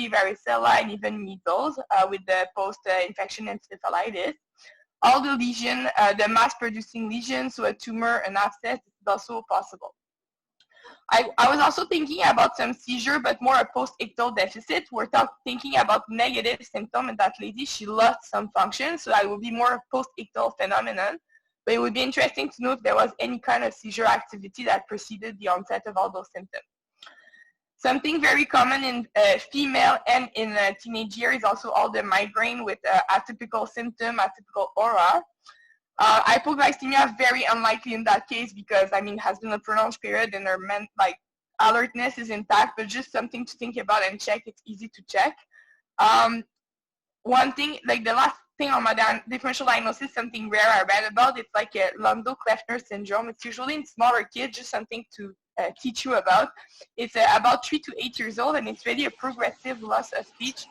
typically varicella and even measles with the post-infection encephalitis. All the lesion, the mass-producing lesion, so a tumor, an abscess, is also possible. I was also thinking about some seizure, but more a post-ictal deficit. We're thinking about negative symptom in that lady. She lost some function, so that will be more a post-ictal phenomenon. But it would be interesting to know if there was any kind of seizure activity that preceded the onset of all those symptoms. Something very common in female and in teenage years is also all the migraine with atypical symptom, atypical aura. Hypoglycemia, very unlikely in that case because, I mean, has been a prolonged period and her alertness is intact, but just something to think about and check. It's easy to check. One thing, like the last thing on my differential diagnosis, something rare I read about, it's like a Landau-Kleffner syndrome. It's usually in smaller kids, just something to teach you about. It's about 3 to 8 years old, and it's really a progressive loss of speech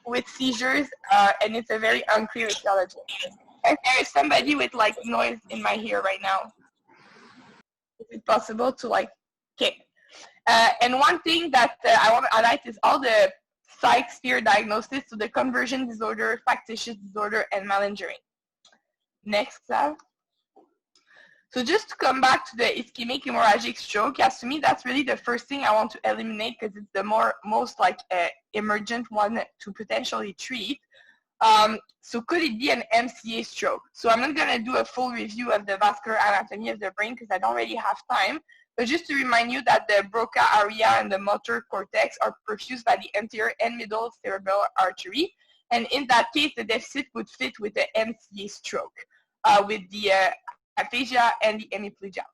with seizures, and it's a very unclear etiology. And there is somebody with like noise in my ear right now. Is it possible to like kick? And one thing that I want to highlight is all the psych sphere diagnosis, so the conversion disorder, factitious disorder, and malingering. Next slide. So just to come back to the ischemic hemorrhagic stroke, yes, to me that's really the first thing I want to eliminate because it's the most like emergent one to potentially treat. So could it be an MCA stroke? So I'm not going to do a full review of the vascular anatomy of the brain because I don't really have time. But just to remind you that the Broca area and the motor cortex are perfused by the anterior and middle cerebral artery. And in that case, the deficit would fit with the MCA stroke with the aphasia and the hemiplegia.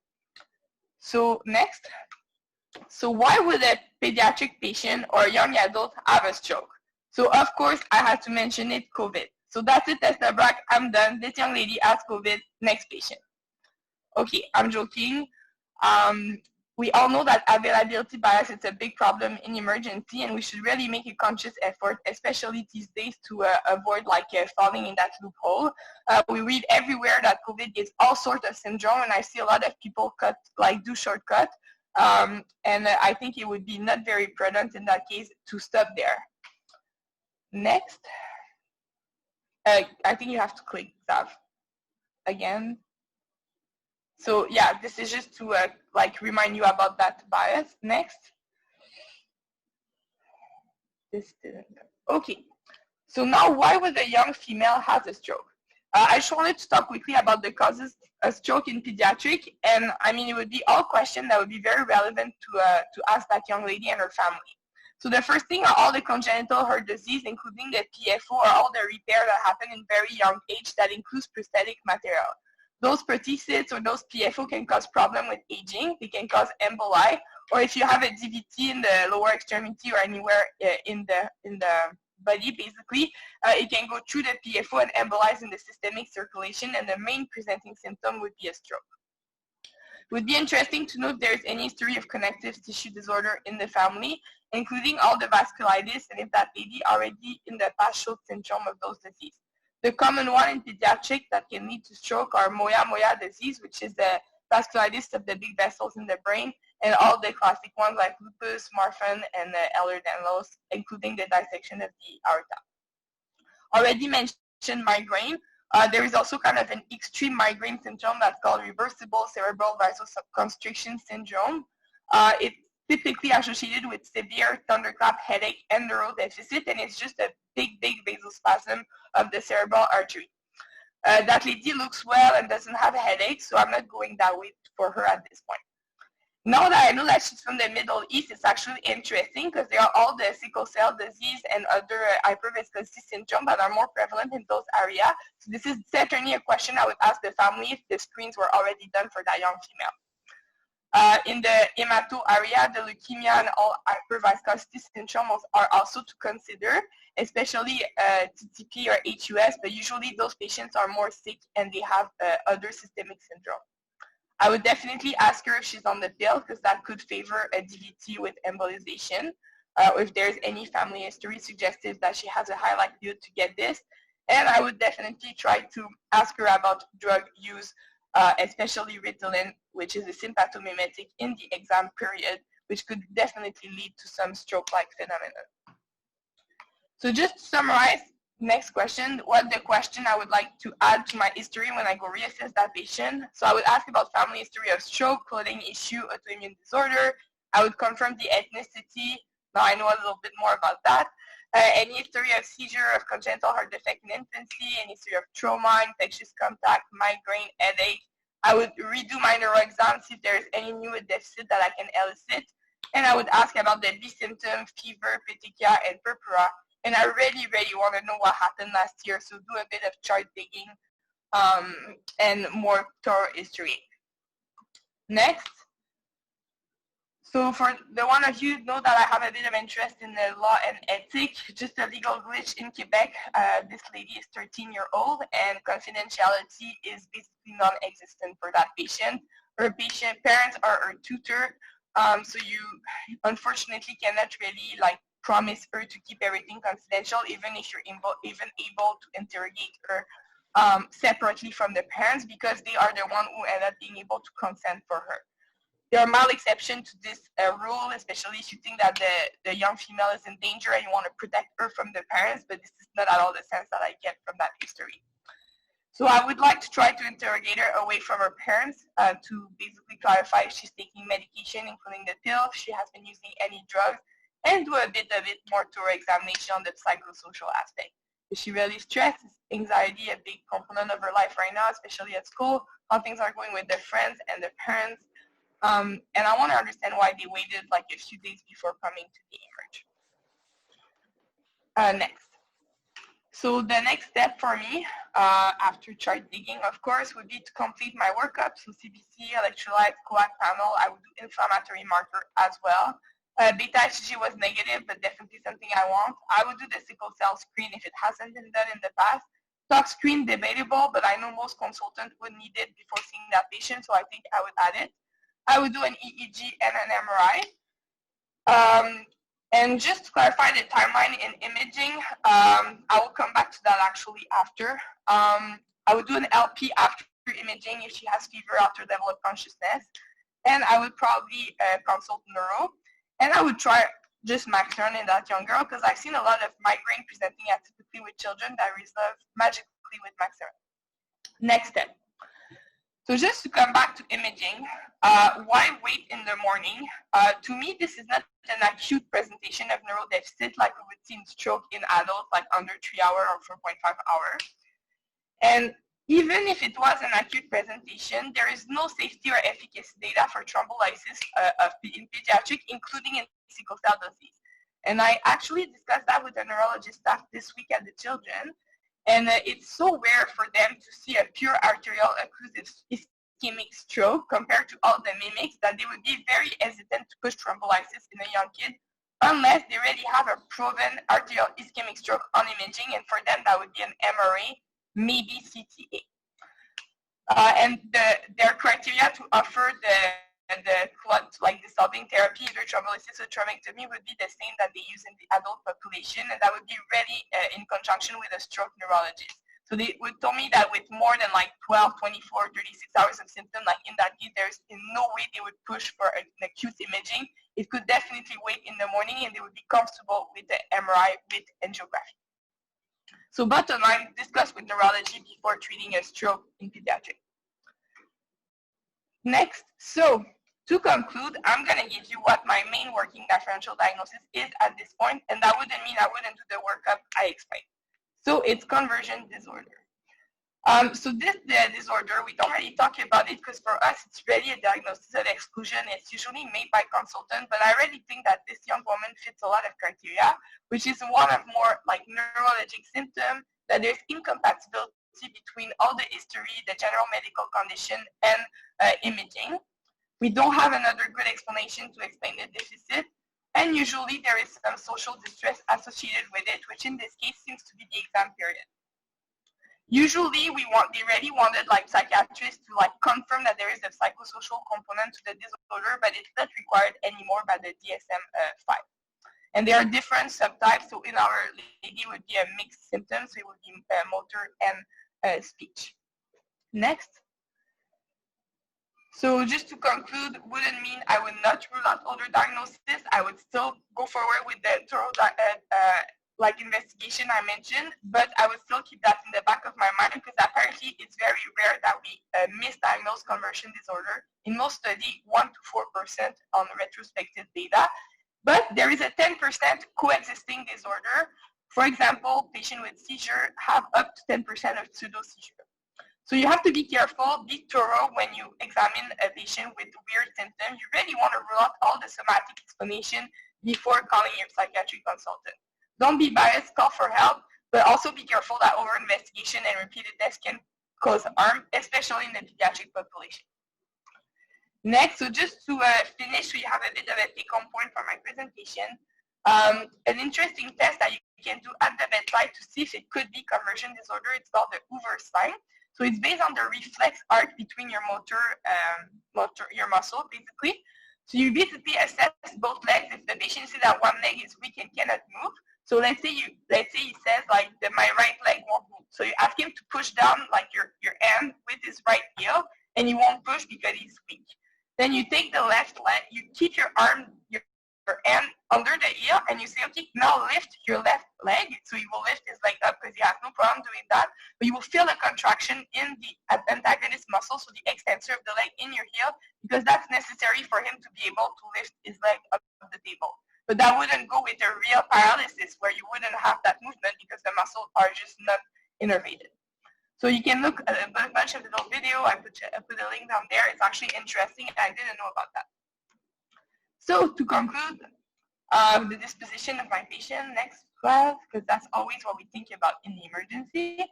So next. So why would a pediatric patient or a young adult have a stroke? So of course, I had to mention it, COVID. So that's it, Tesla Brack, I'm done. This young lady has COVID, next patient. Okay, I'm joking. We all know that availability bias is a big problem in emergency, and we should really make a conscious effort, especially these days, to avoid falling in that loophole. We read everywhere that COVID gives all sorts of syndrome, and I see a lot of people do shortcut. And I think it would be not very prudent in that case to stop there. Next. I think you have to click that again. So yeah, this is just to remind you about that bias. Next. This didn't go. Okay. So now why would a young female have a stroke? I just wanted to talk quickly about the causes of stroke in pediatric, and I mean it would be all questions that would be very relevant to ask that young lady and her family. So the first thing are all the congenital heart disease, including the PFO, or all the repair that happen in very young age that includes prosthetic material. Those prostheses or those PFO can cause problem with aging. They can cause emboli, or if you have a DVT in the lower extremity or anywhere in the body, basically, it can go through the PFO and embolize in the systemic circulation, and the main presenting symptom would be a stroke. It would be interesting to know if there's any history of connective tissue disorder in the family, including all the vasculitis, and if that lady already in the past showed syndrome of those diseases. The common one in pediatric that can lead to stroke are Moya-Moya disease, which is the vasculitis of the big vessels in the brain, and all the classic ones like lupus, Marfan, and Ehlers-Danlos, including the dissection of the aorta. Already mentioned migraine. There is also kind of an extreme migraine syndrome that's called reversible cerebral vasoconstriction syndrome. It's typically associated with severe thunderclap headache and neural deficit, and it's just a big vasospasm of the cerebral artery. That lady looks well and doesn't have a headache, so I'm not going that way for her at this point. Now that I know that she's from the Middle East, it's actually interesting because there are all the sickle cell disease and other hyperviscosity syndrome that are more prevalent in those areas. So this is certainly a question I would ask the family if the screens were already done for that young female. In the hemato area, the leukemia and all hyperviscosity syndromes are also to consider, especially TTP or HUS, but usually those patients are more sick and they have other systemic syndrome. I would definitely ask her if she's on the pill because that could favor a DVT with embolization, or if there's any family history suggestive that she has a high likelihood to get this. And I would definitely try to ask her about drug use, especially Ritalin, which is a sympathomimetic in the exam period, which could definitely lead to some stroke-like phenomenon. So just to summarize, next question, what the question I would like to add to my history when I go reassess that patient. So I would ask about family history of stroke, clothing issue, autoimmune disorder. I would confirm the ethnicity. Now I know a little bit more about that. Any history of seizure, of congenital heart defect in infancy, any history of trauma, infectious contact, migraine, headache. I would redo my neuro exam, see if there is any new deficit that I can elicit. And I would ask about the B symptom, fever, petechia, and purpura. And I really, really want to know what happened last year, so do a bit of chart digging and more thorough history. Next. So for the one of you know that I have a bit of interest in the law and ethic, just a legal glitch in Quebec. This lady is 13-year-old and confidentiality is basically non-existent for that patient. Her patient parents are her tutor, so you unfortunately cannot really promise her to keep everything confidential, even if you're able to interrogate her separately from the parents, because they are the one who end up being able to consent for her. There are mild exceptions to this rule, especially if you think that the young female is in danger and you want to protect her from the parents, but this is not at all the sense that I get from that history. So I would like to try to interrogate her away from her parents to basically clarify if she's taking medication, including the pill, if she has been using any drugs, and do a bit more thorough examination on the psychosocial aspect. Is she really stressed? Is anxiety a big component of her life right now, especially at school? How things are going with their friends and their parents? And I want to understand why they waited a few days before coming to the emerge. Next. So the next step for me, after chart digging, of course, would be to complete my workup. So CBC, electrolytes, coag panel. I would do inflammatory marker as well. Beta HCG was negative, but definitely something I want. I would do the sickle cell screen if it hasn't been done in the past. Tox screen, debatable, but I know most consultants would need it before seeing that patient, so I think I would add it. I would do an EEG and an MRI. And just to clarify the timeline in imaging, I will come back to that actually after. I would do an LP after imaging if she has fever after level of consciousness. And I would probably consult neuro. And I would try just Maxern in that young girl, because I've seen a lot of migraine presenting atypically with children that resolve magically with Maxern. Next step. So just to come back to imaging, why wait in the morning? To me, this is not an acute presentation of neurodeficit like we would see in stroke in adults, like under 3 hours or 4.5 hours. And even if it was an acute presentation, there is no safety or efficacy data for thrombolysis in pediatric, including in sickle cell disease. And I actually discussed that with the neurologist staff this week at the children. And it's so rare for them to see a pure arterial occlusive ischemic stroke compared to all the mimics that they would be very hesitant to push thrombolysis in a young kid unless they already have a proven arterial ischemic stroke on imaging, and for them that would be an MRA, maybe CTA. And their criteria to offer the clot, like dissolving therapy, either thrombolysis or thrombectomy, would be the same that they use in the adult population, and that would be really in conjunction with a stroke neurologist. So they would tell me that with more than 12, 24, 36 hours of symptoms, in that case, there's in no way they would push for an acute imaging. It could definitely wait in the morning, and they would be comfortable with the MRI with angiography. So bottom line, discuss with neurology before treating a stroke in pediatric. Next, so to conclude, I'm going to give you what my main working differential diagnosis is at this point, and that wouldn't mean I wouldn't do the workup I explained. So it's conversion disorder. So this disorder, we don't really talk about it because for us, it's really a diagnosis of exclusion. It's usually made by consultant, but I really think that this young woman fits a lot of criteria, which is one of more neurologic symptoms, that there's incompatibility between all the history, the general medical condition, and imaging. We don't have another good explanation to explain the deficit, and usually there is some social distress associated with it, which in this case seems to be the exam period. Usually they really wanted psychiatrists to confirm that there is a psychosocial component to the disorder, but it's not required anymore by the DSM-5. And there are different subtypes. So in our lady would be a mixed symptom, so it would be motor and speech. Next. So just to conclude, wouldn't mean I would not rule out older diagnosis. I would still go forward with the thorough like investigation I mentioned, but I would still keep that in the back of my mind because apparently it's very rare that we misdiagnose conversion disorder. In most studies, 1 to 4% on retrospective data, but there is a 10% coexisting disorder. For example, patients with seizure have up to 10% of pseudo-seizure. So you have to be careful, be thorough when you examine a patient with weird symptoms. You really want to rule out all the somatic explanation before calling your psychiatric consultant. Don't be biased, call for help, but also be careful that over-investigation and repeated tests can cause harm, especially in the pediatric population. Next, so just to finish, we have a bit of a take-home point for my presentation. An interesting test that you can do at the bedside to see if it could be conversion disorder, it's called the Hoover sign. So it's based on the reflex arc between your your muscle, basically. So you basically assess both legs. If the patient sees that one leg is weak and cannot move, so let's say he says like my right leg won't move. So you ask him to push down like your hand with his right heel, and he won't push because he's weak. Then you take the left leg, you keep your arm, your hand under the heel, and you say, okay, now lift your left leg. So he will lift his leg up because he has no problem doing that. But you will feel a contraction in the antagonist muscle, so the extensor of the leg in your heel, because that's necessary for him to be able to lift his leg up the table. But that wouldn't go with a real paralysis where you wouldn't have that movement because the muscles are just not innervated. So you can look at a bunch of little video. I put a link down there. It's actually interesting, and I didn't know about that. So to conclude, the disposition of my patient, next class, because that's always what we think about in the emergency.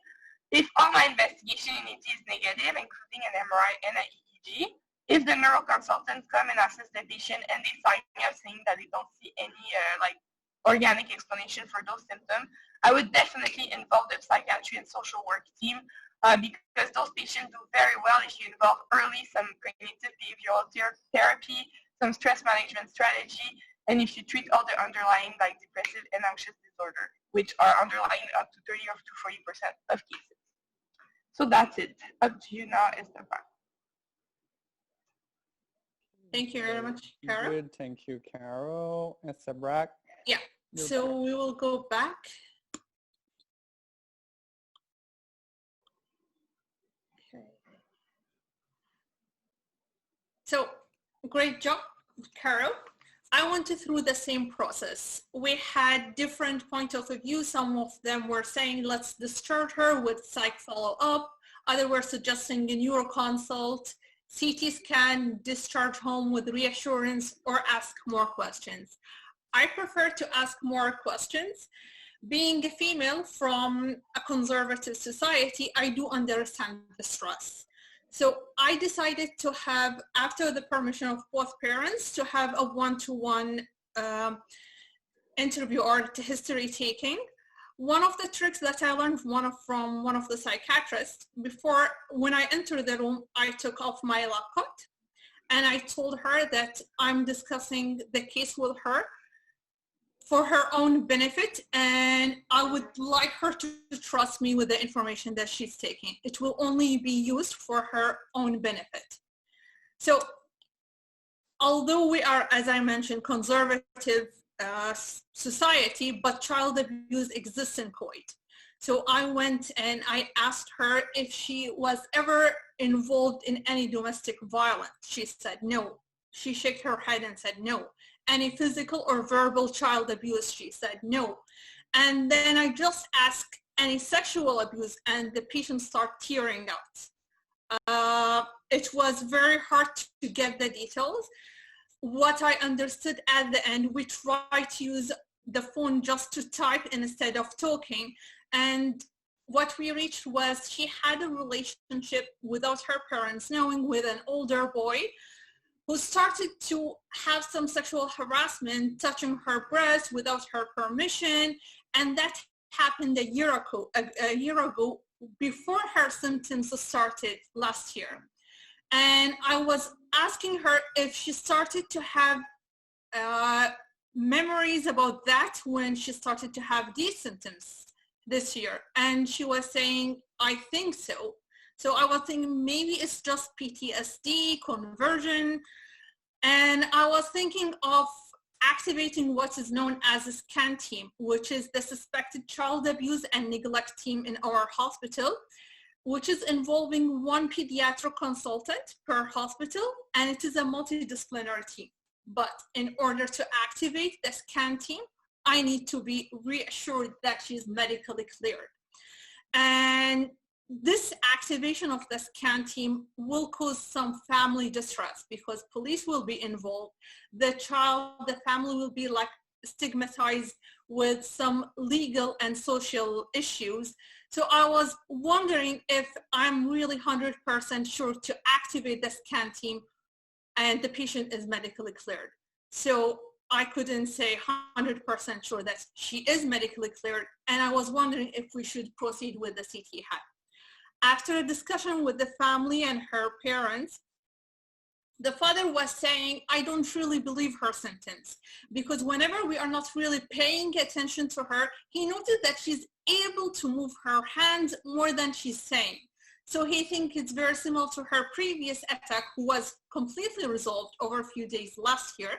If all my investigation in ET is negative, including an MRI and an EEG, if the neuro consultants come and assess the patient and they sign me up saying that they don't see any like organic explanation for those symptoms, I would definitely involve the psychiatry and social work team because those patients do very well if you involve early some cognitive behavioral therapy, some stress management strategy, and if you treat all the underlying like depressive and anxious disorder, which are underlying up to 30 or to 40% of cases. So that's it. Up to you now, Estefan. Thank you very much, Carol. Good, thank you, Carol. Estebrak. Yeah, so we will go back. Okay. So, great job, Carol. I went through the same process. We had different points of view. Some of them were saying, let's discharge her with psych follow-up. Others were suggesting a neuroconsult, CT scan, discharge home with reassurance, or ask more questions. I prefer to ask more questions. Being a female from a conservative society, I do understand the stress. So I decided to have, after the permission of both parents, to have a one-to-one interview or history taking. One of the tricks that I learned from one of the psychiatrists, before, when I entered the room, I took off my lab coat and I told her that I'm discussing the case with her for her own benefit, and I would like her to trust me with the information that she's taking. It will only be used for her own benefit. So although we are, as I mentioned, conservative society, but child abuse exists in Kuwait. So I went and I asked her if she was ever involved in any domestic violence. She said no. She shook her head and said no. Any physical or verbal child abuse? She said no. And then I just asked any sexual abuse, and the patient started tearing out. It was very hard to get the details. What I understood at the end, we tried to use the phone just to type instead of talking. And what we reached was she had a relationship without her parents knowing with an older boy who started to have some sexual harassment, touching her breast without her permission. And that happened a year ago before her symptoms started last year. And I was asking her if she started to have memories about that when she started to have these symptoms this year. And she was saying, I think so. So I was thinking maybe it's just PTSD, conversion. And I was thinking of activating what is known as a SCAN team, which is the Suspected Child Abuse and Neglect team in our hospital, which is involving one pediatric consultant per hospital, and it is a multidisciplinary team. But in order to activate the SCAN team, I need to be reassured that she's medically cleared. And this activation of the SCAN team will cause some family distress because police will be involved. The family will be like stigmatized with some legal and social issues. So I was wondering if I'm really 100% sure to activate the SCAN team and the patient is medically cleared. So I couldn't say 100% sure that she is medically cleared, and I was wondering if we should proceed with the CT HAD. After a discussion with the family and her parents, the father was saying, I don't really believe her sentence, because whenever we are not really paying attention to her, he noted that she's able to move her hands more than she's saying. So he thinks it's very similar to her previous attack, who was completely resolved over a few days last year.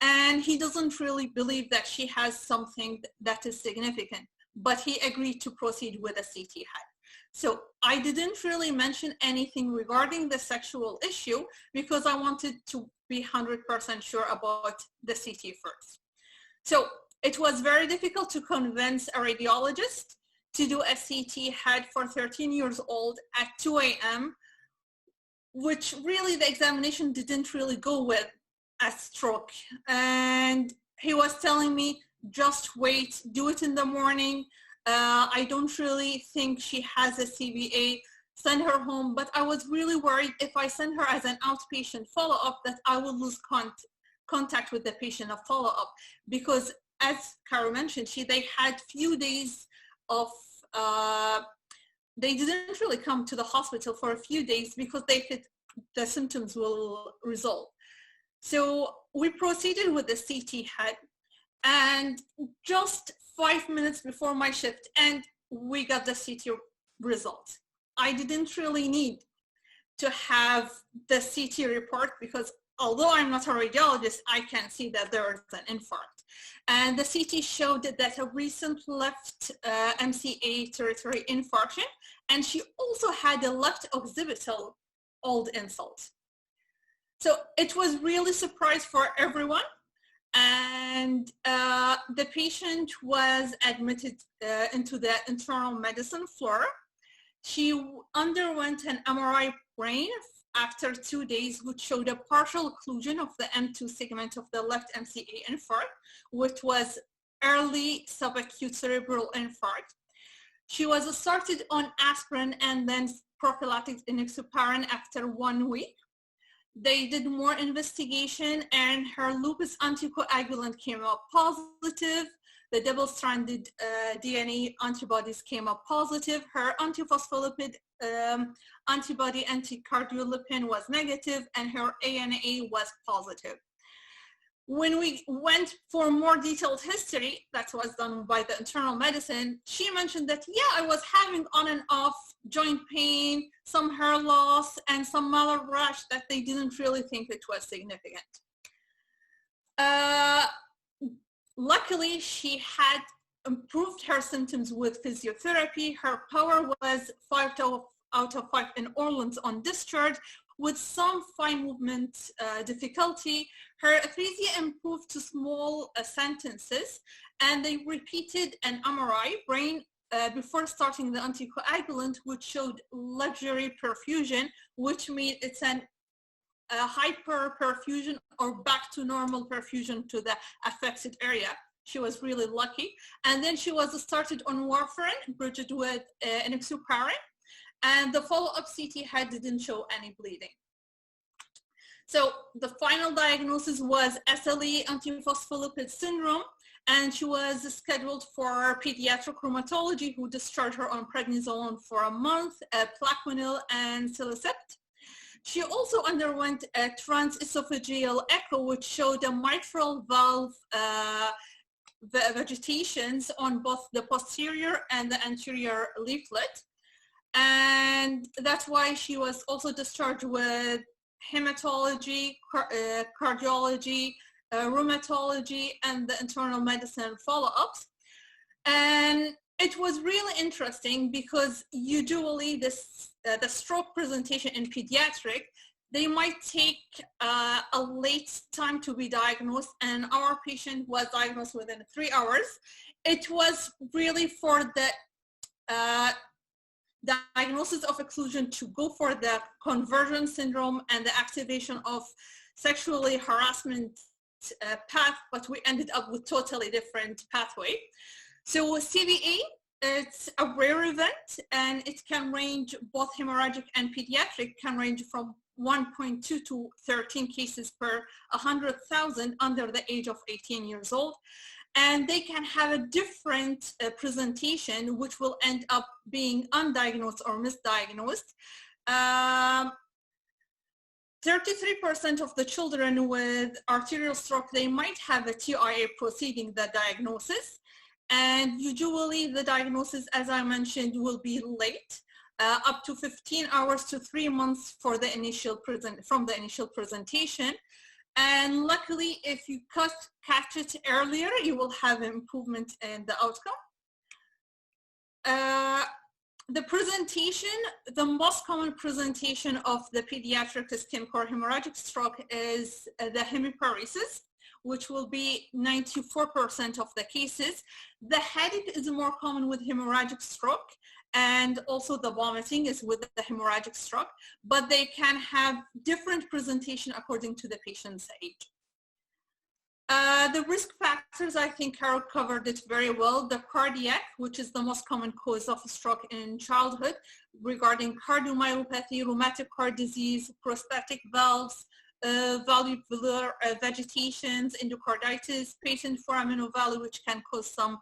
And he doesn't really believe that she has something that is significant, but he agreed to proceed with a CT HAD. So I didn't really mention anything regarding the sexual issue because I wanted to be 100% sure about the CT first. So it was very difficult to convince a radiologist to do a CT HAD for 13 years old at 2 a.m., which really the examination didn't really go with a stroke. And he was telling me, just wait, do it in the morning. I don't really think she has a CVA, send her home. But I was really worried if I send her as an outpatient follow-up that I will lose contact with the patient of follow-up, because as Caro mentioned, they had few days of, they didn't really come to the hospital for a few days because they thought the symptoms will resolve. So we proceeded with the CT HAD, and just 5 minutes before my shift, and we got the CT results. I didn't really need to have the CT report because although I'm not a radiologist, I can see that there is an infarct. And the CT showed that a recent left MCA territory infarction, and she also had a left occipital old insult. So it was really a surprise for everyone. And the patient was admitted into the internal medicine floor. She underwent an MRI brain after 2 days, which showed a partial occlusion of the M2 segment of the left MCA infarct, which was early subacute cerebral infarct. She was started on aspirin and then prophylactic enoxaparin after 1 week. They did more investigation and her lupus anticoagulant came up positive. The double-stranded DNA antibodies came up positive. Her antiphospholipid antibody anticardiolipin was negative and her ANA was positive. When we went for more detailed history that was done by the internal medicine, she mentioned that, yeah, I was having on and off joint pain, some hair loss, and some malar rash that they didn't really think it was significant. Luckily, she had improved her symptoms with physiotherapy. Her power was 5 out of 5 in Orleans on discharge, with some fine movement difficulty. Her aphasia improved to small sentences, and they repeated an MRI brain before starting the anticoagulant, which showed luxury perfusion, which means it's a hyperperfusion or back to normal perfusion to the affected area. She was really lucky. And then she was started on warfarin, bridged with enoxaparin, and the follow-up CT HAD didn't show any bleeding. So the final diagnosis was SLE antiphospholipid syndrome, and she was scheduled for pediatric rheumatology, who discharged her on prednisolone for a month, Plaquenil and Silicet. She also underwent a transesophageal echo, which showed a mitral valve vegetations on both the posterior and the anterior leaflet. And that's why she was also discharged with hematology, cardiology, rheumatology, and the internal medicine follow-ups. And it was really interesting because usually the stroke presentation in pediatric, they might take a late time to be diagnosed, and our patient was diagnosed within 3 hours. It was really for the diagnosis of exclusion to go for the conversion syndrome and the activation of sexually harassment path, but we ended up with totally different pathway. So CVA, it's a rare event, and it can range, both hemorrhagic and pediatric can range from 1.2 to 13 cases per 100,000 under the age of 18 years old. And they can have a different presentation, which will end up being undiagnosed or misdiagnosed. 33% of the children with arterial stroke, they might have a TIA preceding the diagnosis. And usually the diagnosis, as I mentioned, will be late, up to 15 hours to 3 months for the initial from the initial presentation. And luckily, if you catch it earlier, you will have an improvement in the outcome. The presentation, the most common presentation of the pediatric ischemic or hemorrhagic stroke is the hemiparesis, which will be 94% of the cases. The headache is more common with hemorrhagic stroke, and also the vomiting is with the hemorrhagic stroke, but they can have different presentation according to the patient's age. The risk factors, I think Carol covered it very well. The cardiac, which is the most common cause of stroke in childhood, regarding cardiomyopathy, rheumatic heart disease, prosthetic valves, valvular vegetations, endocarditis, patent foraminovaly, which can cause some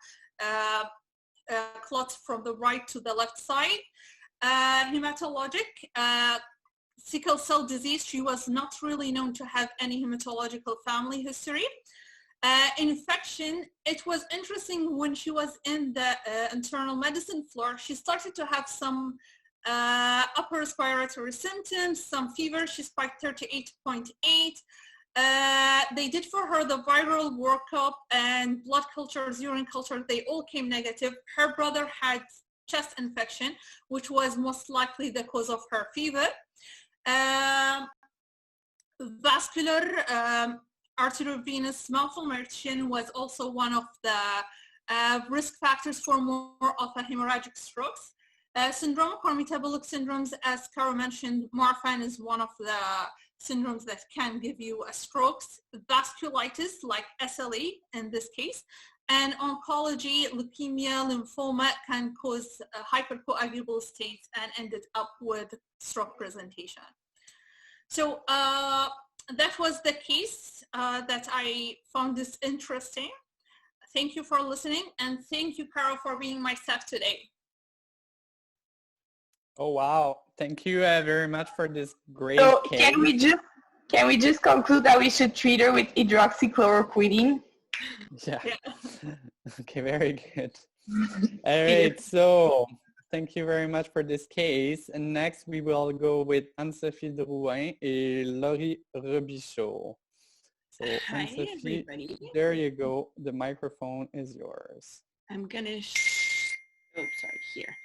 clots from the right to the left side. Hematologic, sickle cell disease, she was not really known to have any hematological family history. Infection, it was interesting when she was in the internal medicine floor, she started to have some upper respiratory symptoms, some fever. She spiked 38.8. They did for her the viral workup and blood cultures, urine culture, they all came negative. Her brother had chest infection, which was most likely the cause of her fever. Vascular arteriovenous malformation was also one of the risk factors for more of a hemorrhagic strokes. Syndromic or metabolic syndromes, as Cara mentioned, Marfan is one of the syndromes that can give you a strokes. Vasculitis, like SLE in this case, and oncology, leukemia, lymphoma can cause hypercoagulable states and ended up with stroke presentation. So that was the case that I found this interesting. Thank you for listening, and thank you, Cara, for being my staff today. Oh, wow. Thank you very much for this great case. Can we just conclude that we should treat her with hydroxychloroquine? Yeah. Okay, very good. All right, so thank you very much for this case. And next we will go with Anne-Sophie Drouin and Laurie Robichaud. So Hi, Anne-Sophie, everybody. there you go. The microphone is yours. I'm gonna here.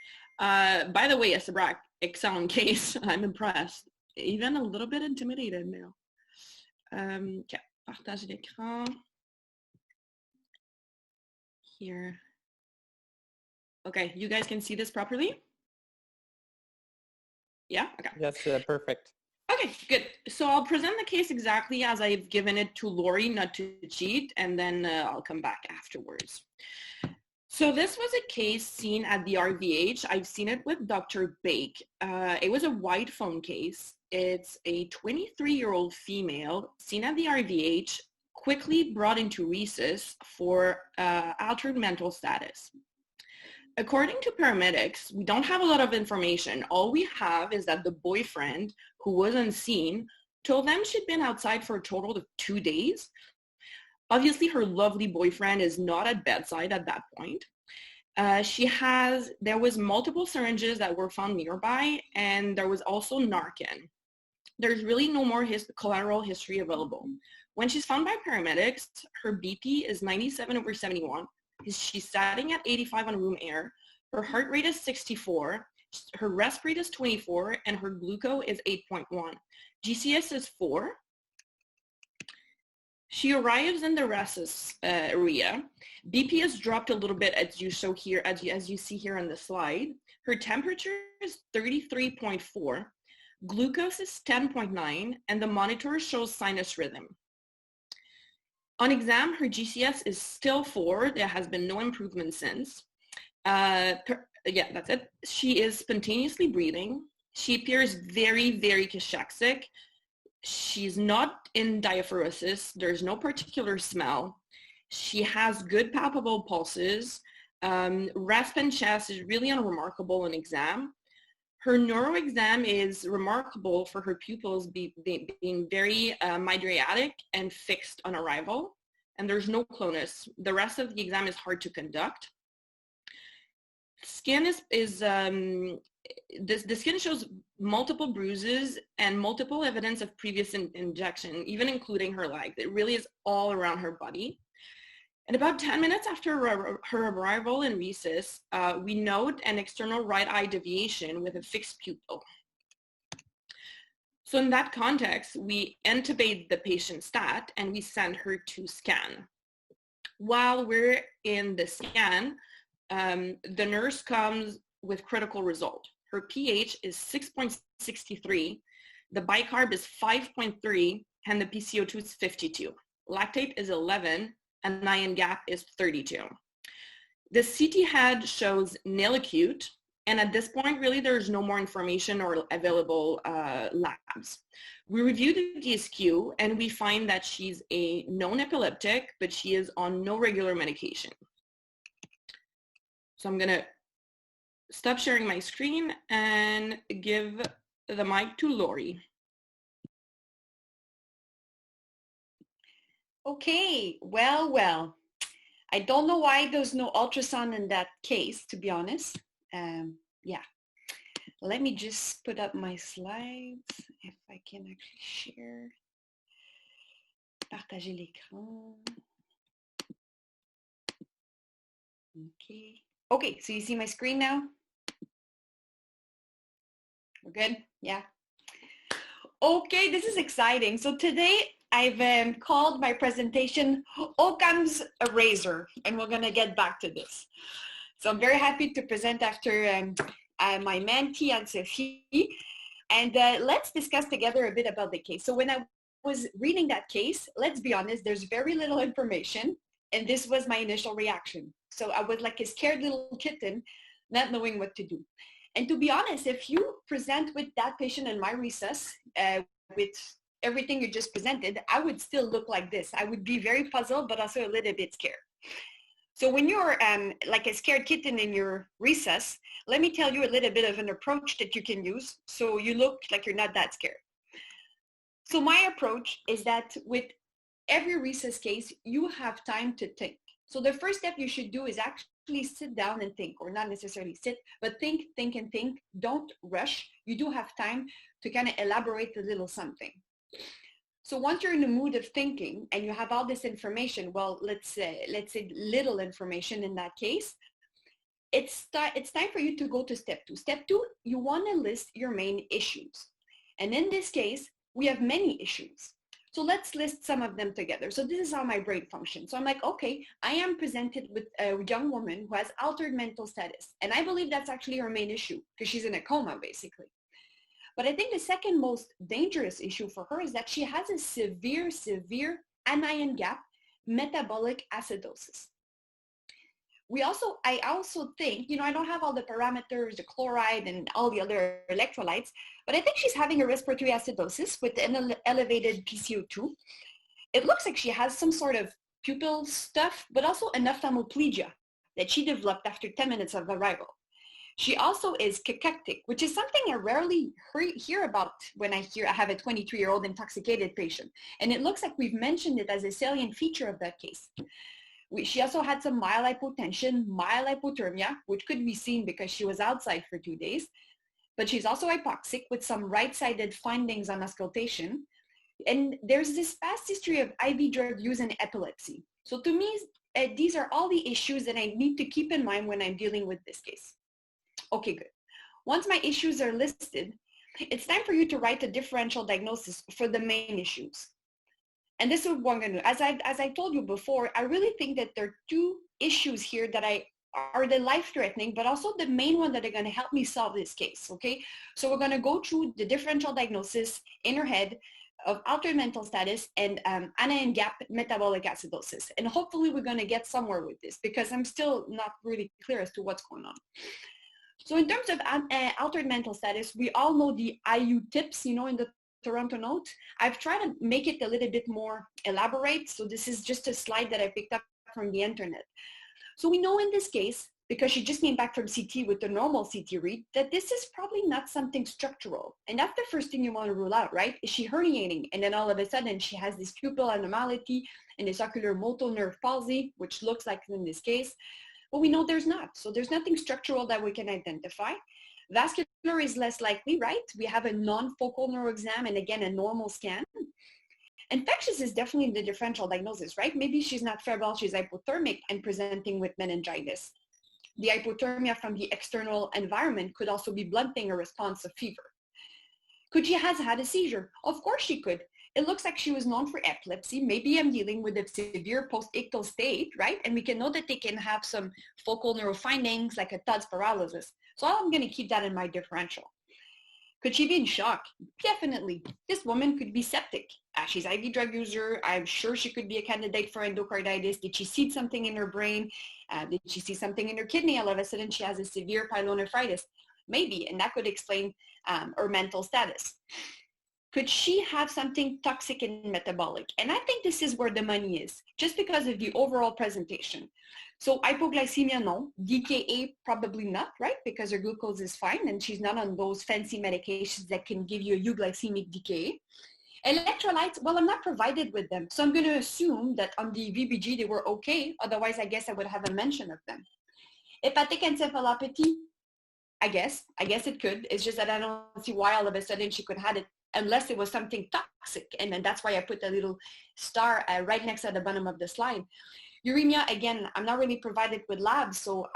By the way, a Sabrak excellent case. I'm impressed. Even a little bit intimidated now. Okay, partage d'écran. Here. Okay, you guys can see this properly? Yeah, okay. Yes, perfect. Okay, good. So I'll present the case exactly as I've given it to Laurie, not to cheat, and then I'll come back afterwards. So this was a case seen at the RVH. I've seen it with Dr. Bake. It was a white phone case. It's a 23-year-old female seen at the RVH, quickly brought into resus for altered mental status. According to paramedics, we don't have a lot of information. All we have is that the boyfriend, who wasn't seen, told them she'd been outside for a total of 2 days. Obviously, her lovely boyfriend is not at bedside at that point. There was multiple syringes that were found nearby, and there was also Narcan. There's really no more collateral history available. When she's found by paramedics, her BP is 97/71. She's sitting at 85 on room air. Her heart rate is 64. Her rest rate is 24, and her glucose is 8.1. GCS is 4. She arrives in the rhesus area. BP has dropped a little bit, as you show here, as you see here on the slide. Her temperature is 33.4. Glucose is 10.9, and the monitor shows sinus rhythm. On exam, her GCS is still 4. There has been no improvement since. Yeah, that's it. She is spontaneously breathing. She appears very, very cachectic. She's not in diaphoresis. There's no particular smell. She has good palpable pulses. Rasp and chest is really unremarkable in exam. Her neuro exam is remarkable for her pupils being very mydriatic and fixed on arrival, and there's no clonus. The rest of the exam is hard to conduct. Skin the skin shows multiple bruises and multiple evidence of previous injection, even including her leg. It really is all around her body. And about 10 minutes after her arrival in recess, we note an external right eye deviation with a fixed pupil. So in that context, we intubate the patient stat and we send her to scan. While we're in the scan, the nurse comes with critical result. Her pH is 6.63, the bicarb is 5.3, and the PCO2 is 52. Lactate is 11, and ion gap is 32. The CT head shows nil acute, and at this point, really, there's no more information or available labs. We reviewed the DSQ, and we find that she's a known epileptic, but she is on no regular medication. So I'm gonna stop sharing my screen and give the mic to Laurie. Okay, well. I don't know why there's no ultrasound in that case, to be honest. Yeah, let me just put up my slides, if I can actually share. Partager l'écran. Okay, so you see my screen now? We're good? Yeah. Okay, this is exciting. So today I've called my presentation Occam's Razor, and we're going to get back to this. So I'm very happy to present after my mentee and Sophie, and let's discuss together a bit about the case. So when I was reading that case, let's be honest, there's very little information, and this was my initial reaction. So I was like a scared little kitten, not knowing what to do. And to be honest, if you present with that patient in my recess, with everything you just presented, I would still look like this. I would be very puzzled, but also a little bit scared. So when you're like a scared kitten in your recess, let me tell you a little bit of an approach that you can use so you look like you're not that scared. So my approach is that with every recess case, you have time to think. So the first step you should do is actually sit down and think, or not necessarily sit, but think. Don't rush. You do have time to kind of elaborate a little something. So once you're in the mood of thinking and you have all this information, well, let's say little information in that case, it's time for you to go to step 2. Step 2, you want to list your main issues. And in this case, we have many issues. So let's list some of them together. So this is how my brain functions. So I'm like, okay, I am presented with a young woman who has altered mental status. And I believe that's actually her main issue because she's in a coma, basically. But I think the second most dangerous issue for her is that she has a severe anion gap metabolic acidosis. I also think, I don't have all the parameters, the chloride and all the other electrolytes, but I think she's having a respiratory acidosis with an elevated PCO2. It looks like she has some sort of pupil stuff, but also an hemiplegia that she developed after 10 minutes of arrival. She also is cachectic, which is something I rarely hear about when I have a 23-year-old intoxicated patient. And it looks like we've mentioned it as a salient feature of that case. She also had some mild hypotension, mild hypothermia, which could be seen because she was outside for 2 days. But she's also hypoxic with some right-sided findings on auscultation. And there's this past history of IV drug use in epilepsy. So to me, these are all the issues that I need to keep in mind when I'm dealing with this case. Okay, good. Once my issues are listed, it's time for you to write a differential diagnosis for the main issues. And this is what I'm going to do. As I told you before, I really think that there are two issues here that are the life-threatening, but also the main one that are going to help me solve this case, okay? So we're going to go through the differential diagnosis in her head of altered mental status and Danah and Gap metabolic acidosis. And hopefully we're going to get somewhere with this because I'm still not really clear as to what's going on. So in terms of altered mental status, we all know the IU tips, you know, in the Toronto note. I've tried to make it a little bit more elaborate. So this is just a slide that I picked up from the internet. So we know in this case, because she just came back from CT with the normal CT read, that this is probably not something structural. And that's the first thing you want to rule out, right? Is she herniating? And then all of a sudden she has this pupil abnormality and this ocular motor nerve palsy, which looks like in this case. But we know there's not. So there's nothing structural that we can identify. Vascular is less likely, right? We have a non-focal neuro exam and again, a normal scan. Infectious is definitely the differential diagnosis, right? Maybe she's not febrile, she's hypothermic and presenting with meningitis. The hypothermia from the external environment could also be blunting a response of fever. Could she have had a seizure? Of course she could. It looks like she was known for epilepsy. Maybe I'm dealing with a severe post-ictal state, right? And we can know that they can have some focal neuro findings like a Todd's paralysis. So I'm going to keep that in my differential. Could she be in shock? Definitely. This woman could be septic. She's IV drug user. I'm sure she could be a candidate for endocarditis. Did she see something in her brain? Did she see something in her kidney? All of a sudden she has a severe pyelonephritis. Maybe, and that could explain her mental status. Could she have something toxic and metabolic? And I think this is where the money is, just because of the overall presentation. So hypoglycemia, no. DKA, probably not, right? Because her glucose is fine and she's not on those fancy medications that can give you a euglycemic DKA. Electrolytes, well, I'm not provided with them. So I'm going to assume that on the VBG, they were okay. Otherwise, I guess I would have a mention of them. Hepatic encephalopathy, I guess it could. It's just that I don't see why all of a sudden she could have it unless it was something toxic. And then that's why I put a little star right next to the bottom of the slide. Uremia, again, I'm not really provided with labs, so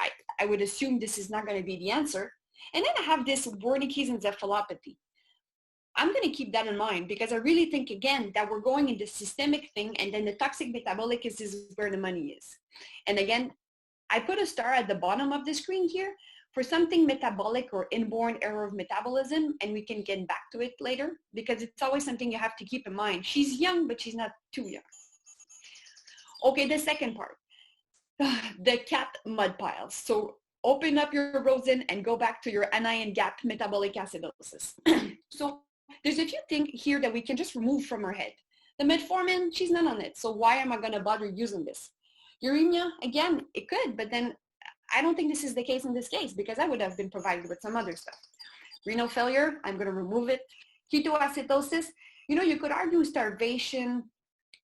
I would assume this is not going to be the answer. And then I have this Wernicke's encephalopathy. I'm going to keep that in mind because I really think, again, that we're going into systemic thing and then the toxic metabolic is where the money is. And again, I put a star at the bottom of the screen here for something metabolic or inborn error of metabolism, and we can get back to it later because it's always something you have to keep in mind. She's young, but she's not too young. Okay, the second part, the cat mud piles. So open up your Rosen and go back to your Danah and Gap metabolic acidosis. So there's a few things here that we can just remove from her head. The metformin, she's not on it. So why am I going to bother using this? Uremia, again, it could, but then I don't think this is the case in this case because I would have been provided with some other stuff. Renal failure, I'm going to remove it. Ketoacidosis, you know, you could argue starvation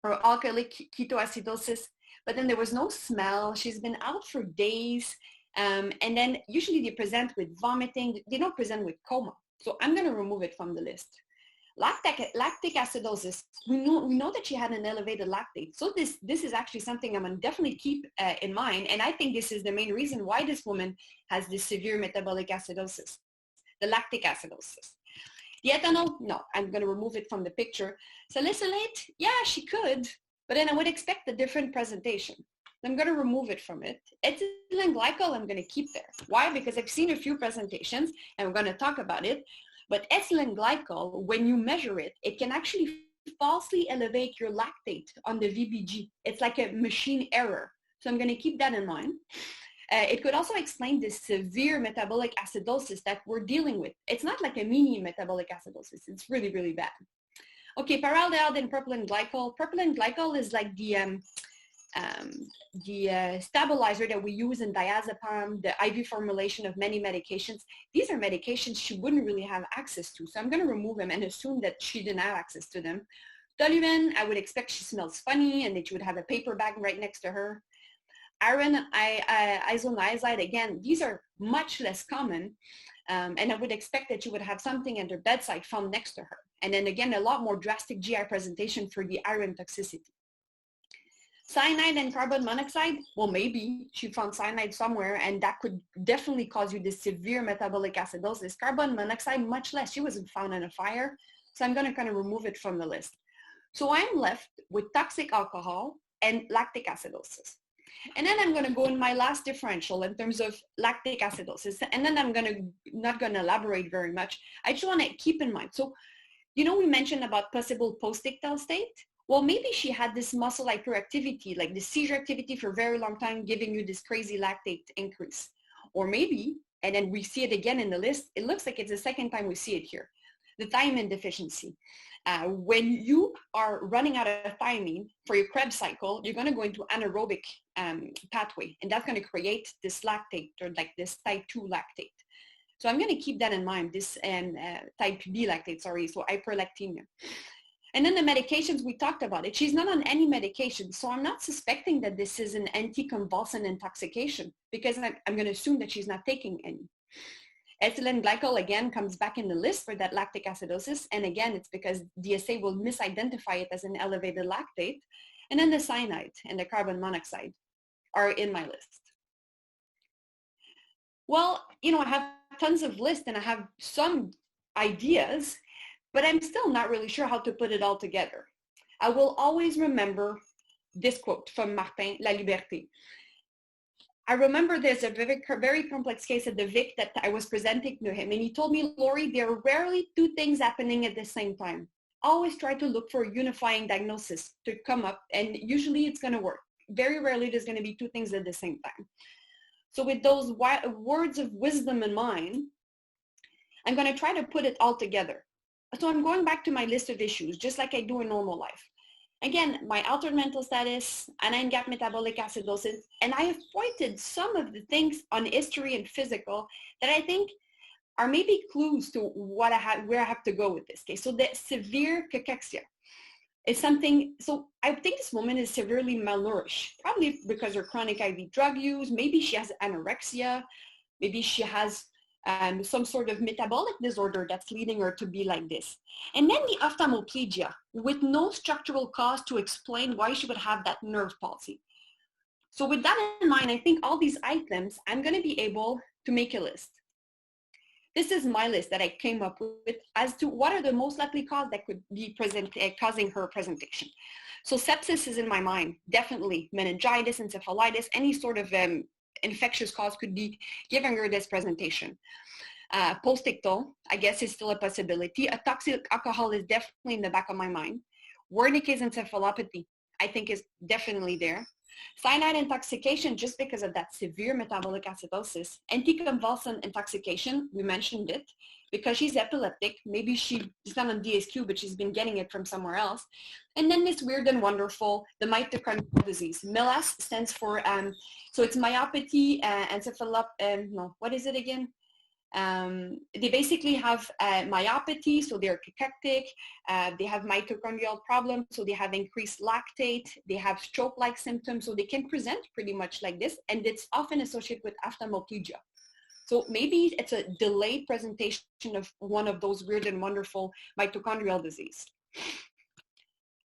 or alcoholic ketoacidosis, but then there was no smell. She's been out for days. And then usually they present with vomiting. They don't present with coma. So I'm going to remove it from the list. Lactic acidosis, we know that she had an elevated lactate. So this is actually something I'm going to definitely keep in mind. And I think this is the main reason why this woman has this severe metabolic acidosis, the lactic acidosis. The ethanol, no, I'm going to remove it from the picture. Salicylate, yeah, she could, but then I would expect a different presentation. I'm going to remove it from it. Ethylene glycol, I'm going to keep there. Why? Because I've seen a few presentations, and we're going to talk about it. But ethylene glycol, when you measure it, it can actually falsely elevate your lactate on the VBG. It's like a machine error. So I'm going to keep that in mind. It could also explain this severe metabolic acidosis that we're dealing with. It's not like a mini metabolic acidosis. It's really, really bad. Okay, paraldehyde and propylene glycol. Propylene glycol is like the stabilizer that we use in diazepam, the IV formulation of many medications. These are medications she wouldn't really have access to. So I'm going to remove them and assume that she didn't have access to them. Toluene, I would expect she smells funny and that you would have a paper bag right next to her. Iron isoniazide, again, these are much less common. And I would expect that you would have something at her bedside found next to her. And then again, a lot more drastic GI presentation for the iron toxicity. Cyanide and carbon monoxide, well, maybe she found cyanide somewhere, and that could definitely cause you this severe metabolic acidosis. Carbon monoxide, much less. She wasn't found in a fire, so I'm going to kind of remove it from the list. So I'm left with toxic alcohol and lactic acidosis. And then I'm going to go in my last differential in terms of lactic acidosis, and then I'm not going to elaborate very much. I just want to keep in mind. So, you know, we mentioned about possible post-ictal state. Well, maybe she had this muscle hyperactivity, like the seizure activity for a very long time, giving you this crazy lactate increase. Or maybe, and then we see it again in the list, it looks like it's the second time we see it here, the thiamine deficiency. When you are running out of thiamine for your Krebs cycle, you're going to go into anaerobic pathway, and that's going to create this lactate, or like this type 2 lactate. So I'm going to keep that in mind, this type B lactate, so hyperlactemia. And then the medications, we talked about it. She's not on any medication, so I'm not suspecting that this is an anticonvulsant intoxication, because I'm going to assume that she's not taking any. Ethylene glycol, again, comes back in the list for that lactic acidosis, and again, it's because DSA will misidentify it as an elevated lactate. And then the cyanide and the carbon monoxide are in my list. Well, you know, I have tons of lists and I have some ideas, but I'm still not really sure how to put it all together. I will always remember this quote from Martin La Liberté. I remember there's a very complex case at the Vic that I was presenting to him, and he told me, Laurie, there are rarely two things happening at the same time. Always try to look for a unifying diagnosis to come up, and usually it's going to work. Very rarely there's going to be two things at the same time. So with those words of wisdom in mind, I'm going to try to put it all together. So I'm going back to my list of issues, just like I do in normal life. Again, my altered mental status, anion gap metabolic acidosis, and I have pointed some of the things on history and physical that I think are maybe clues to what where I have to go with this case. So the severe cachexia is something, so I think this woman is severely malnourished, probably because of chronic IV drug use. Maybe she has anorexia. Maybe she has some sort of metabolic disorder that's leading her to be like this. And then the ophthalmoplegia with no structural cause to explain why she would have that nerve palsy. So with that in mind, I think all these items, I'm going to be able to make a list. This is my list that I came up with as to what are the most likely causes that could be causing her presentation. So sepsis is in my mind, definitely. Meningitis, encephalitis, any sort of infectious cause could be giving her this presentation. Post-ictal, I guess, is still a possibility. A toxic alcohol is definitely in the back of my mind. Wernicke's encephalopathy, I think, is definitely there. Cyanide intoxication, just because of that severe metabolic acidosis. Anticonvulsant intoxication, we mentioned it, because she's epileptic. Maybe she's not on DSQ, but she's been getting it from somewhere else. And then this weird and wonderful, the mitochondrial disease. MILAS stands for, so it's myopathy, what is it again? They basically have myopathy, so they're cachectic, they have mitochondrial problems, so they have increased lactate, they have stroke-like symptoms, so they can present pretty much like this, and it's often associated with ophthalmoplegia. So maybe it's a delayed presentation of one of those weird and wonderful mitochondrial disease.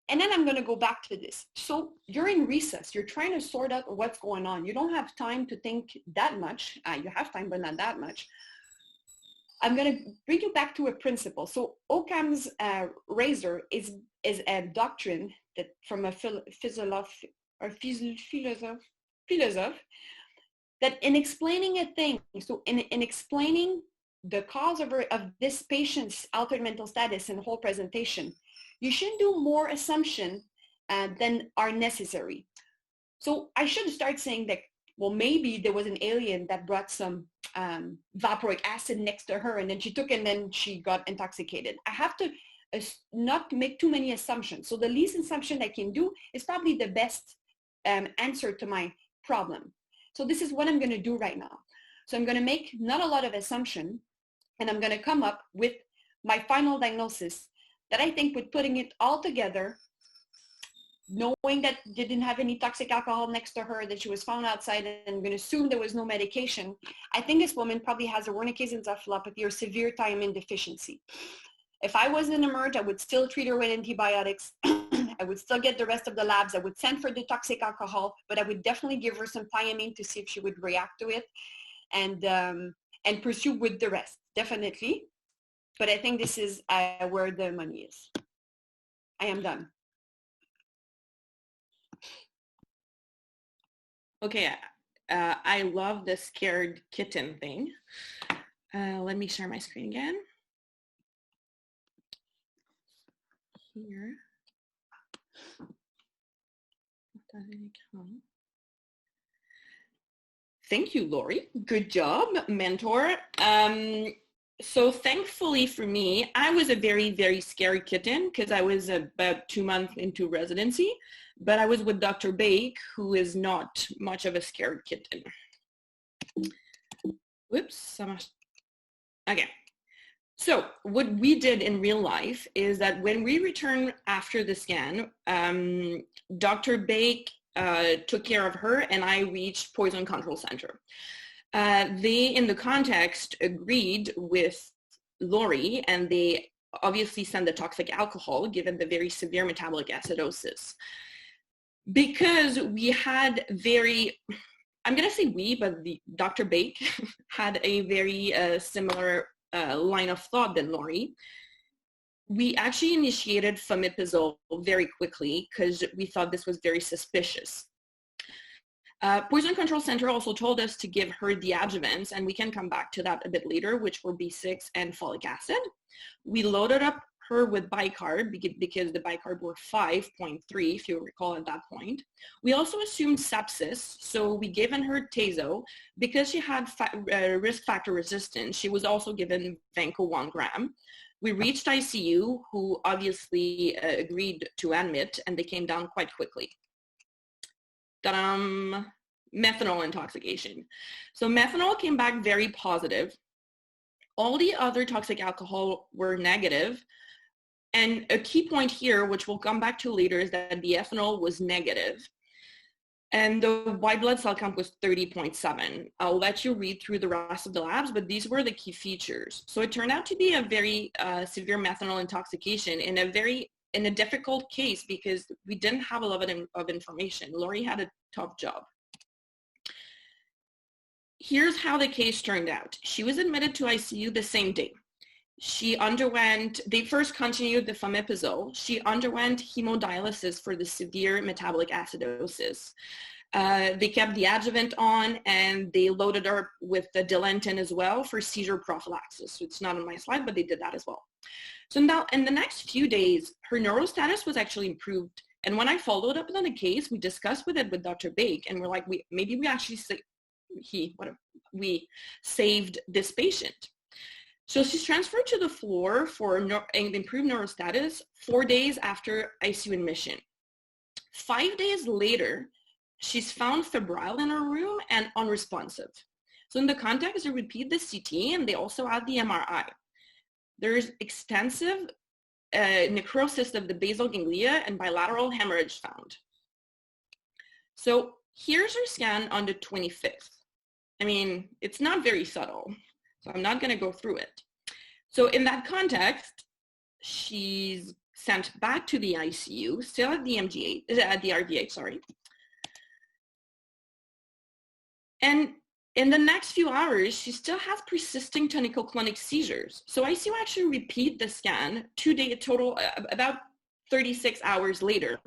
And then I'm going to go back to this. So you're in recess. You're trying to sort out what's going on. You don't have time to think that much. You have time, but not that much. I'm going to bring you back to a principle. So Occam's razor is a doctrine that from a philosoph, that in explaining a thing, so in explaining the cause of this patient's altered mental status in the whole presentation, you shouldn't do more assumption than are necessary. So I should start saying that, well, maybe there was an alien that brought some valproic acid next to her, and then she took it, and then she got intoxicated. I have to not make too many assumptions. So the least assumption I can do is probably the best answer to my problem. So this is what I'm going to do right now. So I'm going to make not a lot of assumption, and I'm going to come up with my final diagnosis that I think with putting it all together, knowing that they didn't have any toxic alcohol next to her, that she was found outside, and I'm going to assume there was no medication, I think this woman probably has a Wernicke's encephalopathy or severe thiamine deficiency. If I was in emerge, I would still treat her with antibiotics. I would still get the rest of the labs. I would send for the toxic alcohol, but I would definitely give her some thiamine to see if she would react to it, and pursue with the rest, definitely. But I think this is where the money is. I am done. Okay, I love the scared kitten thing. Let me share my screen again. Here. Thank you, Laurie. Good job, mentor. So thankfully for me, I was a very, very scary kitten because I was about 2 months into residency, but I was with Dr. Bake, who is not much of a scared kitten. Whoops. Okay. So what we did in real life is that when we returned after the scan, Dr. Bake took care of her and I reached Poison Control Center. They, in the context, agreed with Laurie, and they obviously sent the toxic alcohol given the very severe metabolic acidosis. Because we had I'm going to say we, but Dr. Bake had a very similar line of thought than Laurie. We actually initiated famipizole very quickly because we thought this was very suspicious. Poison Control Center also told us to give her the adjuvants, and we can come back to that a bit later, which were B6 and folic acid. We loaded up her with bicarb because the bicarb were 5.3, if you recall at that point. We also assumed sepsis, so we given her Tazo. Because she had risk factor resistance, she was also given Vanco 1 gram. We reached ICU, who obviously agreed to admit, and they came down quite quickly. Ta-da! Methanol intoxication. So methanol came back very positive. All the other toxic alcohol were negative. And a key point here, which we'll come back to later, is that the ethanol was negative. And the white blood cell count was 30.7. I'll let you read through the rest of the labs, but these were the key features. So it turned out to be a very severe methanol intoxication in a difficult case because we didn't have a lot of information. Laurie had a tough job. Here's how the case turned out. She was admitted to ICU the same day. They first continued the famipizole. She underwent hemodialysis for the severe metabolic acidosis. They kept the adjuvant on and they loaded her with the Dilantin as well for seizure prophylaxis. So it's not on my slide, but they did that as well. So now in the next few days, her neural status was actually improved. And when I followed up on the case, we discussed with Dr. Bake, and we're like, maybe we actually saved this patient. So she's transferred to the floor for improved neural status 4 days after ICU admission. 5 days later, she's found febrile in her room and unresponsive. So in the context, they repeat the CT and they also add the MRI. There's extensive necrosis of the basal ganglia and bilateral hemorrhage found. So here's her scan on the 25th. I mean, it's not very subtle, so I'm not going to go through it. So in that context, she's sent back to the ICU, still at the RVH, sorry. And in the next few hours, she still has persisting tonico-clonic seizures. So ICU actually repeat the scan 2 day total, about 36 hours later.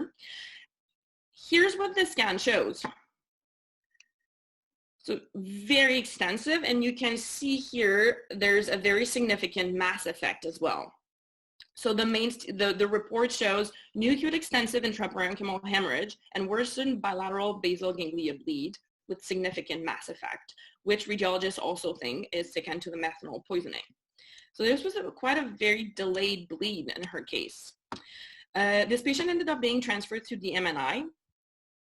Here's what the scan shows. So very extensive, and you can see here, there's a very significant mass effect as well. So the report shows new acute extensive intraparenchymal hemorrhage and worsened bilateral basal ganglia bleed with significant mass effect, which radiologists also think is second to the methanol poisoning. So this was quite a very delayed bleed in her case. This patient ended up being transferred to the MNI,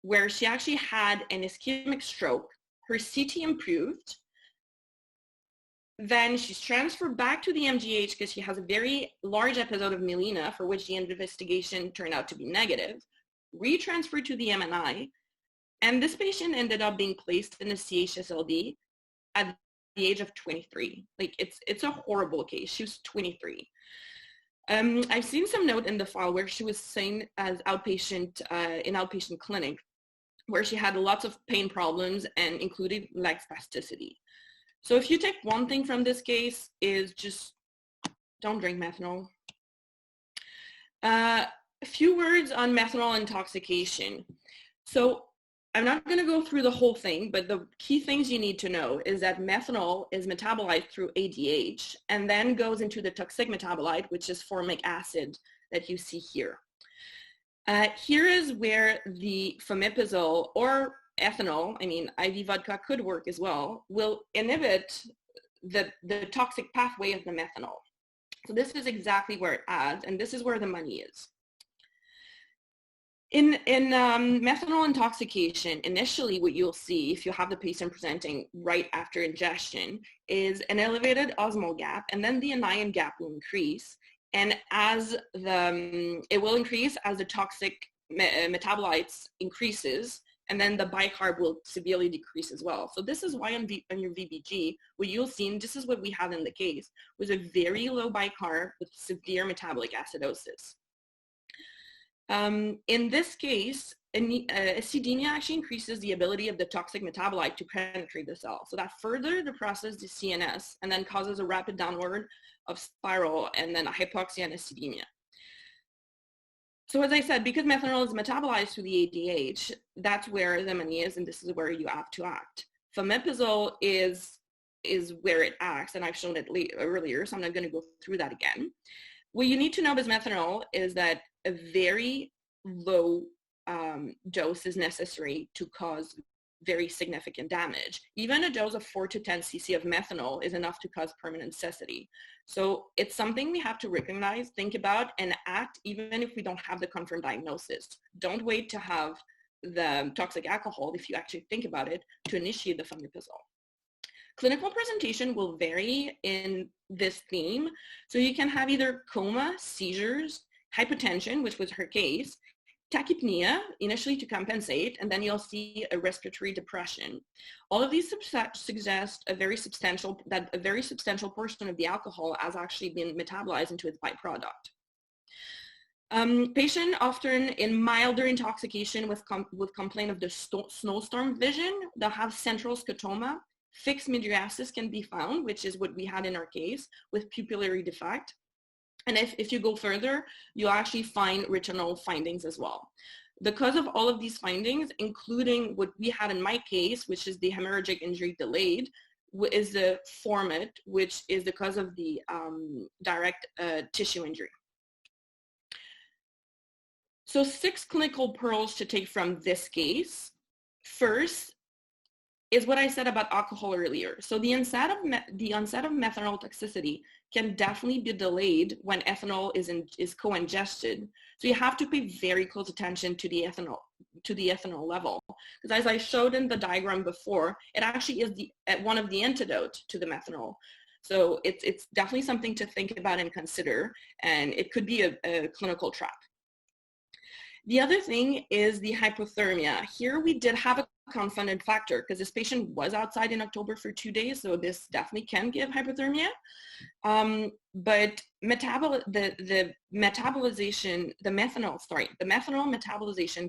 where she actually had an ischemic stroke. Her CT improved. Then she's transferred back to the MGH because she has a very large episode of melena for which the investigation turned out to be negative. retransferred to the MNI, and this patient ended up being placed in a CHSLD at the age of 23. Like it's a horrible case. She was 23. I've seen some note in the file where she was seen as outpatient in outpatient clinic, where she had lots of pain problems and included leg spasticity. So if you take one thing from this case is just don't drink methanol. A few words on methanol intoxication. So I'm not going to go through the whole thing, but the key things you need to know is that methanol is metabolized through ADH and then goes into the toxic metabolite, which is formic acid that you see here. Here is where the famotidine or ethanol, I mean IV vodka could work as well, will inhibit the toxic pathway of the methanol. So this is exactly where it adds, and this is where the money is. In methanol intoxication, initially what you'll see if you have the patient presenting right after ingestion is an elevated osmolar gap, and then the anion gap will increase. And as it will increase as the toxic metabolites increases, and then the bicarb will severely decrease as well. So this is why on your VBG, what you'll see, and this is what we had in the case, was a very low bicarb with severe metabolic acidosis. In this case, acidemia actually increases the ability of the toxic metabolite to penetrate the cell. So that further depresses the CNS and then causes a rapid downward of spiral and then a hypoxia and acidemia. So as I said, because methanol is metabolized through the ADH, that's where the money is, and this is where you have to act. Famotidine is where it acts, and I've shown it earlier, so I'm not going to go through that again. What you need to know about methanol is that a very low dose is necessary to cause very significant damage. Even a dose of 4 to 10 cc of methanol is enough to cause permanent cecity. So it's something we have to recognize, think about, and act even if we don't have the confirmed diagnosis. Don't wait to have the toxic alcohol, if you actually think about it, to initiate the famotidine. Clinical presentation will vary in this theme. So you can have either coma, seizures, hypotension, which was her case, tachypnea, initially to compensate, and then you'll see a respiratory depression. All of these suggest a very substantial portion of the alcohol has actually been metabolized into its byproduct. Patient often in milder intoxication with complaint of the snowstorm vision, they'll have central scotoma. Fixed mydriasis can be found, which is what we had in our case, with pupillary defect. And if you go further, you'll actually find retinal findings as well. The cause of all of these findings, including what we had in my case, which is the hemorrhagic injury delayed, is the format, which is the cause of the direct tissue injury. So 6 clinical pearls to take from this case. First is what I said about alcohol earlier. So the onset of methanol toxicity can definitely be delayed when ethanol is co-ingested. So you have to pay very close attention to the ethanol level, because as I showed in the diagram before, it actually is one of the antidotes to the methanol. So it's definitely something to think about and consider, and it could be a clinical trap. The other thing is the hypothermia. Here we did have a confounded factor because this patient was outside in October for 2 days, so this definitely can give hypothermia. But the methanol metabolization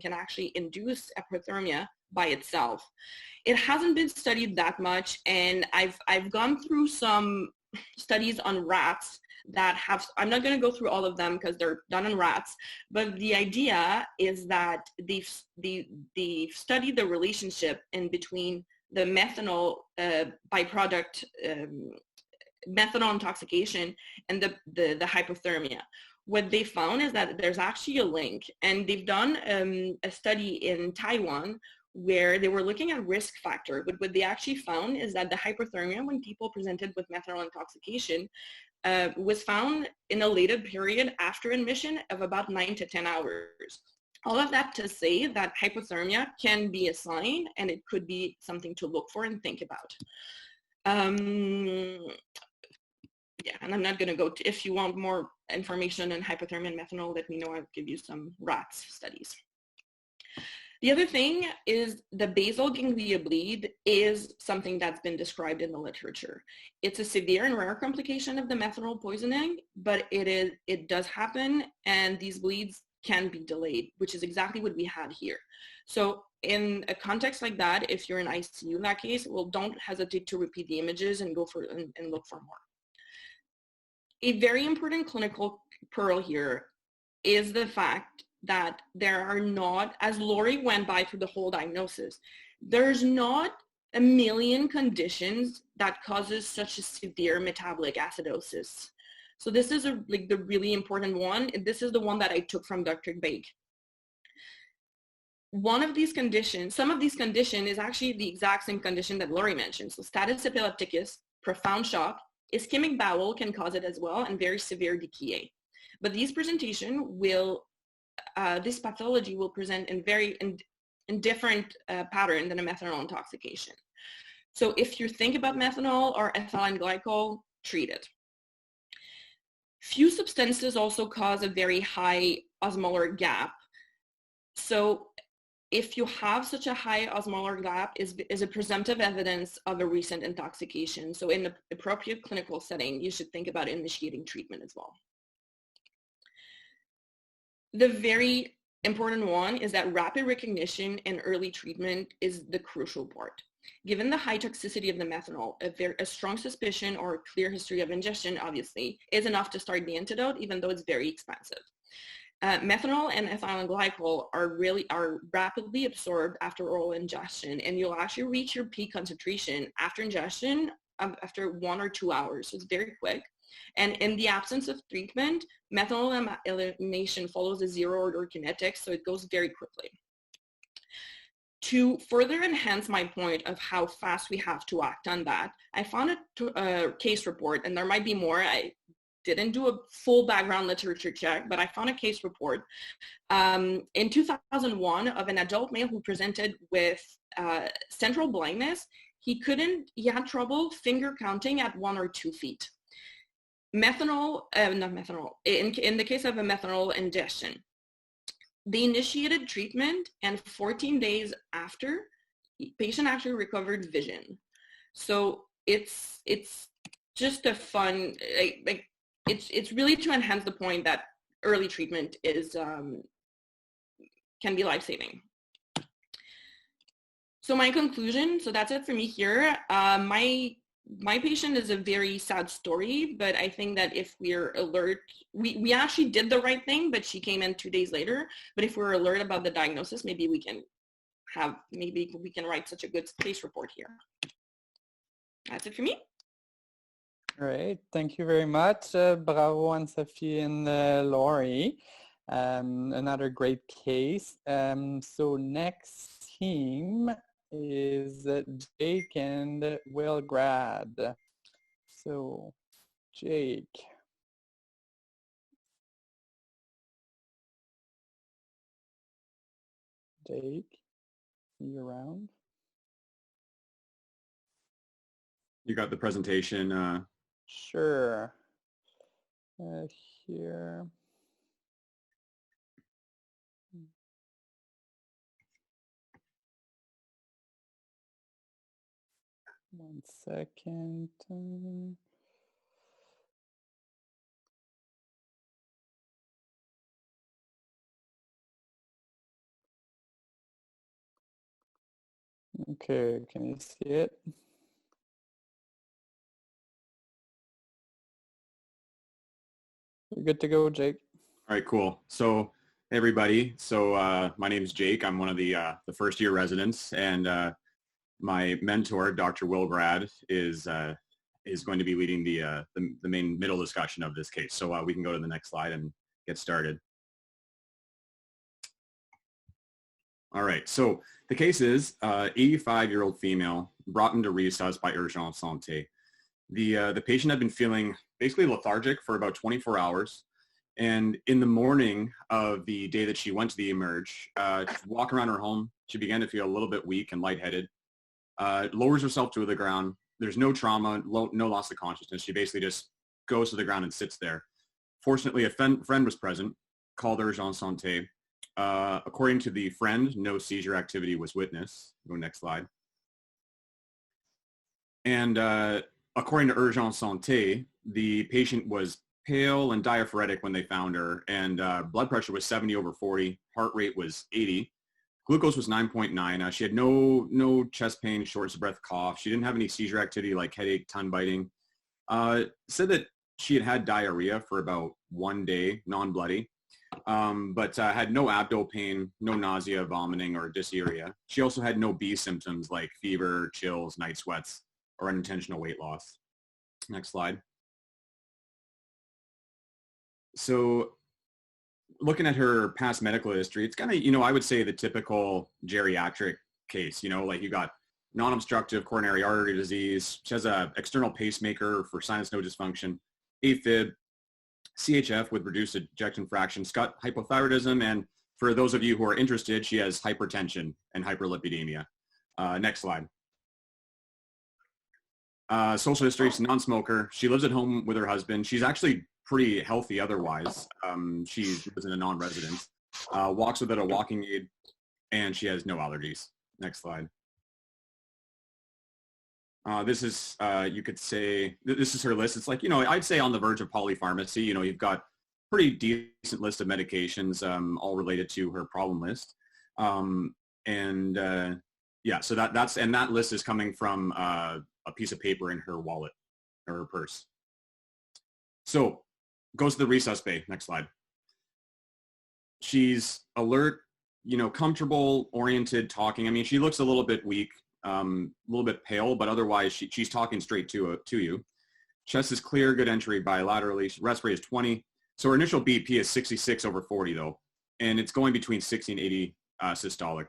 can induce hypothermia by itself. It hasn't been studied that much, and I've gone through some studies on rats that have, I'm not going to go through all of them because they're done on rats, but the idea is that they've studied the relationship in between the methanol byproduct, methanol intoxication, and the hypothermia. What they found is that there's actually a link, and they've done a study in Taiwan where they were looking at risk factor, but what they actually found is that the hypothermia when people presented with methanol intoxication was found in a later period after admission of about 9 to 10 hours. All of that to say that hypothermia can be a sign, and it could be something to look for and think about. Yeah, and I'm not going to go to, if you want more information on hypothermia and methanol, let me know. I'll give you some rats studies. The other thing is the basal ganglia bleed is something that's been described in the literature. It's a severe and rare complication of the methanol poisoning, but it does happen, and these bleeds can be delayed, which is exactly what we had here. So in a context like that, if you're in ICU in that case, well, don't hesitate to repeat the images and go for and look for more. A very important clinical pearl here is the fact that there are not, as Laurie went by through the whole diagnosis, there's not a million conditions that causes such a severe metabolic acidosis. So this is like the really important one. This is the one that I took from Dr. Baig. One of these conditions, some of these conditions is actually the exact same condition that Laurie mentioned. So status epilepticus, profound shock, ischemic bowel can cause it as well, and very severe DKA. But these presentation will, this pathology will present in different pattern than a methanol intoxication. So if you think about methanol or ethylene glycol, treat it. Few substances also cause a very high osmolar gap. So if you have such a high osmolar gap is a presumptive evidence of a recent intoxication. So in the appropriate clinical setting, you should think about initiating treatment as well. The very important one is that rapid recognition and early treatment is the crucial part. Given the high toxicity of the methanol, a strong suspicion or a clear history of ingestion, obviously, is enough to start the antidote, even though it's very expensive. Methanol and ethylene glycol are rapidly absorbed after oral ingestion, and you'll actually reach your peak concentration after ingestion after 1 or 2 hours. So it's very quick. And in the absence of treatment, methanol elimination follows a zero-order kinetics, so it goes very quickly. To further enhance my point of how fast we have to act on that, I found a case report, and there might be more. I didn't do a full background literature check, but I found a case report in 2001 of an adult male who presented with central blindness. He had trouble finger counting at 1 or 2 feet. Methanol, not methanol, in the case of a methanol ingestion, they initiated treatment, and 14 days after, the patient actually recovered vision. So it's just a fun, it's really to enhance the point that early treatment is can be life-saving. So my conclusion, so that's it for me here. My patient is a very sad story, but I think that if we're alert, we actually did the right thing, but she came in 2 days later. But if we're alert about the diagnosis, maybe we can write such a good case report here. That's it for me. All right, thank you very much. Bravo on Sophie and Laurie. Another great case. So next team is Jake and Grad. So Jake. Jake, you around? You got the presentation? Sure. Here. One second. Okay, can you see it? You're good to go, Jake. All right, cool. So everybody, so my name is Jake. I'm one of the first year residents, and my mentor, Dr. Grad, is going to be leading the main middle discussion of this case. So we can go to the next slide and get started. All right, so the case is 85-year-old female brought into resus by urgence santé. The patient had been feeling basically lethargic for about 24 hours. And in the morning of the day that she went to the emerge, walking around her home, she began to feel a little bit weak and lightheaded. Lowers herself to the ground. There's no trauma, no loss of consciousness. She basically just goes to the ground and sits there. Fortunately, a friend was present, called urgence santé, According to the friend, no seizure activity was witnessed. Go next slide. And according to Urgence Santé, the patient was pale and diaphoretic when they found her, and blood pressure was 70/40, heart rate was 80, glucose was 9.9. She had no chest pain, shortness of breath, cough. She didn't have any seizure activity like headache, tongue biting. Said that she had diarrhea for about 1 day, non-bloody, but had no abdo pain, no nausea, vomiting, or dysuria. She also had no B symptoms like fever, chills, night sweats, or unintentional weight loss. Next slide. So looking at her past medical history, it's kind of, I would say the typical geriatric case, like you got non-obstructive coronary artery disease. She has a external pacemaker for sinus node dysfunction, AFib, CHF with reduced ejection fraction, Scott hypothyroidism, and for those of you who are interested, she has hypertension and hyperlipidemia. Next slide. Social history, she's a non-smoker. She lives at home with her husband. She's actually pretty healthy otherwise. She lives in a non-residence, walks without a walking aid, and she has no allergies. Next slide. This is, you could say, this is her list. It's like, I'd say on the verge of polypharmacy. You've got pretty decent list of medications, all related to her problem list. Yeah, so that list is coming from a piece of paper in her wallet or her purse. So goes to the resuscitate. Next slide. She's alert, comfortable, oriented, talking. I mean, she looks a little bit weak, a little bit pale, but otherwise she's talking straight to you. Chest is clear, good entry bilaterally. Rest rate is 20. So her initial BP is 66/40 though, and it's going between 60 and 80 systolic.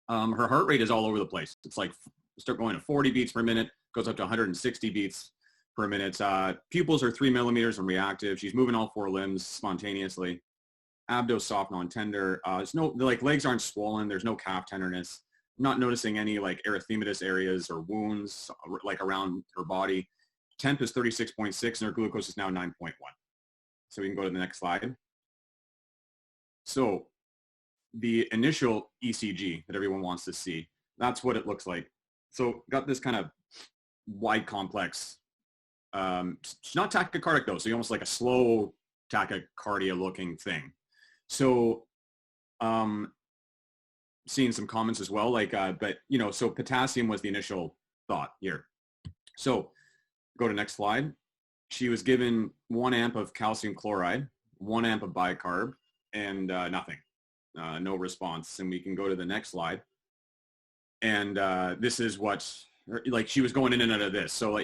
Her heart rate is all over the place. It's like start going to 40 beats per minute, goes up to 160 beats per minute. Pupils are 3 millimeters and reactive. She's moving all 4 limbs spontaneously. Abdo soft, non-tender. There's no, legs aren't swollen. There's no calf tenderness. Not noticing any erythematous areas or wounds around her body. Temp is 36.6 and her glucose is now 9.1. So we can go to the next slide. So the initial ECG that everyone wants to see, that's what it looks like. So got this kind of wide complex. It's not tachycardic though, so almost like a slow tachycardia looking thing. So seeing some comments as well, so potassium was the initial thought here. So go to next slide. She was given 1 amp of calcium chloride, 1 amp of bicarb, and nothing, no response. And we can go to the next slide. And this is what, she was going in and out of this. So,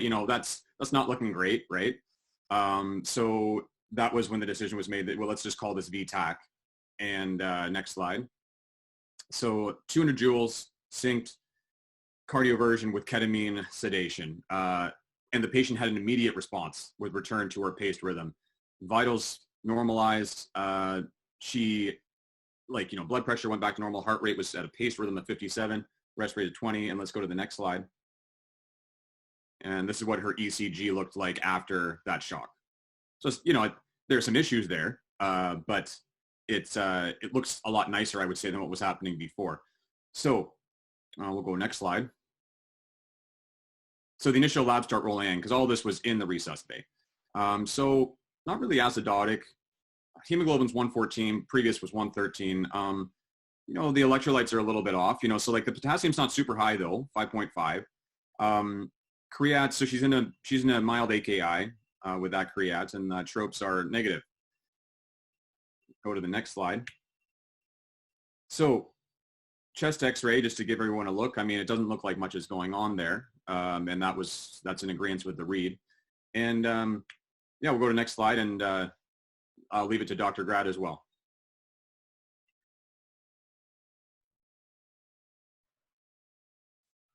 that's not looking great, right? So that was when the decision was made that, well, let's just call this VTAC. And next slide. So 200 joules synced cardioversion with ketamine sedation. And the patient had an immediate response with return to her paced rhythm. Vitals normalized. She, blood pressure went back to normal. Heart rate was at a paced rhythm of 57. Rest rate of 20. And let's go to the next slide. And this is what her ECG looked like after that shock. So, there's some issues there, but it looks a lot nicer, I would say, than what was happening before. So we'll go next slide. So the initial labs start rolling in because all this was in the resuscitate. So not really acidotic. Hemoglobin's 114. Previous was 113. The electrolytes are a little bit off. So the potassium's not super high though, 5.5. Creat. So she's in a mild AKI with that creat, and tropes are negative. Go to the next slide. So chest x-ray, just to give everyone a look. I mean, it doesn't look like much is going on there. And that's in agreement with the read. And yeah, we'll go to the next slide, and I'll leave it to Dr. Grad as well.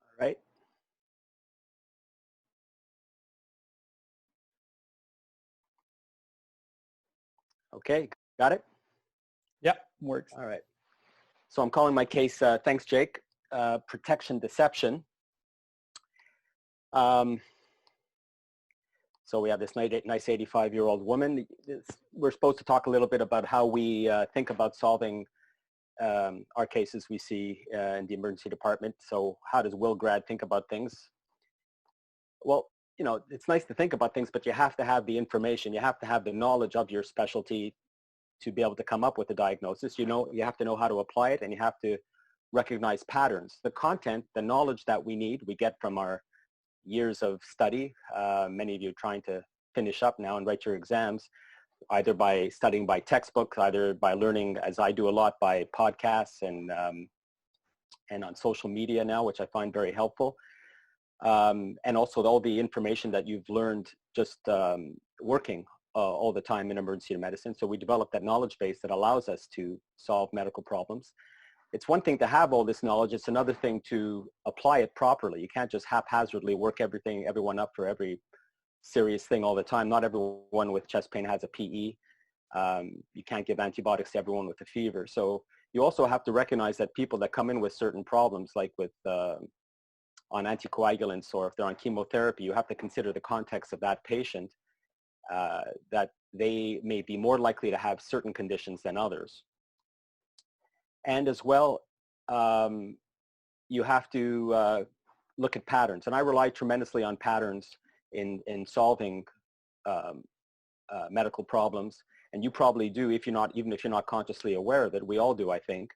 All right. Okay, got it? Yeah, works. All right. So I'm calling my case, thanks Jake, protection deception. So we have this nice 85-year-old woman. We're supposed to talk a little bit about how we think about solving are cases we see in the emergency department. So how does Will Grad think about things? Well, you know, it's nice to think about things, but you have to have the information. You have to have the knowledge of your specialty to be able to come up with a diagnosis. You know, you have to know how to apply it, and you have to recognize patterns. The content, the knowledge that we need, we get from our years of study. Many of you trying to finish up now and write your exams, either by studying by textbooks, either by learning, as I do a lot, by podcasts and on social media now, which I find very helpful. And also all the information that you've learned just working all the time in emergency medicine. So we developed that knowledge base that allows us to solve medical problems. It's one thing to have all this knowledge. It's another thing to apply it properly. You can't just haphazardly work everyone up for every serious thing all the time. Not everyone with chest pain has a PE. You can't give antibiotics to everyone with a fever. So you also have to recognize that people that come in with certain problems, like with on anticoagulants, or if they're on chemotherapy, you have to consider the context of that patient, that they may be more likely to have certain conditions than others. And as well, you have to look at patterns. And I rely tremendously on patterns in solving medical problems. And you probably do, even if you're not consciously aware of it. We all do, I think.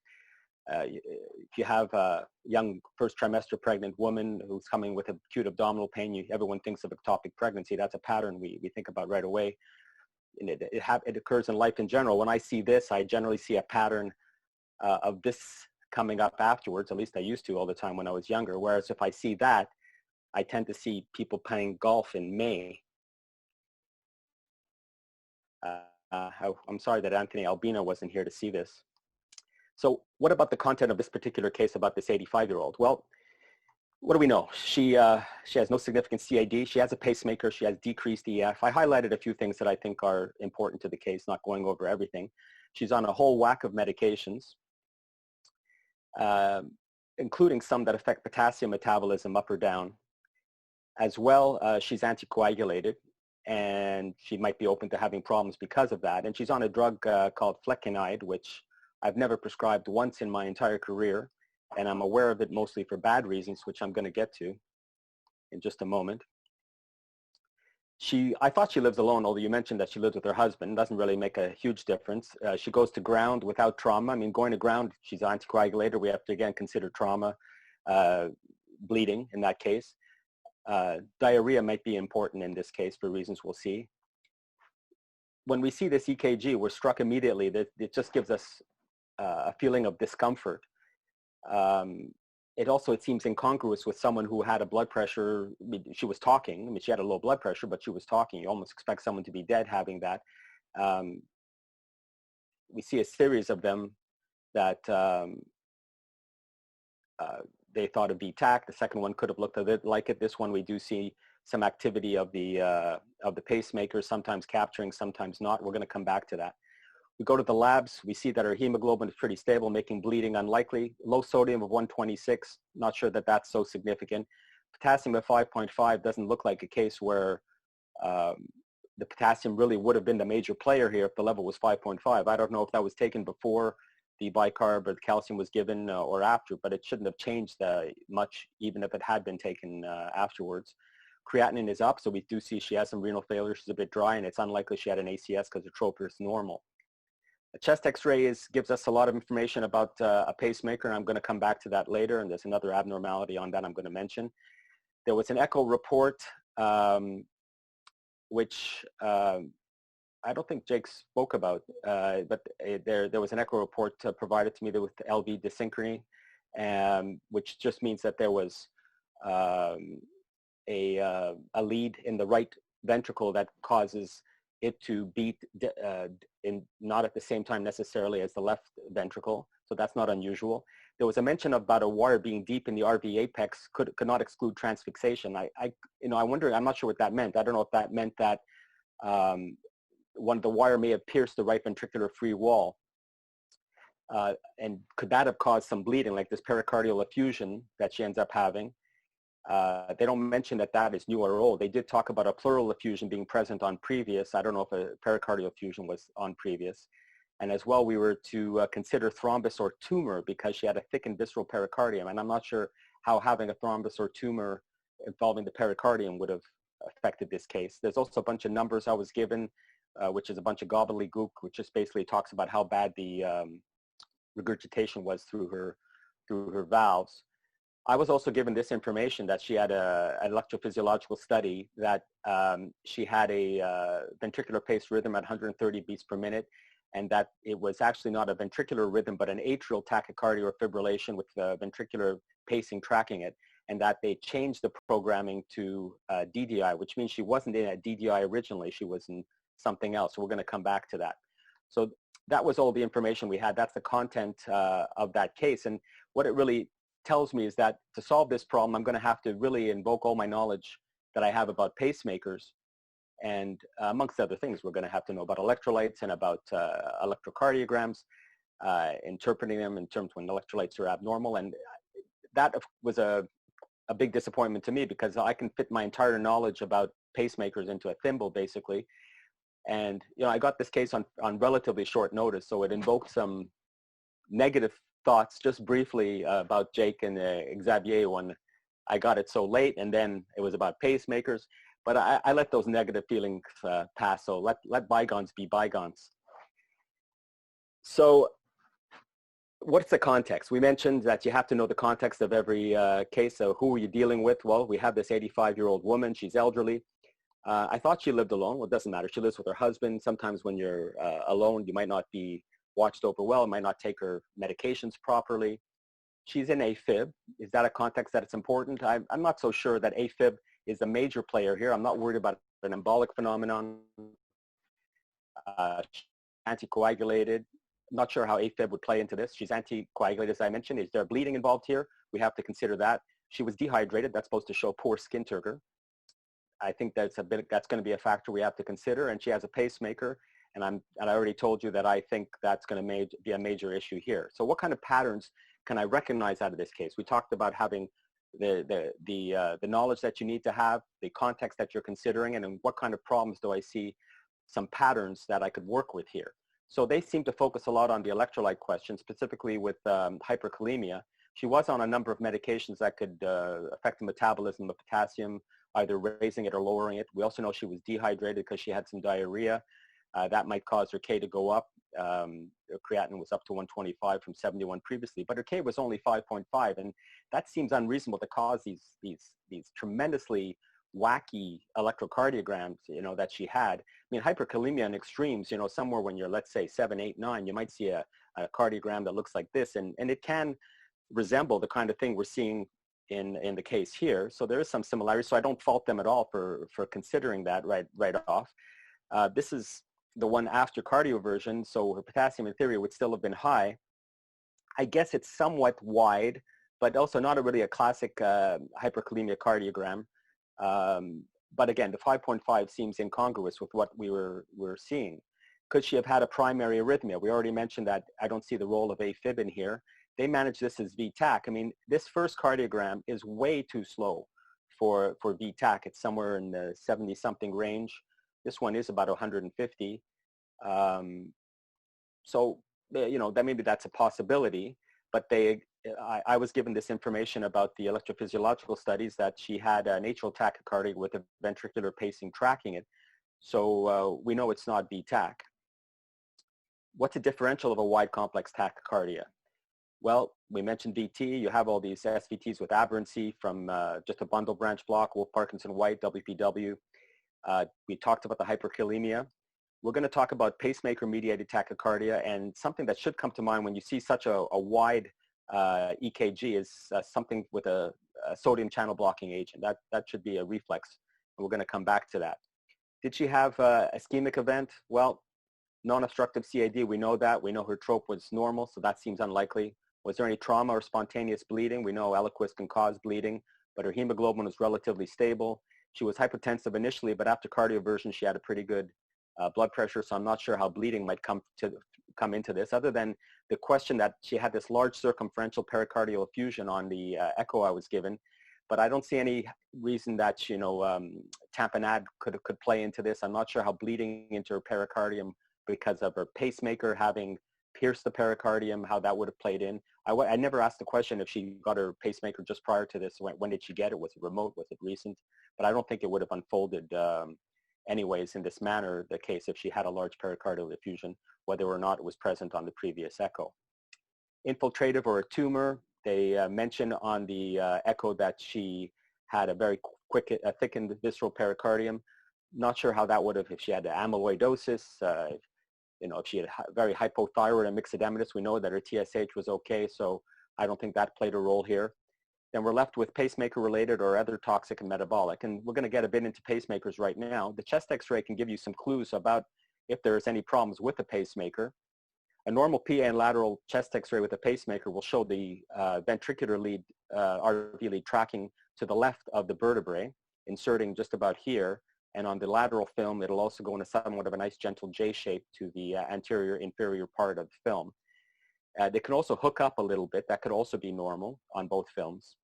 If you have a young first trimester pregnant woman who's coming with acute abdominal pain, everyone thinks of ectopic pregnancy. That's a pattern we think about right away. And it occurs in life in general. When I see this, I generally see a pattern of this coming up afterwards. At least I used to all the time when I was younger. Whereas if I see that, I tend to see people playing golf in May. I'm sorry that Anthony Albina wasn't here to see this. So what about the content of this particular case about this 85-year-old? Well, what do we know? She has no significant CAD. She has a pacemaker. She has decreased EF. I highlighted a few things that I think are important to the case, not going over everything. She's on a whole whack of medications, including some that affect potassium metabolism up or down. As well, she's anticoagulated, and she might be open to having problems because of that. And she's on a drug called flecainide, which I've never prescribed once in my entire career, and I'm aware of it mostly for bad reasons, which I'm going to get to in just a moment. I thought she lives alone, although you mentioned that she lives with her husband. It doesn't really make a huge difference. She goes to ground without trauma. I mean, going to ground, she's anticoagulated. We have to, again, consider trauma, bleeding in that case. Diarrhea might be important in this case for reasons we'll see. When we see this EKG, we're struck immediately that it just gives us a feeling of discomfort. It seems incongruous with someone who had a blood pressure. I mean, she was talking. I mean, she had a low blood pressure, but she was talking. You almost expect someone to be dead having that. We see a series of them that they thought it'd be TAC. The second one could have looked a bit like it. This one, we do see some activity of the pacemaker, sometimes capturing, sometimes not. We're going to come back to that. We go to the labs. We see that her hemoglobin is pretty stable, making bleeding unlikely. Low sodium of 126. Not sure that that's so significant. Potassium of 5.5 doesn't look like a case where the potassium really would have been the major player here if the level was 5.5. I don't know if that was taken before the bicarb or the calcium was given or after, but it shouldn't have changed much, even if it had been taken afterwards. Creatinine is up, so we do see she has some renal failure. She's a bit dry, and it's unlikely she had an ACS because her troponin is normal. A chest x-ray gives us a lot of information about a pacemaker, and I'm going to come back to that later, and there's another abnormality on that I'm going to mention. There was an echo report, which I don't think Jake spoke about, but there was an echo report provided to me with LV dysynchrony, which just means that there was a lead in the right ventricle that causes it to beat not at the same time necessarily as the left ventricle, so that's not unusual. There was a mention about a wire being deep in the RV apex could not exclude transfixation. I'm wondering, I'm not sure what that meant. I don't know if that meant that the wire may have pierced the right ventricular free wall, and could that have caused some bleeding, like this pericardial effusion that she ends up having. They don't mention that is new or old. They did talk about a pleural effusion being present on previous. I don't know if a pericardial effusion was on previous. And as well, we were to consider thrombus or tumor because she had a thickened visceral pericardium. And I'm not sure how having a thrombus or tumor involving the pericardium would have affected this case. There's also a bunch of numbers I was given, which is a bunch of gobbledygook, which just basically talks about how bad the regurgitation was through her valves. I was also given this information that she had an electrophysiological study that she had a ventricular paced rhythm at 130 beats per minute, and that it was actually not a ventricular rhythm, but an atrial tachycardia or fibrillation with ventricular pacing tracking it, and that they changed the programming to DDI, which means she wasn't in a DDI originally, she was in something else. So we're going to come back to that. So that was all the information we had. That's the content of that case. And what it really tells me is that to solve this problem, I'm going to have to really invoke all my knowledge that I have about pacemakers. And amongst other things, we're going to have to know about electrolytes and about electrocardiograms, interpreting them in terms when electrolytes are abnormal. And that was a big disappointment to me because I can fit my entire knowledge about pacemakers into a thimble, basically. And, I got this case on relatively short notice, so it invoked some negative thoughts just briefly about Jake and Xavier when I got it so late, and then it was about pacemakers. But I let those negative feelings pass, so let bygones be bygones. So what's the context? We mentioned that you have to know the context of every case. So who are you dealing with? Well, we have this 85-year-old woman. She's elderly. I thought she lived alone. Well, it doesn't matter. She lives with her husband. Sometimes when you're alone, you might not be watched over well, might not take her medications properly. She's in AFib. Is that a context that it's important? I'm not so sure that AFib is a major player here. I'm not worried about an embolic phenomenon. Anticoagulated. I'm not sure how AFib would play into this. She's anticoagulated, as I mentioned. Is there bleeding involved here? We have to consider that. She was dehydrated. That's supposed to show poor skin turgor. I think that's going to be a factor we have to consider. And she has a pacemaker. And I already told you that I think that's going to be a major issue here. So what kind of patterns can I recognize out of this case? We talked about having the knowledge that you need to have, the context that you're considering, and then what kind of problems do I see some patterns that I could work with here. So they seem to focus a lot on the electrolyte question, specifically with hyperkalemia. She was on a number of medications that could affect the metabolism of potassium, either raising it or lowering it. We also know she was dehydrated because she had some diarrhea. That might cause her K to go up. Her creatinine was up to 125 from 71 previously, but her K was only 5.5, and that seems unreasonable to cause these tremendously wacky electrocardiograms, that she had. I mean, hyperkalemia in extremes, somewhere when you're, let's say, 7, 8, 9, you might see a cardiogram that looks like this, and it can resemble the kind of thing we're seeing in the case here. So there is some similarity, so I don't fault them at all for considering that right off. This is the one after cardioversion, so her potassium in theory would still have been high. I guess it's somewhat wide, but also not really a classic hyperkalemia cardiogram. But again, the 5.5 seems incongruous with what we're seeing. Could she have had a primary arrhythmia? We already mentioned that I don't see the role of AFib in here. They manage this as VTAC. I mean, this first cardiogram is way too slow for VTAC. It's somewhere in the 70-something range. This one is about 150. So, that maybe that's a possibility, but I was given this information about the electrophysiological studies that she had an atrial tachycardia with a ventricular pacing tracking it. So we know it's not VTAC. What's a differential of a wide complex tachycardia? Well, we mentioned VT. You have all these SVTs with aberrancy from just a bundle branch block, Wolff, Parkinson, White, WPW. We talked about the hyperkalemia. We're going to talk about pacemaker-mediated tachycardia, and something that should come to mind when you see such a wide EKG is something with a sodium channel blocking agent. That should be a reflex, and we're going to come back to that. Did she have an ischemic event? Well, non-obstructive CAD, we know that. We know her trope was normal, so that seems unlikely. Was there any trauma or spontaneous bleeding? We know Eliquis can cause bleeding, but her hemoglobin was relatively stable. She was hypotensive initially, but after cardioversion, she had a pretty good blood pressure, so I'm not sure how bleeding might come into this, other than the question that she had this large circumferential pericardial effusion on the echo I was given, but I don't see any reason that, tamponade could play into this. I'm not sure how bleeding into her pericardium because of her pacemaker having pierced the pericardium, how that would have played in. I never asked the question if she got her pacemaker just prior to this. When did she get it? Was it remote? Was it recent? But I don't think it would have unfolded anyways in this manner, the case if she had a large pericardial effusion, whether or not it was present on the previous echo. Infiltrative or a tumor, they mention on the echo that she had a very quick, thickened visceral pericardium. Not sure how that would have, if she had amyloidosis, if she had very hypothyroid and myxodematous. We know that her TSH was okay, so I don't think that played a role here. Then we're left with pacemaker-related or other toxic and metabolic, and we're going to get a bit into pacemakers right now. The chest X-ray can give you some clues about if there's any problems with the pacemaker. A normal PA and lateral chest X-ray with a pacemaker will show the ventricular lead, RV lead tracking to the left of the vertebrae, inserting just about here. And on the lateral film, it'll also go in a somewhat of a nice gentle J shape to the anterior inferior part of the film. They can also hook up a little bit. That could also be normal on both films.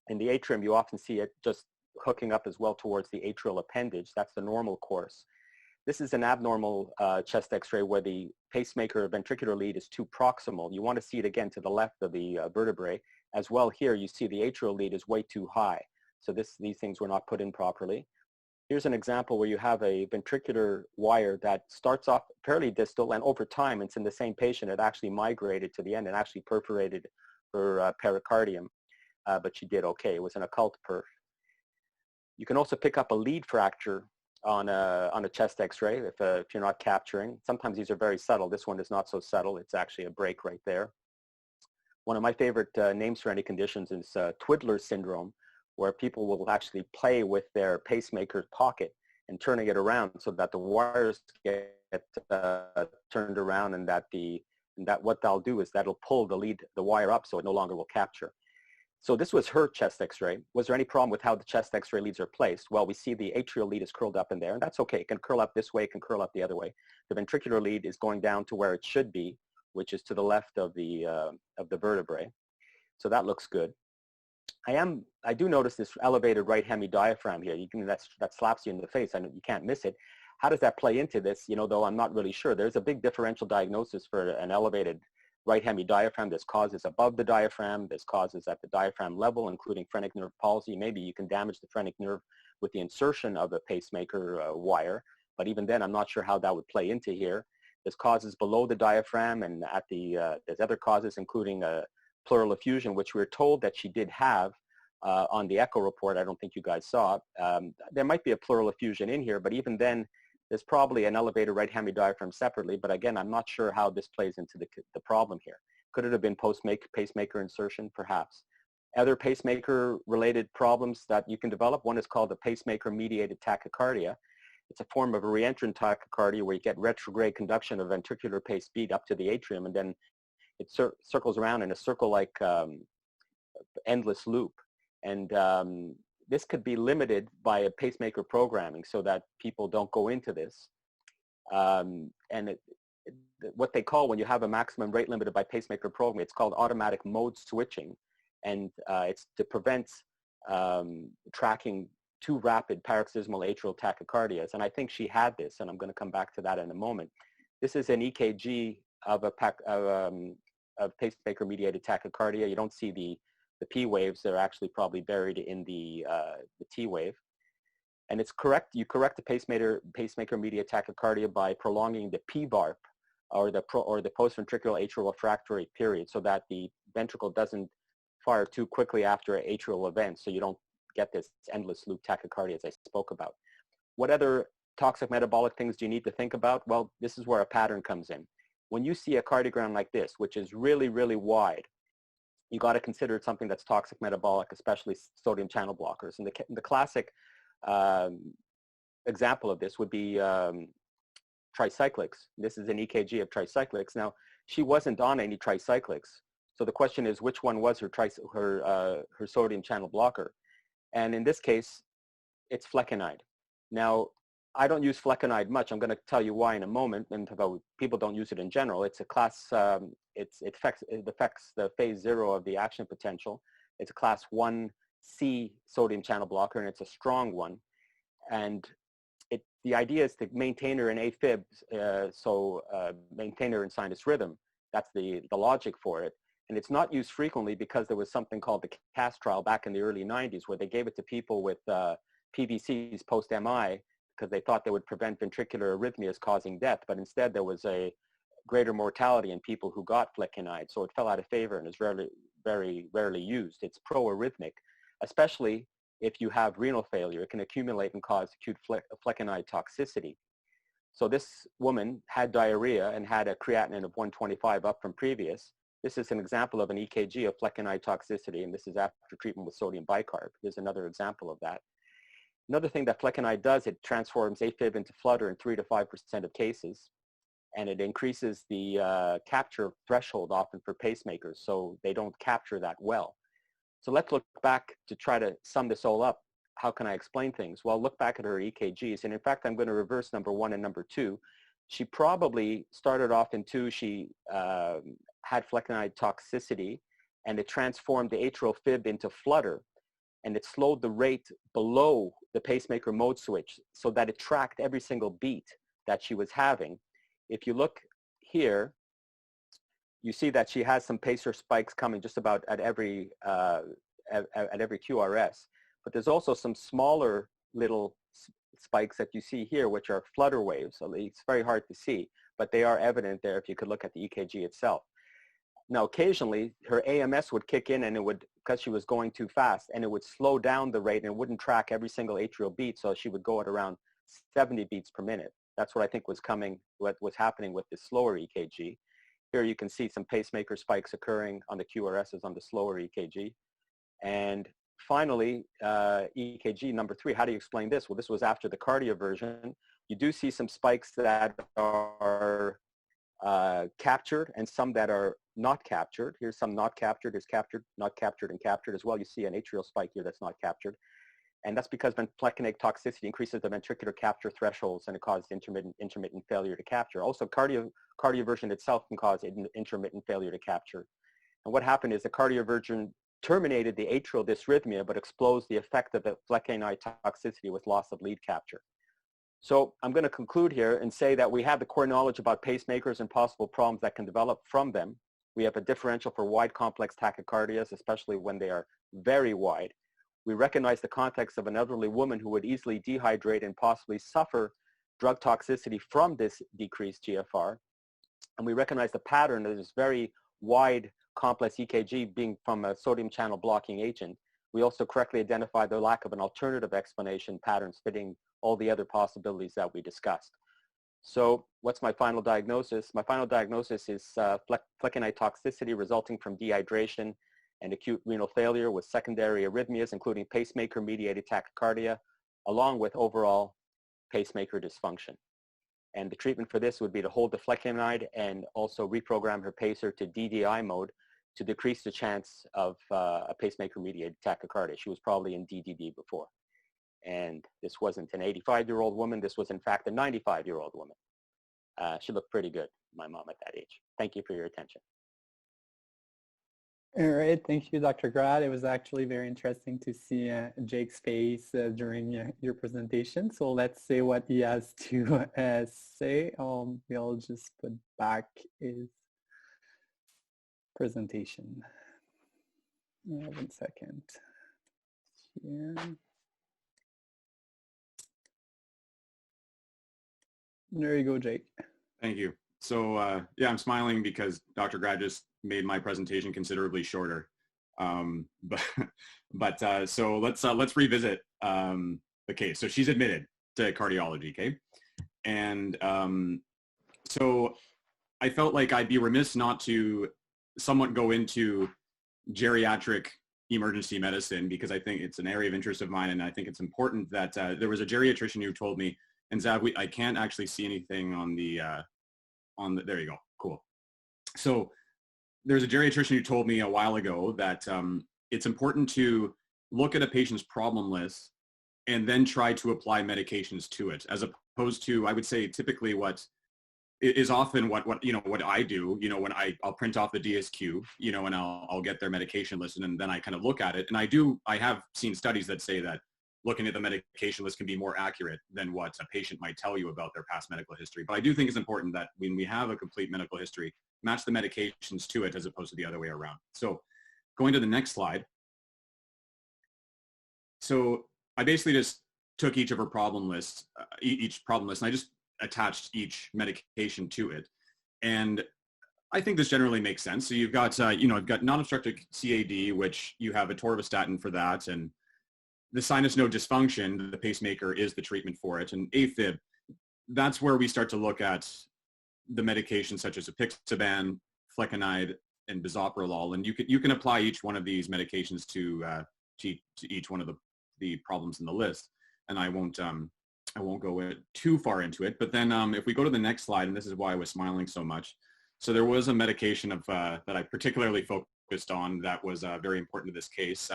In the atrium, you often see it just hooking up as well towards the atrial appendage. That's the normal course. This is an abnormal chest X-ray where the pacemaker ventricular lead is too proximal. You want to see it again to the left of the vertebrae. As well here, you see the atrial lead is way too high. So these things were not put in properly. Here's an example where you have a ventricular wire that starts off fairly distal, and over time, it's in the same patient, it actually migrated to the end and actually perforated her pericardium, but she did okay. It was an occult perf. You can also pick up a lead fracture on a chest X-ray if you're not capturing. Sometimes these are very subtle. This one is not so subtle. It's actually a break right there. One of my favorite names for any conditions is Twiddler syndrome, where people will actually play with their pacemaker pocket and turning it around so that the wires get turned around, and that what they'll do is that'll pull the wire up so it no longer will capture. So this was her chest X-ray. Was there any problem with how the chest X-ray leads are placed? Well, we see the atrial lead is curled up in there, and that's okay. It can curl up this way, it can curl up the other way. The ventricular lead is going down to where it should be, which is to the left of the vertebrae. So that looks good. I do notice this elevated right hemidiaphragm here. That slaps you in the face. I know you can't miss it. How does that play into this? Though I'm not really sure. There's a big differential diagnosis for an elevated right hemidiaphragm. There's causes above the diaphragm. There's causes at the diaphragm level, including phrenic nerve palsy. Maybe you can damage the phrenic nerve with the insertion of a pacemaker wire. But even then, I'm not sure how that would play into here. There's causes below the diaphragm, and at there's other causes, including pleural effusion, which we're told that she did have on the echo report. I don't think you guys saw it. There might be a pleural effusion in here, but even then, there's probably an elevated right hemidiaphragm separately. But again, I'm not sure how this plays into the problem here. Could it have been pacemaker insertion? Perhaps. Other pacemaker-related problems that you can develop, one is called a pacemaker-mediated tachycardia. It's a form of a reentrant tachycardia where you get retrograde conduction of ventricular pace beat up to the atrium, and then it circles around in a circle-like endless loop. And this could be limited by a pacemaker programming so that people don't go into this. What they call, when you have a maximum rate limited by pacemaker programming, it's called automatic mode switching. And it's to prevent tracking too rapid paroxysmal atrial tachycardias. And I think she had this, and I'm going to come back to that in a moment. This is an EKG of pacemaker-mediated tachycardia. You don't see the P waves. They're actually probably buried in the T wave. And it's correct. You correct the pacemaker-mediated tachycardia by prolonging the PVARP, or the postventricular atrial refractory period, so that the ventricle doesn't fire too quickly after an atrial event, so you don't get this endless loop tachycardia as I spoke about. What other toxic metabolic things do you need to think about? Well, this is where a pattern comes in. When you see a cardiogram like this, which is really, really wide, you got to consider it something that's toxic metabolic, especially sodium channel blockers. And the classic example of this would be tricyclics. This is an EKG of tricyclics. Now, she wasn't on any tricyclics. So the question is, which one was her sodium channel blocker? And in this case, it's flecainide. Now, I don't use flecainide much. I'm going to tell you why in a moment, and about people don't use it in general. It's a class, it affects the phase 0 of the action potential. It's a class 1C sodium channel blocker, and it's a strong one. And the idea is to maintain her in AFib, maintain her in sinus rhythm. That's the logic for it. And it's not used frequently because there was something called the CAS trial back in the early 90s where they gave it to people with PVCs post-MI because they thought they would prevent ventricular arrhythmias causing death, but instead there was a greater mortality in people who got flecainide, so it fell out of favor and is very rarely used. It's pro-arrhythmic, especially if you have renal failure. It can accumulate and cause acute flecainide toxicity. So this woman had diarrhea and had a creatinine of 125 up from previous. This is an example of an EKG of flecainide toxicity, and this is after treatment with sodium bicarb. Here's another example of that. Another thing that flecainide does, it transforms AFib into flutter in 3 to 5% of cases, and it increases the capture threshold often for pacemakers, so they don't capture that well. So let's look back to try to sum this all up. How can I explain things? Well, look back at her EKGs, and in fact, I'm going to reverse number 1 and number 2. She probably started off in 2, she had flecainide toxicity, and it transformed the atrial fib into flutter, and it slowed the rate below the pacemaker mode switch so that it tracked every single beat that she was having. If you look here, you see that she has some pacer spikes coming just about at every QRS. But there's also some smaller little spikes that you see here, which are flutter waves. So it's very hard to see, but they are evident there if you could look at the EKG itself. Now, occasionally, her AMS would kick in, and it would, because she was going too fast, and it would slow down the rate, and it wouldn't track every single atrial beat, so she would go at around 70 beats per minute. That's what I think was happening with the slower EKG. Here you can see some pacemaker spikes occurring on the QRSs on the slower EKG. And finally, EKG number 3, how do you explain this? Well, this was after the cardioversion. You do see some spikes that are captured and some that are not captured. Here's some not captured, is captured, not captured, and captured as well. You see an atrial spike here that's not captured. And that's because flecainide toxicity increases the ventricular capture thresholds, and it causes intermittent failure to capture. Also, cardioversion itself can cause intermittent failure to capture. And what happened is the cardioversion terminated the atrial dysrhythmia, but exposed the effect of the flecainide toxicity with loss of lead capture. So I'm going to conclude here and say that we have the core knowledge about pacemakers and possible problems that can develop from them. We have a differential for wide complex tachycardias, especially when they are very wide. We recognize the context of an elderly woman who would easily dehydrate and possibly suffer drug toxicity from this decreased GFR. And we recognize the pattern of this very wide complex EKG being from a sodium channel blocking agent. We also correctly identify the lack of an alternative explanation patterns fitting all the other possibilities that we discussed. So what's my final diagnosis? My final diagnosis is flecainide toxicity resulting from dehydration and acute renal failure with secondary arrhythmias, including pacemaker-mediated tachycardia, along with overall pacemaker dysfunction. And the treatment for this would be to hold the flecainide and also reprogram her pacer to DDI mode to decrease the chance of a pacemaker-mediated tachycardia. She was probably in DDD before. And this wasn't an 85-year-old woman. This was, in fact, a 95-year-old woman. She looked pretty good, my mom at that age. Thank you for your attention. All right, thank you, Dr. Grad. It was actually very interesting to see Jake's face during your presentation. So let's see what he has to say. We'll just put back his presentation. 1 second. Here. There you go, Jake. Thank you. So yeah, I'm smiling because Dr. Grad just made my presentation considerably shorter. So let's revisit the case. So she's admitted to cardiology, okay? And so I felt like I'd be remiss not to somewhat go into geriatric emergency medicine because I think it's an area of interest of mine, and I think it's important that there was a geriatrician who told me, and Zav, I can't actually see anything on the there you go, cool. So there's a geriatrician who told me a while ago that it's important to look at a patient's problem list and then try to apply medications to it, as opposed to, I would say, typically what is often what I do, when I'll print off the DSQ, and I'll get their medication list, and then I kind of look at it. And I have seen studies that say that looking at the medication list can be more accurate than what a patient might tell you about their past medical history. But I do think it's important that when we have a complete medical history, match the medications to it as opposed to the other way around. So going to the next slide. So I basically just took each of her problem lists, each problem list, and I just attached each medication to it. And I think this generally makes sense. So you've got, you've got non-obstructive CAD, which you have atorvastatin for that, and the sinus node dysfunction, the pacemaker is the treatment for it. And AFib, that's where we start to look at the medications such as apixaban, flecainide, and bisoprolol. And you can apply each one of these medications to each one of the problems in the list. And I won't go too far into it. But then if we go to the next slide, and this is why I was smiling so much. So there was a medication that I particularly focused on that was very important to this case.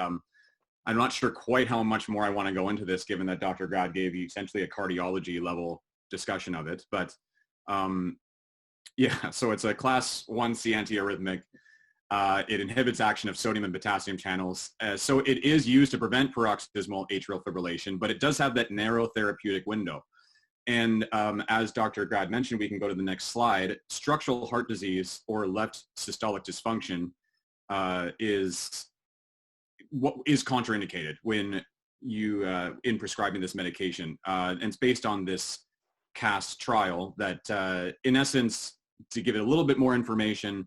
I'm not sure quite how much more I want to go into this, given that Dr. Grad gave you essentially a cardiology level discussion of it. But yeah, so it's a class 1C antiarrhythmic. It inhibits action of sodium and potassium channels. So it is used to prevent paroxysmal atrial fibrillation, but it does have that narrow therapeutic window. And as Dr. Grad mentioned, we can go to the next slide. Structural heart disease or left systolic dysfunction is contraindicated when you in prescribing this medication. And it's based on this CAST trial that in essence, to give it a little bit more information,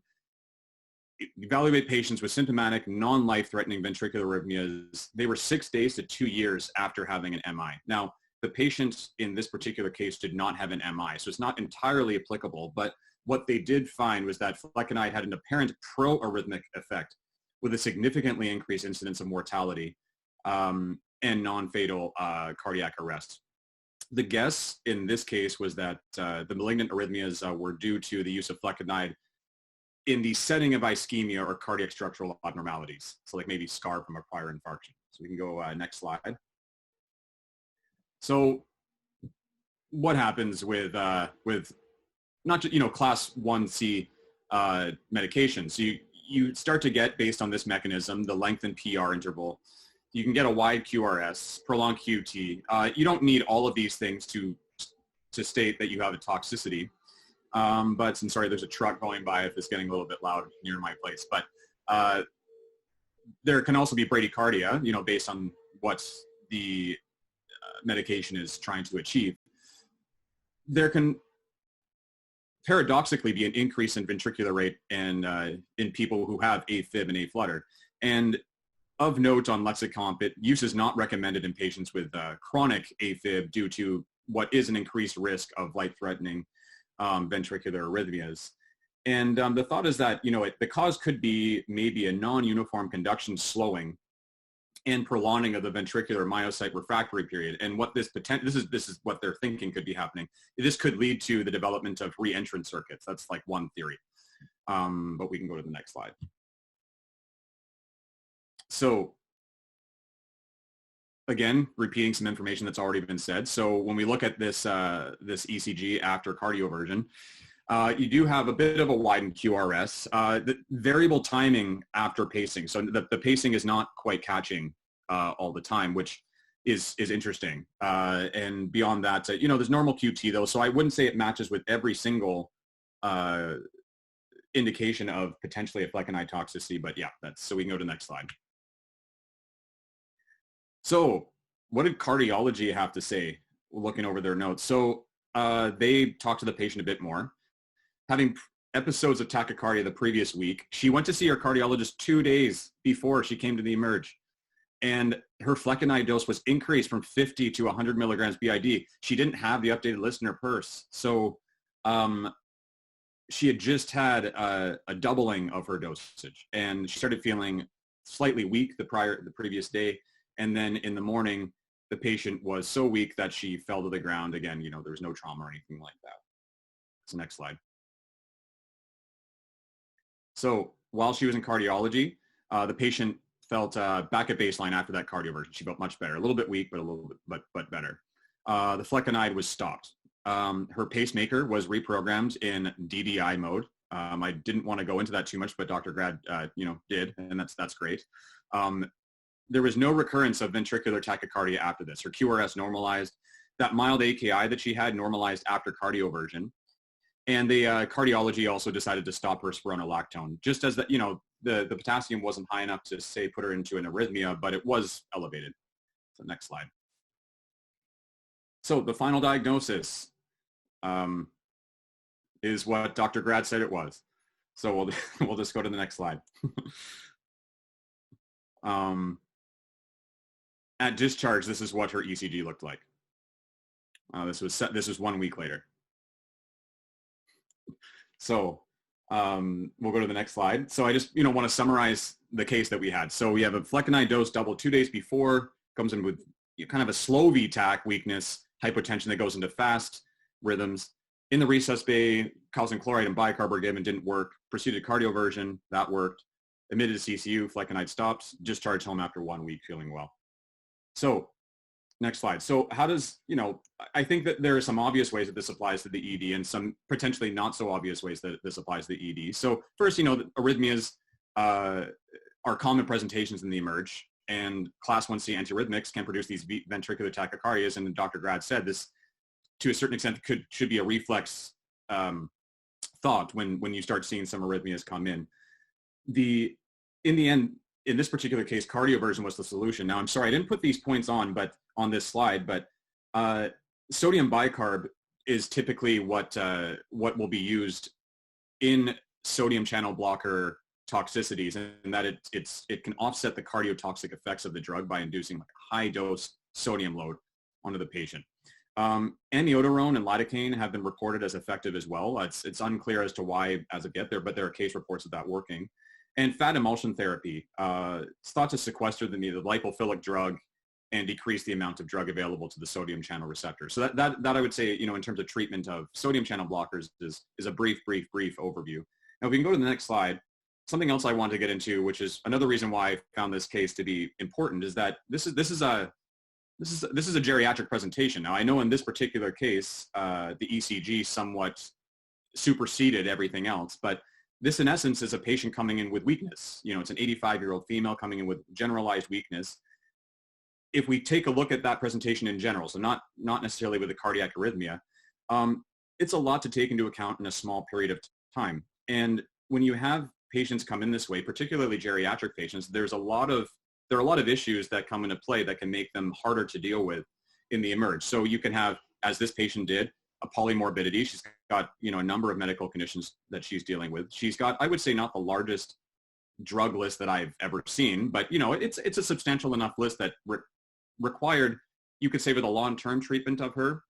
evaluate patients with symptomatic non-life-threatening ventricular arrhythmias. They were 6 days to 2 years after having an MI. Now, the patient in this particular case did not have an MI, so it's not entirely applicable, but what they did find was that flecainide had an apparent pro-arrhythmic effect with a significantly increased incidence of mortality and non-fatal cardiac arrest. The guess in this case was that the malignant arrhythmias were due to the use of flecainide in the setting of ischemia or cardiac structural abnormalities. So like maybe scar from a prior infarction. So we can go next slide. So what happens with not just, class 1C medications? So you start to get, based on this mechanism, the lengthened PR interval. You can get a wide QRS, prolonged QT. You don't need all of these things to state that you have a toxicity. But, and sorry, there's a truck going by if it's getting a little bit loud near my place. But there can also be bradycardia, based on what the medication is trying to achieve. There can paradoxically be an increase in ventricular rate and in people who have AFib and aflutter. And of note on Lexicomp, use is not recommended in patients with chronic AFib due to what is an increased risk of life-threatening ventricular arrhythmias. And the thought is that, the cause could be maybe a non-uniform conduction slowing and prolonging of the ventricular myocyte refractory period. And what this is what they're thinking could be happening. This could lead to the development of re-entrant circuits. That's like one theory. But we can go to the next slide. So again, repeating some information that's already been said. So when we look at this, this ECG after cardioversion, you do have a bit of a widened QRS. The variable timing after pacing. So the pacing is not quite catching all the time, which is interesting. And beyond that, there's normal QT though. So I wouldn't say it matches with every single indication of potentially a flecainide toxicity, but yeah, so we can go to the next slide. So what did cardiology have to say looking over their notes? So they talked to the patient a bit more. Having episodes of tachycardia the previous week, she went to see her cardiologist 2 days before she came to the Emerge. And her flecainide dose was increased from 50 to 100 milligrams BID. She didn't have the updated list in her purse. So she had just had a doubling of her dosage. And she started feeling slightly weak the previous day. And then in the morning, the patient was so weak that she fell to the ground. Again, there was no trauma or anything like that. So next slide. So while she was in cardiology, the patient felt back at baseline after that cardioversion. She felt much better, a little bit weak, but a little bit, but better. The flecainide was stopped. Her pacemaker was reprogrammed in DDI mode. I didn't want to go into that too much, but Dr. Grad, did, and that's great. there was no recurrence of ventricular tachycardia after this. Her QRS normalized. That mild AKI that she had normalized after cardioversion. And the cardiology also decided to stop her spironolactone, just as that, the potassium wasn't high enough to say put her into an arrhythmia, but it was elevated. So next slide. So the final diagnosis is what Dr. Grad said it was. So we'll just go to the next slide. At discharge, this is what her ECG looked like. This was 1 week later. So we'll go to the next slide. So I just want to summarize the case that we had. So we have a flecainide dose double 2 days before, comes in with kind of a slow VTAC weakness, hypotension that goes into fast rhythms. In the resus bay, calcium chloride and bicarb were given, didn't work. Proceeded cardioversion, that worked. Admitted to CCU, flecainide stops, discharged home after 1 week, feeling well. So next slide. So how does, I think that there are some obvious ways that this applies to the ED and some potentially not so obvious ways that this applies to the ED. So first, arrhythmias are common presentations in the emerge, and class 1C antiarrhythmics can produce these ventricular tachycardias. And Dr. Grad said this, to a certain extent, should be a reflex thought when you start seeing some arrhythmias come in. In the end, in this particular case, cardioversion was the solution. Now, I'm sorry, I didn't put these points on this slide, but sodium bicarb is typically what will be used in sodium channel blocker toxicities, and that it can offset the cardiotoxic effects of the drug by inducing like a high dose sodium load onto the patient. Amiodarone and lidocaine have been reported as effective as well. It's unclear as to why as of yet, but there are case reports of that working. And fat emulsion therapy, it's thought to sequester the lipophilic drug and decrease the amount of drug available to the sodium channel receptor. So that I would say, in terms of treatment of sodium channel blockers is a brief overview. Now, if we can go to the next slide, something else I want to get into, which is another reason why I found this case to be important, is that this is a geriatric presentation. Now, I know in this particular case, the ECG somewhat superseded everything else, but this, in essence, is a patient coming in with weakness. It's an 85-year-old female coming in with generalized weakness. If we take a look at that presentation in general, so not necessarily with a cardiac arrhythmia, it's a lot to take into account in a small period of time. And when you have patients come in this way, particularly geriatric patients, there are a lot of issues that come into play that can make them harder to deal with in the emerge. So you can have, as this patient did, a polymorbidity. She's got, a number of medical conditions that she's dealing with. She's got, I would say, not the largest drug list that I've ever seen, but, it's a substantial enough list that required, you could say, with a long-term treatment of her,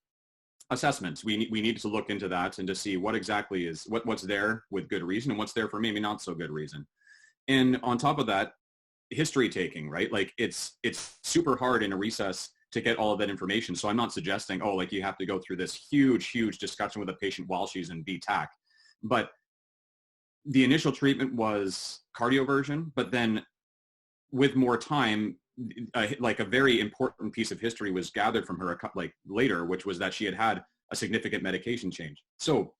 assessments. We need to look into that and to see what exactly is, what's there with good reason and what's there for maybe not so good reason. And on top of that, history taking, right? Like it's super hard in a recess to get all of that information. So I'm not suggesting, you have to go through this huge discussion with a patient while she's in VTAC. But the initial treatment was cardioversion, but then with more time, a very important piece of history was gathered from her later, which was that she had a significant medication change. So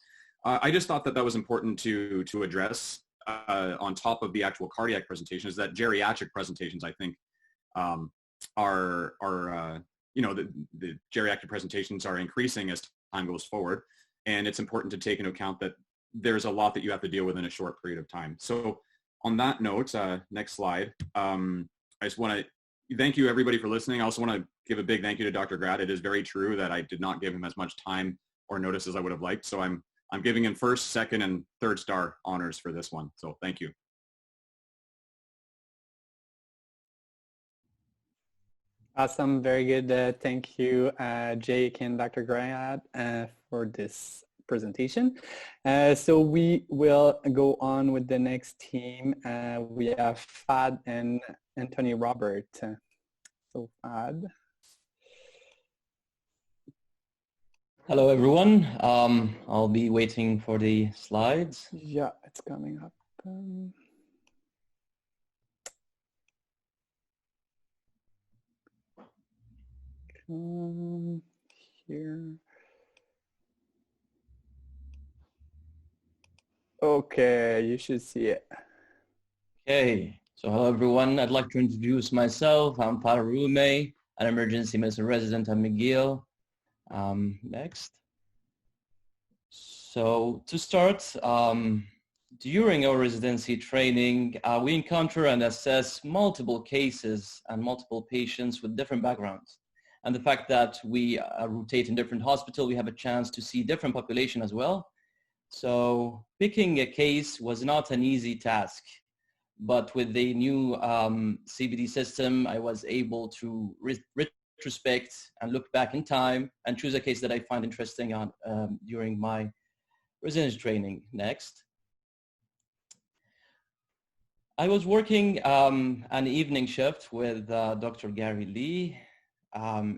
I just thought that was important to address on top of the actual cardiac presentations. That geriatric presentations, I think, are the geriatric presentations are increasing as time goes forward, and it's important to take into account that there's a lot that you have to deal with in a short period of time. So on that note, next slide, I just want to thank you everybody for listening. I also want to give a big thank you to Dr. Grad. It is very true that I did not give him as much time or notice as I would have liked. So I'm giving him first, second, and third star honors for this one. So thank you. Awesome. Very good. Thank you, Jake and Dr. Grad, for this presentation. So we will go on with the next team. We have Fahd and Antony Robert. So Fahd. Hello, everyone. I'll be waiting for the slides. Yeah, it's coming up. Here. Okay, you should see it. Okay, So hello everyone, I'd like to introduce myself. I'm Fahd Alrumaih, an emergency medicine resident at McGill. Next. So to start, during our residency training, we encounter and assess multiple cases and multiple patients with different backgrounds. And the fact that we rotate in different hospitals, we have a chance to see different population as well. So picking a case was not an easy task. But with the new CBD system, I was able to retrospect and look back in time and choose a case that I find interesting during my residency training. Next. I was working an evening shift with Dr. Gary Lee.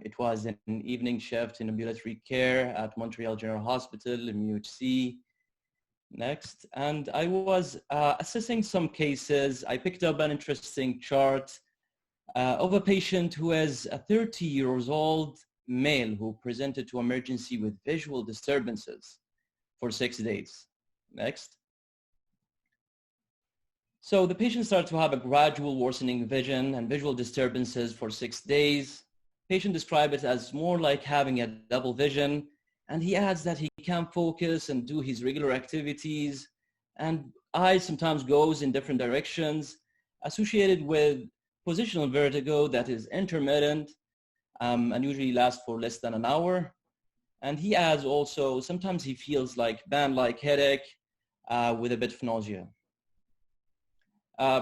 It was an evening shift in ambulatory care at Montreal General Hospital, MUHC. Next, and I was assessing some cases. I picked up an interesting chart of a patient who is a 30-year-old male who presented to emergency with visual disturbances for 6 days. Next. So the patient started to have a gradual worsening vision and visual disturbances for 6 days. Patient described it as more like having a double vision. And he adds that he can't focus and do his regular activities, and eyes sometimes goes in different directions, associated with positional vertigo that is intermittent and usually lasts for less than an hour. And he adds also, sometimes he feels like band-like headache with a bit of nausea.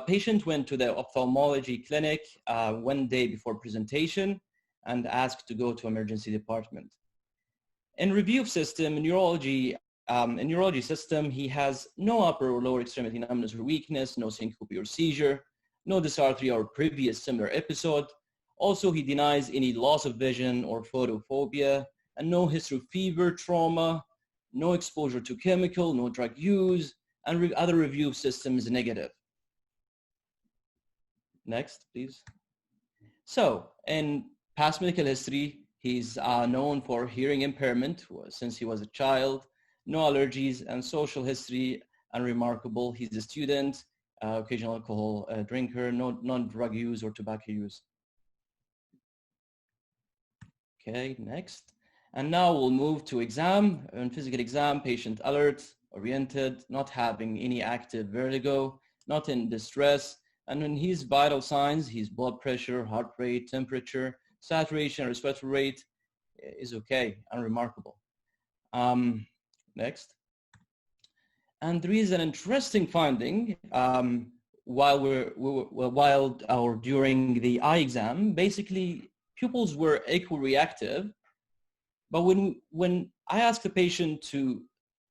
Patient went to the ophthalmology clinic 1 day before presentation and asked to go to emergency department. In review of system, in neurology system, he has no upper or lower extremity numbness or weakness, no syncope or seizure, no dysarthria or previous similar episode. Also, he denies any loss of vision or photophobia, and no history of fever, trauma, no exposure to chemical, no drug use, and other review of system is negative. Next, please. So, in past medical history, he's known for hearing impairment since he was a child, no allergies, and social history unremarkable. He's a student, occasional alcohol drinker, no non-drug use or tobacco use. Okay, next. And now we'll move to exam. In physical exam, patient alert, oriented, not having any active vertigo, not in distress. And in his vital signs, his blood pressure, heart rate, temperature, saturation, respiratory rate is okay, unremarkable. Next. And there is an interesting finding during the eye exam. Basically, pupils were equireactive, but when I asked the patient to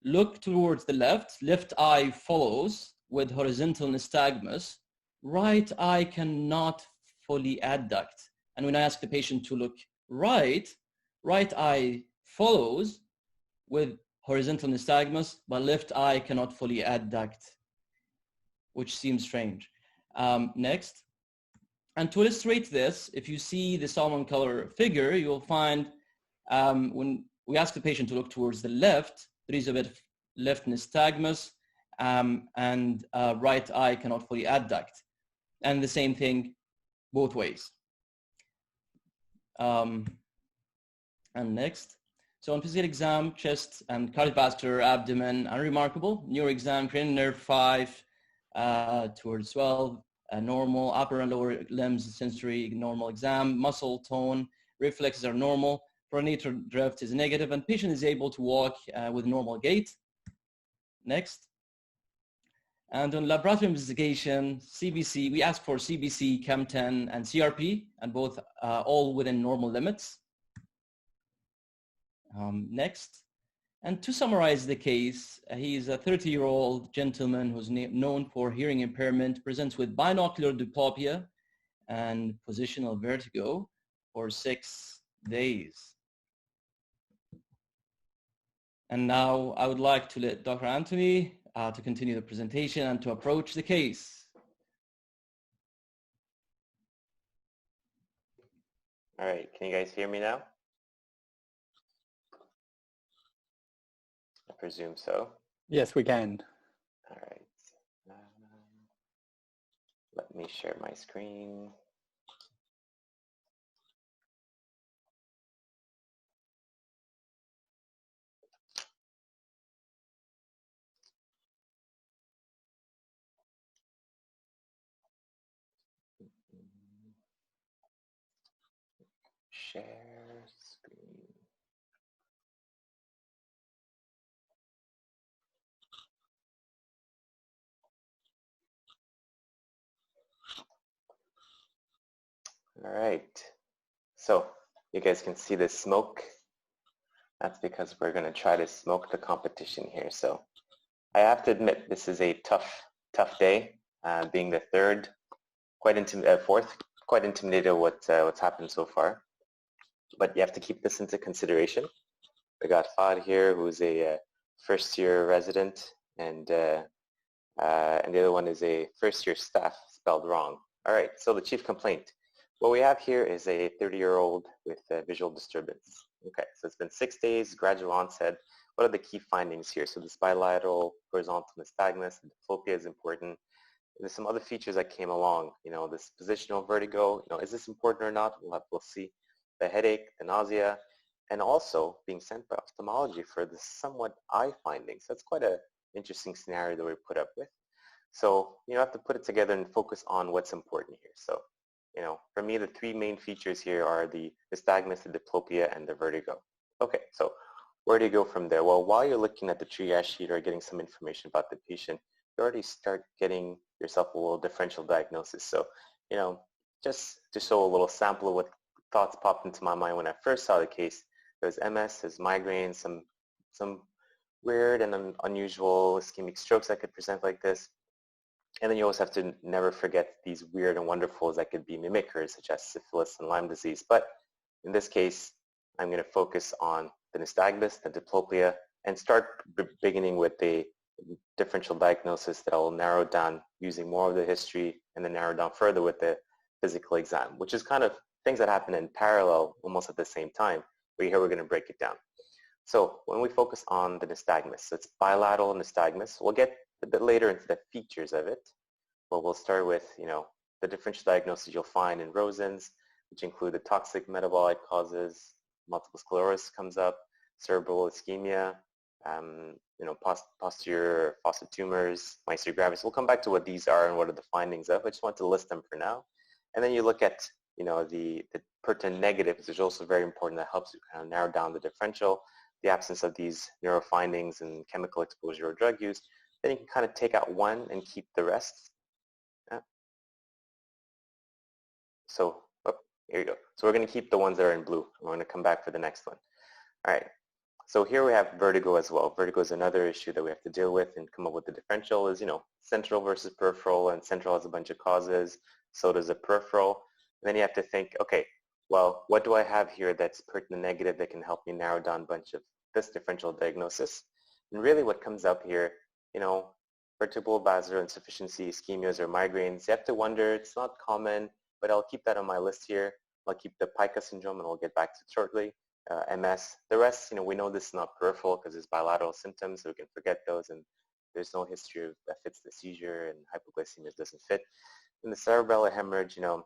look towards the left eye follows with horizontal nystagmus, right eye cannot fully adduct. And when I ask the patient to look right eye follows with horizontal nystagmus, but left eye cannot fully adduct, which seems strange. Next. And to illustrate this, if you see the salmon color figure, you'll find when we ask the patient to look towards the left, there is a bit of left nystagmus, and right eye cannot fully adduct. And the same thing both ways. And next. So on physical exam, chest and cardiovascular, abdomen, unremarkable. Neuro exam, cranial nerve 5 towards 12, normal. Upper and lower limbs, sensory, normal exam. Muscle tone, reflexes are normal. Pronator drift is negative, and patient is able to walk with normal gait. Next. And on laboratory investigation, CBC, we asked for CBC, Chem10, and CRP, and both all within normal limits. Next. And to summarize the case, he's a 30-year-old gentleman who's known for hearing impairment, presents with binocular diplopia and positional vertigo for 6 days. And now I would like to let Dr. Antony to continue the presentation and to approach the case. All right, can you guys hear me now? I presume so. Yes, we can. All right. Let me share my screen. Share screen. All right. So you guys can see the smoke. That's because we're going to try to smoke the competition here. So I have to admit, this is a tough day. Being the third, fourth, quite intimidated what's happened so far. But you have to keep this into consideration. We got Fahd here, who's a first-year resident, and the other one is a first-year staff, spelled wrong. All right, so the chief complaint. What we have here is a 30-year-old with visual disturbance. Okay, so it's been 6 days, gradual onset. What are the key findings here? So this bilateral horizontal nystagmus, the diplopia is important. There's some other features that came along. You know, this positional vertigo. You know, is this important or not? We'll see. The headache, the nausea, and also being sent by ophthalmology for the somewhat eye findings. That's quite an interesting scenario that we put up with. So you have to put it together and focus on what's important here. So, you know, for me, the three main features here are the nystagmus, the diplopia, and the vertigo. Okay, so where do you go from there? Well, while you're looking at the triage sheet or getting some information about the patient, you already start getting yourself a little differential diagnosis. So, you know, just to show a little sample of what thoughts popped into my mind when I first saw the case, there was MS, there's migraines, some weird and unusual ischemic strokes that could present like this. And then you also have to never forget these weird and wonderfuls that could be mimickers, such as syphilis and Lyme disease. But in this case, I'm going to focus on the nystagmus, the diplopia, and start beginning with the differential diagnosis that I will narrow down using more of the history and then narrow down further with the physical exam, which is kind of things that happen in parallel almost at the same time, but here we're going to break it down. So when we focus on the nystagmus, so it's bilateral nystagmus. We'll get a bit later into the features of it, but we'll start with, you know, the differential diagnosis you'll find in Rosen's, which include the toxic metabolic causes, multiple sclerosis comes up, cerebral ischemia, you know, posterior fossa tumors, myasthenia gravis. We'll come back to what these are and what are the findings of. I just want to list them for now. And then you look at, you know, the pertinent negatives, which is also very important. That helps you kind of narrow down the differential, the absence of these neuro findings and chemical exposure or drug use. Then you can kind of take out one and keep the rest. Yeah. So, here you go. So we're going to keep the ones that are in blue. We're going to come back for the next one. All right. So here we have vertigo as well. Vertigo is another issue that we have to deal with and come up with the differential is, you know, central versus peripheral, and central has a bunch of causes. So does the peripheral. And then you have to think, okay, well, what do I have here that's pertinent negative that can help me narrow down a bunch of this differential diagnosis? And really what comes up here, you know, vertebral basilar insufficiency, ischemias, or migraines, you have to wonder, it's not common, but I'll keep that on my list here. I'll keep the pica syndrome, and we'll get back to it shortly. MS. The rest, you know, we know this is not peripheral because it's bilateral symptoms, so we can forget those, and there's no history of that fits the seizure, and hypoglycemia doesn't fit. In the cerebellar hemorrhage, you know,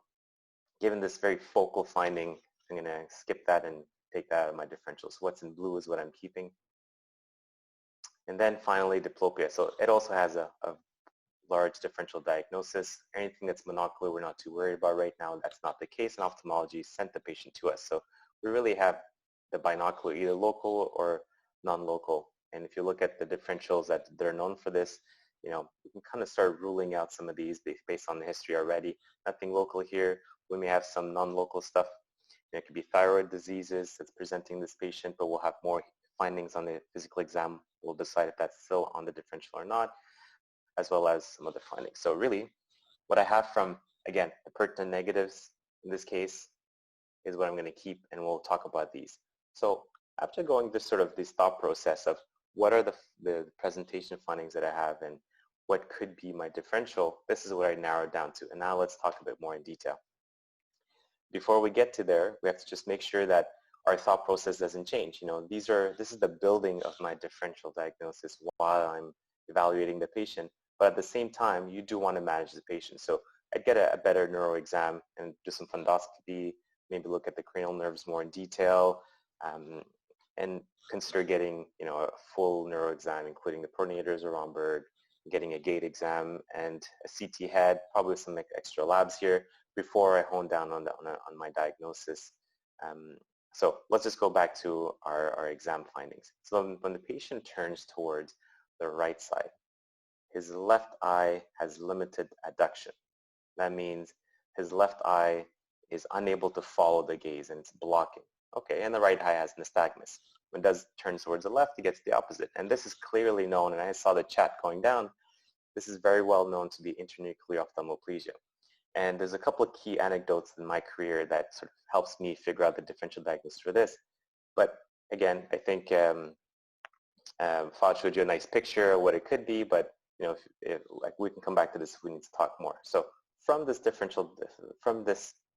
given this very focal finding, I'm going to skip that and take that out of my differential. So what's in blue is what I'm keeping. And then finally, diplopia. So it also has a large differential diagnosis. Anything that's monocular, we're not too worried about right now. That's not the case, and ophthalmology sent the patient to us. So we really have the binocular, either local or non-local. And if you look at the differentials that they're known for this, you know, we can kind of start ruling out some of these based on the history already. Nothing local here. We may have some non-local stuff. You know, it could be thyroid diseases that's presenting this patient, but we'll have more findings on the physical exam. We'll decide if that's still on the differential or not, as well as some other findings. So really, what I have from, again, the pertinent negatives in this case is what I'm going to keep, and we'll talk about these. So after going through sort of this thought process of what are the presentation findings that I have and what could be my differential, this is what I narrowed down to. And now let's talk a bit more in detail. Before we get to there, we have to just make sure that our thought process doesn't change. You know, this is the building of my differential diagnosis while I'm evaluating the patient. But at the same time, you do want to manage the patient. So I'd get a better neuro exam and do some fundoscopy, maybe look at the cranial nerves more in detail, and consider getting, a full neuro exam, including the pronator or Romberg, getting a gait exam and a CT head, probably some extra labs here before I hone down on my diagnosis. So let's just go back to our exam findings. So when the patient turns towards the right side, his left eye has limited adduction. That means his left eye is unable to follow the gaze and it's blocking. Okay, and the right eye has nystagmus. When it does turn towards the left, it gets the opposite. And this is clearly known, and I saw the chat going down. This is very well known to be internuclear ophthalmoplegia. And there's a couple of key anecdotes in my career that sort of helps me figure out the differential diagnosis for this. But again, I think Fahd showed you a nice picture of what it could be, but like we can come back to this if we need to talk more. So from this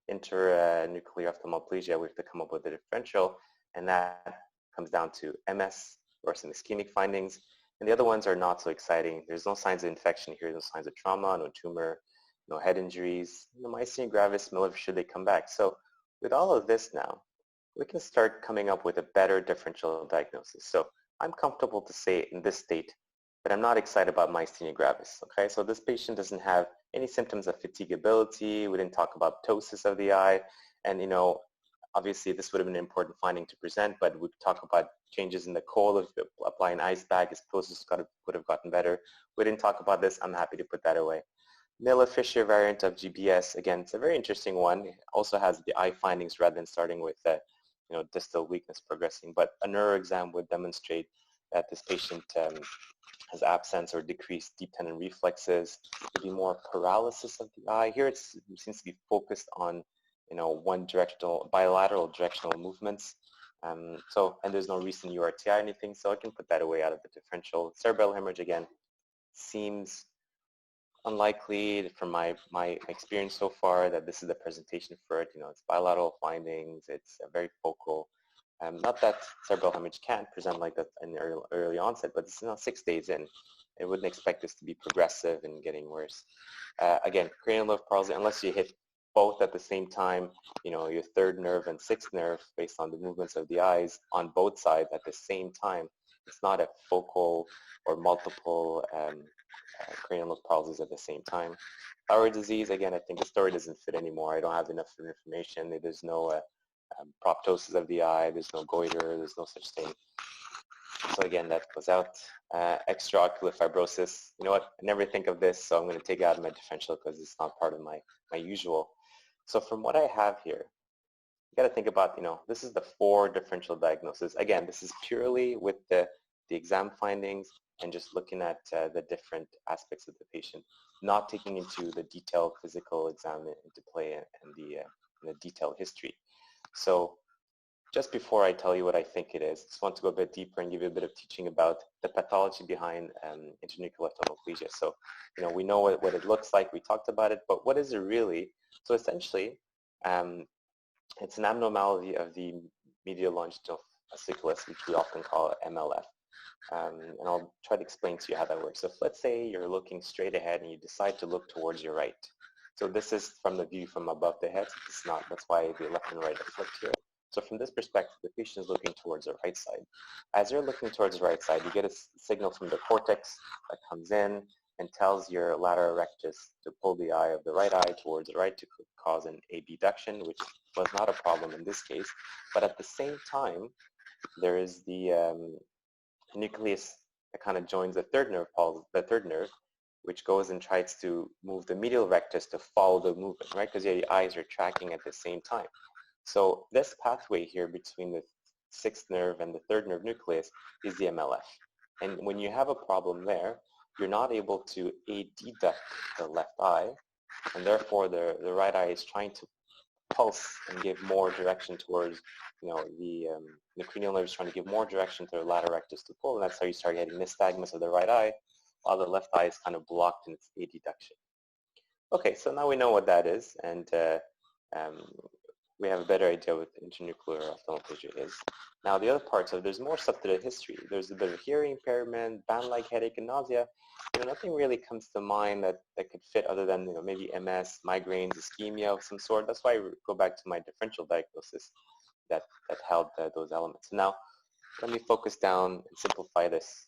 internuclear ophthalmoplegia, we have to come up with a differential, and that comes down to MS or some ischemic findings. And the other ones are not so exciting. There's no signs of infection here, no signs of trauma, no tumor, no head injuries, no myasthenia gravis, Miller, should they come back. So with all of this now, we can start coming up with a better differential diagnosis. So I'm comfortable to say in this state that I'm not excited about myasthenia gravis. Okay, so this patient doesn't have any symptoms of fatigability. We didn't talk about ptosis of the eye. And obviously this would have been an important finding to present, but we talk about changes in the cold of applying ice bag, his ptosis would have gotten better. We didn't talk about this. I'm happy to put that away. Miller-Fisher variant of GBS, again, it's a very interesting one. It also has the eye findings rather than starting with distal weakness progressing. But a neuro exam would demonstrate that this patient has absence or decreased deep tendon reflexes. There'd be more paralysis of the eye. Here it seems to be focused on one directional, bilateral directional movements. And there's no recent URTI or anything, so I can put that away out of the differential. Cerebral hemorrhage, again, seems unlikely from my experience so far that this is the presentation for it. It's bilateral findings, it's very focal. Not that cerebral hemorrhage can't present like that in early onset, but it's 6 days in. I wouldn't expect this to be progressive and getting worse. Again, cranial nerve palsy, unless you hit both at the same time, your third nerve and sixth nerve based on the movements of the eyes on both sides at the same time. It's not a focal or multiple cranial nerve palsies at the same time. Thyroid disease, again, I think the story doesn't fit anymore. I don't have enough information. There's no proptosis of the eye. There's no goiter. There's no such thing. So again, that goes out. Extraocular fibrosis. You know what? I never think of this, so I'm going to take it out of my differential because it's not part of my usual. So from what I have here, you got to think about, this is the 4 differential diagnoses. Again, this is purely with the exam findings and just looking at the different aspects of the patient, not taking into the detailed physical exam into play and the detailed history. So just before I tell you what I think it is, I just want to go a bit deeper and give you a bit of teaching about the pathology behind internuclear ophthalmoplegia. So, we know what it looks like. We talked about it, but what is it really? So essentially, it's an abnormality of the medial longitudinal fasciculus, which we often call MLF. And I'll try to explain to you how that works. So let's say you're looking straight ahead and you decide to look towards your right. So this is from the view from above the head. So it's not, that's why the left and right are flipped here. So from this perspective, the patient is looking towards the right side. As you're looking towards the right side, you get a signal from the cortex that comes in and tells your lateral rectus to pull the eye of the right eye towards the right to cause an abduction, which was not a problem in this case. But at the same time, there is the nucleus that kind of joins the third nerve, which goes and tries to move the medial rectus to follow the movement, right? Because your eyes are tracking at the same time. So this pathway here between the sixth nerve and the third nerve nucleus is the MLF. And when you have a problem there, you're not able to adduct the left eye, and therefore the right eye is trying to pulse and give more direction towards, the cranial nerve is trying to give more direction to the lateral rectus to pull, and that's how you start getting nystagmus of the right eye, while the left eye is kind of blocked in its adduction. Okay, so now we know what that is, and we have a better idea what intranuclear ophthalmoplegia is. Now the other parts of there's more stuff to the history. There's a bit of hearing impairment, band-like headache, and nausea. Nothing really comes to mind that could fit other than maybe MS, migraines, ischemia of some sort. That's why I go back to my differential diagnosis that held those elements. Now let me focus down and simplify this.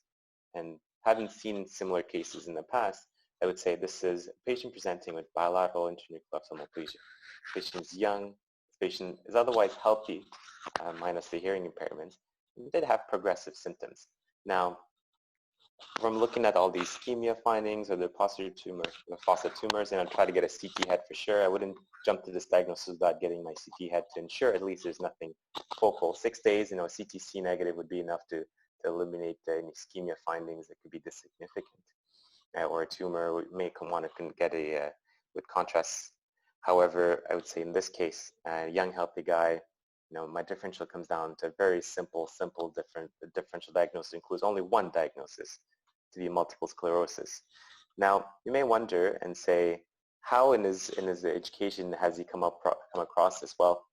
And having seen similar cases in the past, I would say this is a patient presenting with bilateral intranuclear ophthalmoplegia. The patient is young. The patient is otherwise healthy, minus the hearing impairments. They did have progressive symptoms. Now, from looking at all these ischemia findings or the posterior tumor, the Fossa tumors, and I'll try to get a CT head for sure. I wouldn't jump to this diagnosis without getting my CT head to ensure at least there's nothing focal. 6 days, CTC negative would be enough to eliminate any ischemia findings that could be this significant. Or a tumor we may want to get with contrast. However, I would say in this case, a young healthy guy, my differential comes down to a very simple differential diagnosis. Includes only one diagnosis, to be multiple sclerosis. Now, you may wonder and say, how in his education has he come across this? Well,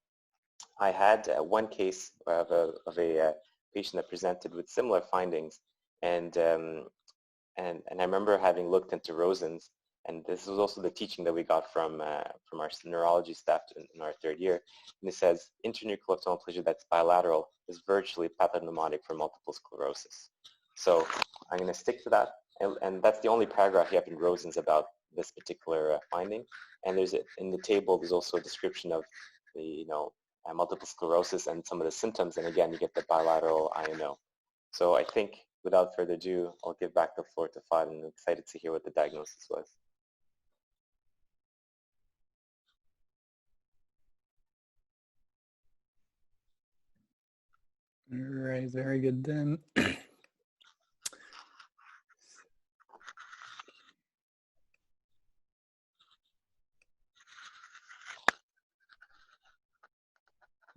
I had one case of a patient that presented with similar findings, and I remember having looked into Rosen's, and this was also the teaching that we got from our neurology staff in our third year. And it says intranuclear ophthalmoplegia that's bilateral is virtually pathognomonic for multiple sclerosis. So I'm going to stick to that, and that's the only paragraph you have in Rosen's about this particular finding. And in the table there's also a description of the multiple sclerosis and some of the symptoms, and again you get the bilateral INO. So I think without further ado, I'll give back the floor to Fahd, and I'm excited to hear what the diagnosis was. All right, very good then.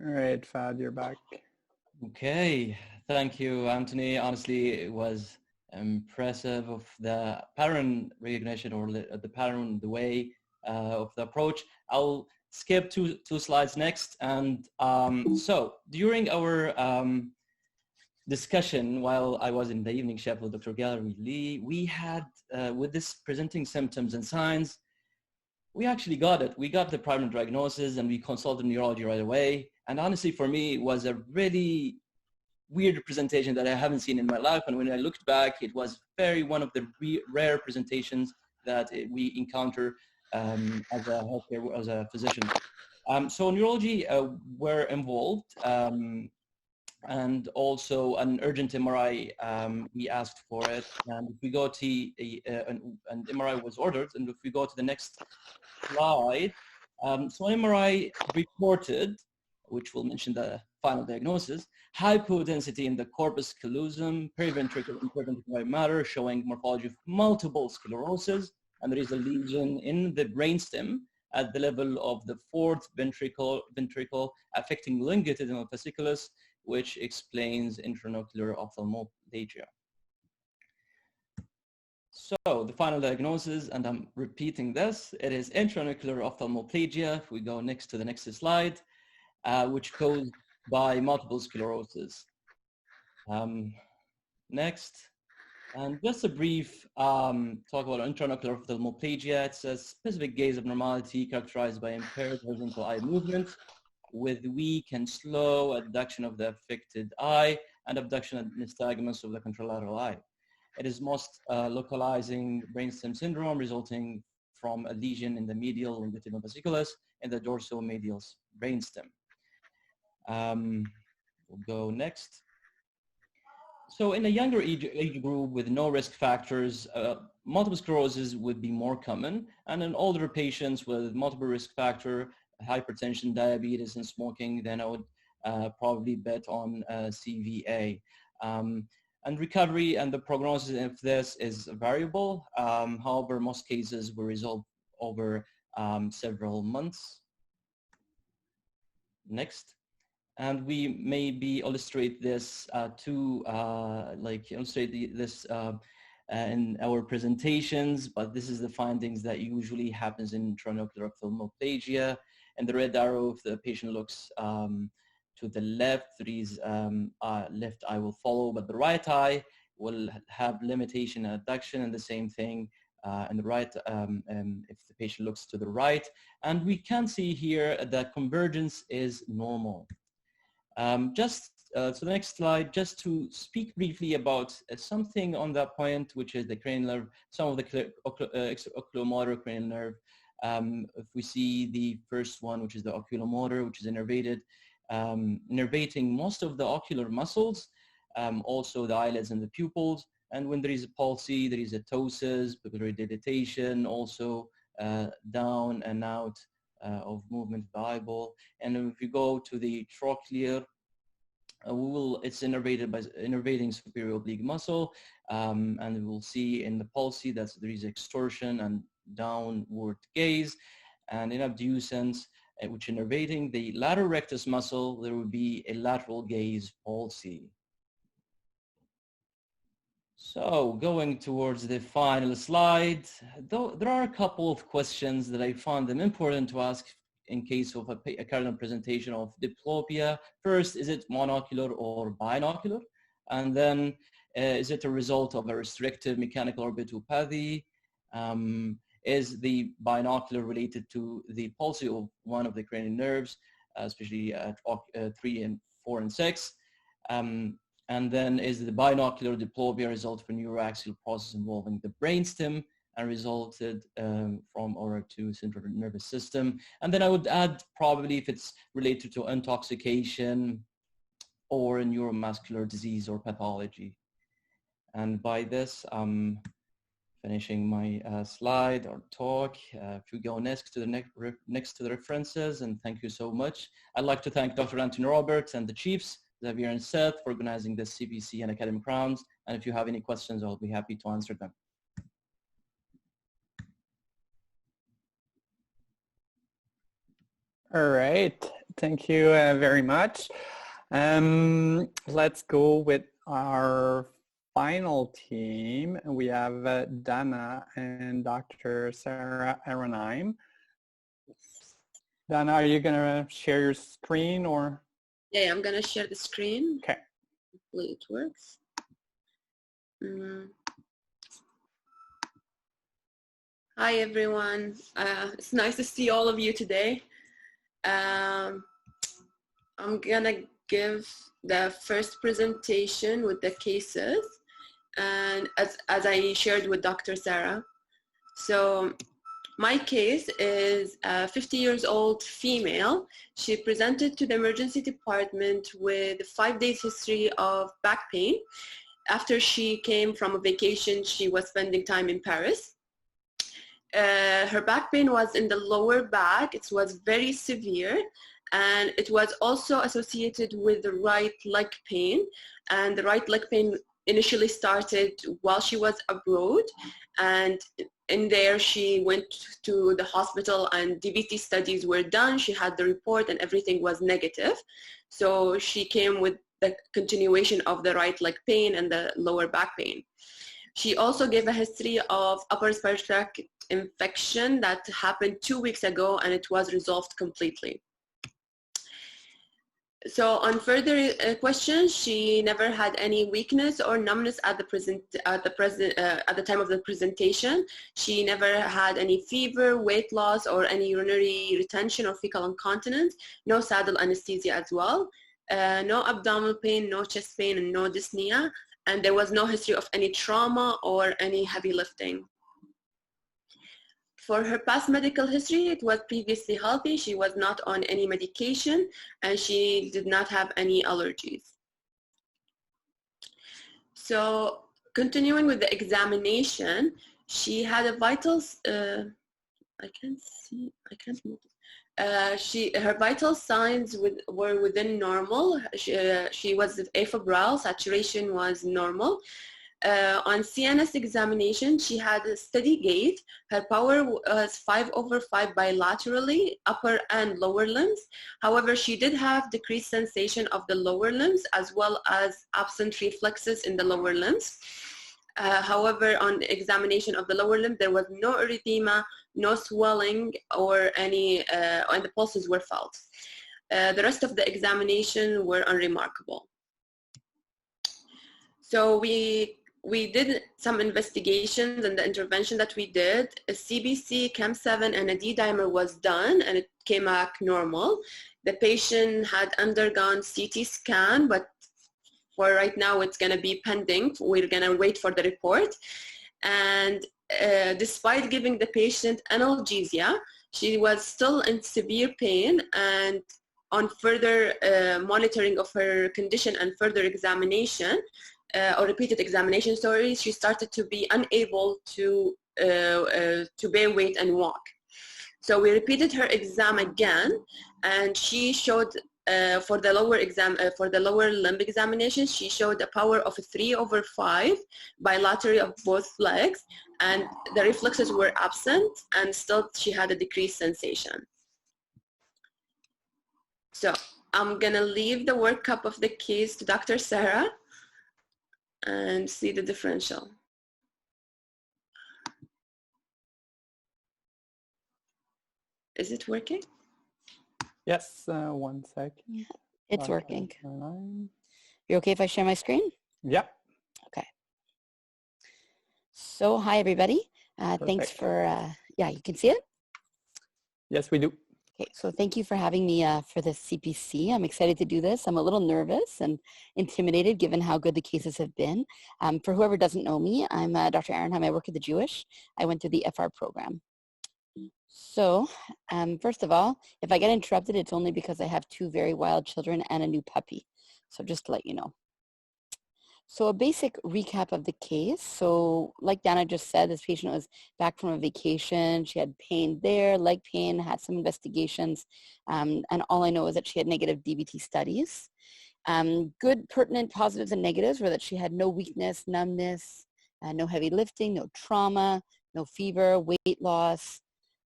All right, Fahd, you're back. Okay, thank you, Anthony. Honestly, it was impressive of the pattern recognition or the pattern, the way of the approach. I'll skip two slides next. And so during our discussion while I was in the evening shift with Dr. Gallery Lee, we had, with this presenting symptoms and signs, we actually got it. We got the primary diagnosis and we consulted neurology right away. And honestly, for me, it was a really weird presentation that I haven't seen in my life. And when I looked back, it was one of the rare presentations that we encounter as a physician. So neurology were involved, and also an urgent MRI. We asked for it, and if we go to an MRI was ordered. And if we go to the next slide, so MRI reported, which will mention the final diagnosis, hypodensity in the corpus callosum, periventricular and periventricular matter, showing morphology of multiple sclerosis, and there is a lesion in the brainstem at the level of the fourth ventricle affecting longitudinal fasciculus, which explains intranuclear ophthalmoplegia. So the final diagnosis, and I'm repeating this, it is intranuclear ophthalmoplegia. If we go next to the next slide, which caused by multiple sclerosis. Next, and just a brief talk about intranuclear ophthalmoplegia. It's a specific gaze abnormality characterized by impaired horizontal eye movement with weak and slow abduction of the affected eye and abduction and nystagmus of the contralateral eye. It is most localizing brainstem syndrome resulting from a lesion in the medial longitudinal fasciculus in the dorsomedial brainstem. We'll go next. So in a younger age group with no risk factors, multiple sclerosis would be more common, and in older patients with multiple risk factor, hypertension, diabetes, and smoking, then I would probably bet on CVA. And recovery and the prognosis of this is variable. However, most cases will resolve over several months. Next. And we maybe illustrate this in our presentations, but this is the findings that usually happens in intranuclear ophthalmoplegia. in the red arrow, if the patient looks to the left, there is left eye will follow, but the right eye will have limitation and adduction, and the same thing and the right if the patient looks to the right. And we can see here that convergence is normal. So the next slide, just to speak briefly about something on that point, which is the cranial nerve, some of the oculomotor cranial nerve. If we see the first one, which is the oculomotor, which is innervated, innervating most of the ocular muscles, also the eyelids and the pupils. And when there is a palsy, there is a ptosis, pupillary dilatation, also down and out of movement of the eyeball. And if you go to the trochlear, it's innervated by innervating superior oblique muscle, and we will see in the palsy that there is extorsion and downward gaze. And in abducens, which innervating the lateral rectus muscle, there will be a lateral gaze palsy. So going towards the final slide, though there are a couple of questions that I found them important to ask in case of a cardinal presentation of diplopia. First, is it monocular or binocular? And then is it a result of a restrictive mechanical orbitopathy? Is the binocular related to the palsy of one of the cranial nerves, especially at 3 and 4 and 6? And then is the binocular diplopia result from neuroaxial process involving the brainstem and resulted from or to central nervous system? And then I would add probably if it's related to intoxication or a neuromuscular disease or pathology. And by this, I'm finishing my slide or talk. If we go next to the references, and thank you so much. I'd like to thank Dr. Antony Robert and the chiefs, Xavier and Seth, for organizing this CPC and academic rounds. And if you have any questions, I'll be happy to answer them. All right, thank you very much. Let's go with our final team. We have Danah and Dr. Sara Ahronheim. Danah, are you gonna share your screen or? Yeah, I'm gonna share the screen. Okay. Hopefully it works. Hi everyone, it's nice to see all of you today. I'm gonna give the first presentation with the cases, and as I shared with Dr. Sara. So my case is a 50 years old female. She presented to the emergency department with 5 days history of back pain. After she came from a vacation, she was spending time in Paris. Her back pain was in the lower back. It was very severe, and it was also associated with the right leg pain. And the right leg pain initially started while she was abroad, and in there she went to the hospital and DVT studies were done. She had the report and everything was negative. So she came with the continuation of the right leg pain and the lower back pain. She also gave a history of upper respiratory tract infection that happened 2 weeks ago, and it was resolved completely. So on further questions, she never had any weakness or numbness at the time of the presentation. She never had any fever, weight loss, or any urinary retention or fecal incontinence. No saddle anesthesia as well. No abdominal pain, no chest pain, and no dyspnea. And there was no history of any trauma or any heavy lifting. For her past medical history, it was previously healthy. She was not on any medication, and she did not have any allergies. So continuing with the examination, she had a vital, her vital signs were within normal. She was afebrile, saturation was normal. On CNS examination, she had a steady gait. Her power was 5/5 bilaterally, upper and lower limbs. However, she did have decreased sensation of the lower limbs as well as absent reflexes in the lower limbs. However, on examination of the lower limb, there was no erythema, no swelling, or any, and the pulses were felt. The rest of the examination were unremarkable. So we did some investigations, and the intervention that we did, a CBC, CAM7, and a D-dimer was done, and it came back normal. The patient had undergone CT scan, but for right now, it's going to be pending. We're going to wait for the report. And despite giving the patient analgesia, she was still in severe pain, and on further monitoring of her condition and further examination, or repeated examination, sorry, she started to be unable to bear weight and walk. So we repeated her exam again, and she showed for the lower limb examination, she showed a power of 3/5 bilateral of both legs, and the reflexes were absent, and still she had a decreased sensation. So I'm gonna leave the workup of the case to Dr. Sara and see the differential. Is it working? Yes, 1 second. It's Dr. working. Arronheim. You're okay if I share my screen? Yeah. Okay. So hi, everybody. Thanks Perfect. for, yeah, you can see it? Yes, we do. Okay, so thank you for having me for this CPC. I'm excited to do this. I'm a little nervous and intimidated given how good the cases have been. For whoever doesn't know me, I'm Dr. Ahronheim. I work at the Jewish. I went through the FR program. So first of all, if I get interrupted, it's only because I have 2 very wild children and a new puppy. So just to let you know. So a basic recap of the case. So like Danah just said, this patient was back from a vacation. She had pain there, leg pain, had some investigations. And all I know is that she had negative DVT studies. Good pertinent positives and negatives were that she had no weakness, numbness, no heavy lifting, no trauma, no fever, weight loss,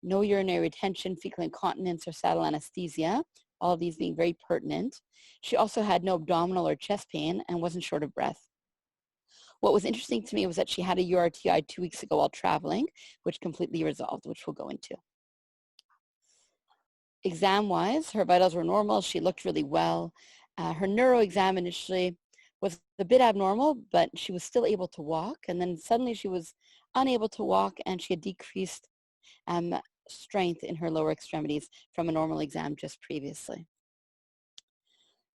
no urinary retention, fecal incontinence, or saddle anesthesia, all of these being very pertinent. She also had no abdominal or chest pain and wasn't short of breath. What was interesting to me was that she had a URTI 2 weeks ago while traveling, which completely resolved, which we'll go into. Exam-wise, her vitals were normal. She looked really well. Her neuro exam initially was a bit abnormal, but she was still able to walk. And then suddenly she was unable to walk, and she had decreased strength in her lower extremities from a normal exam just previously.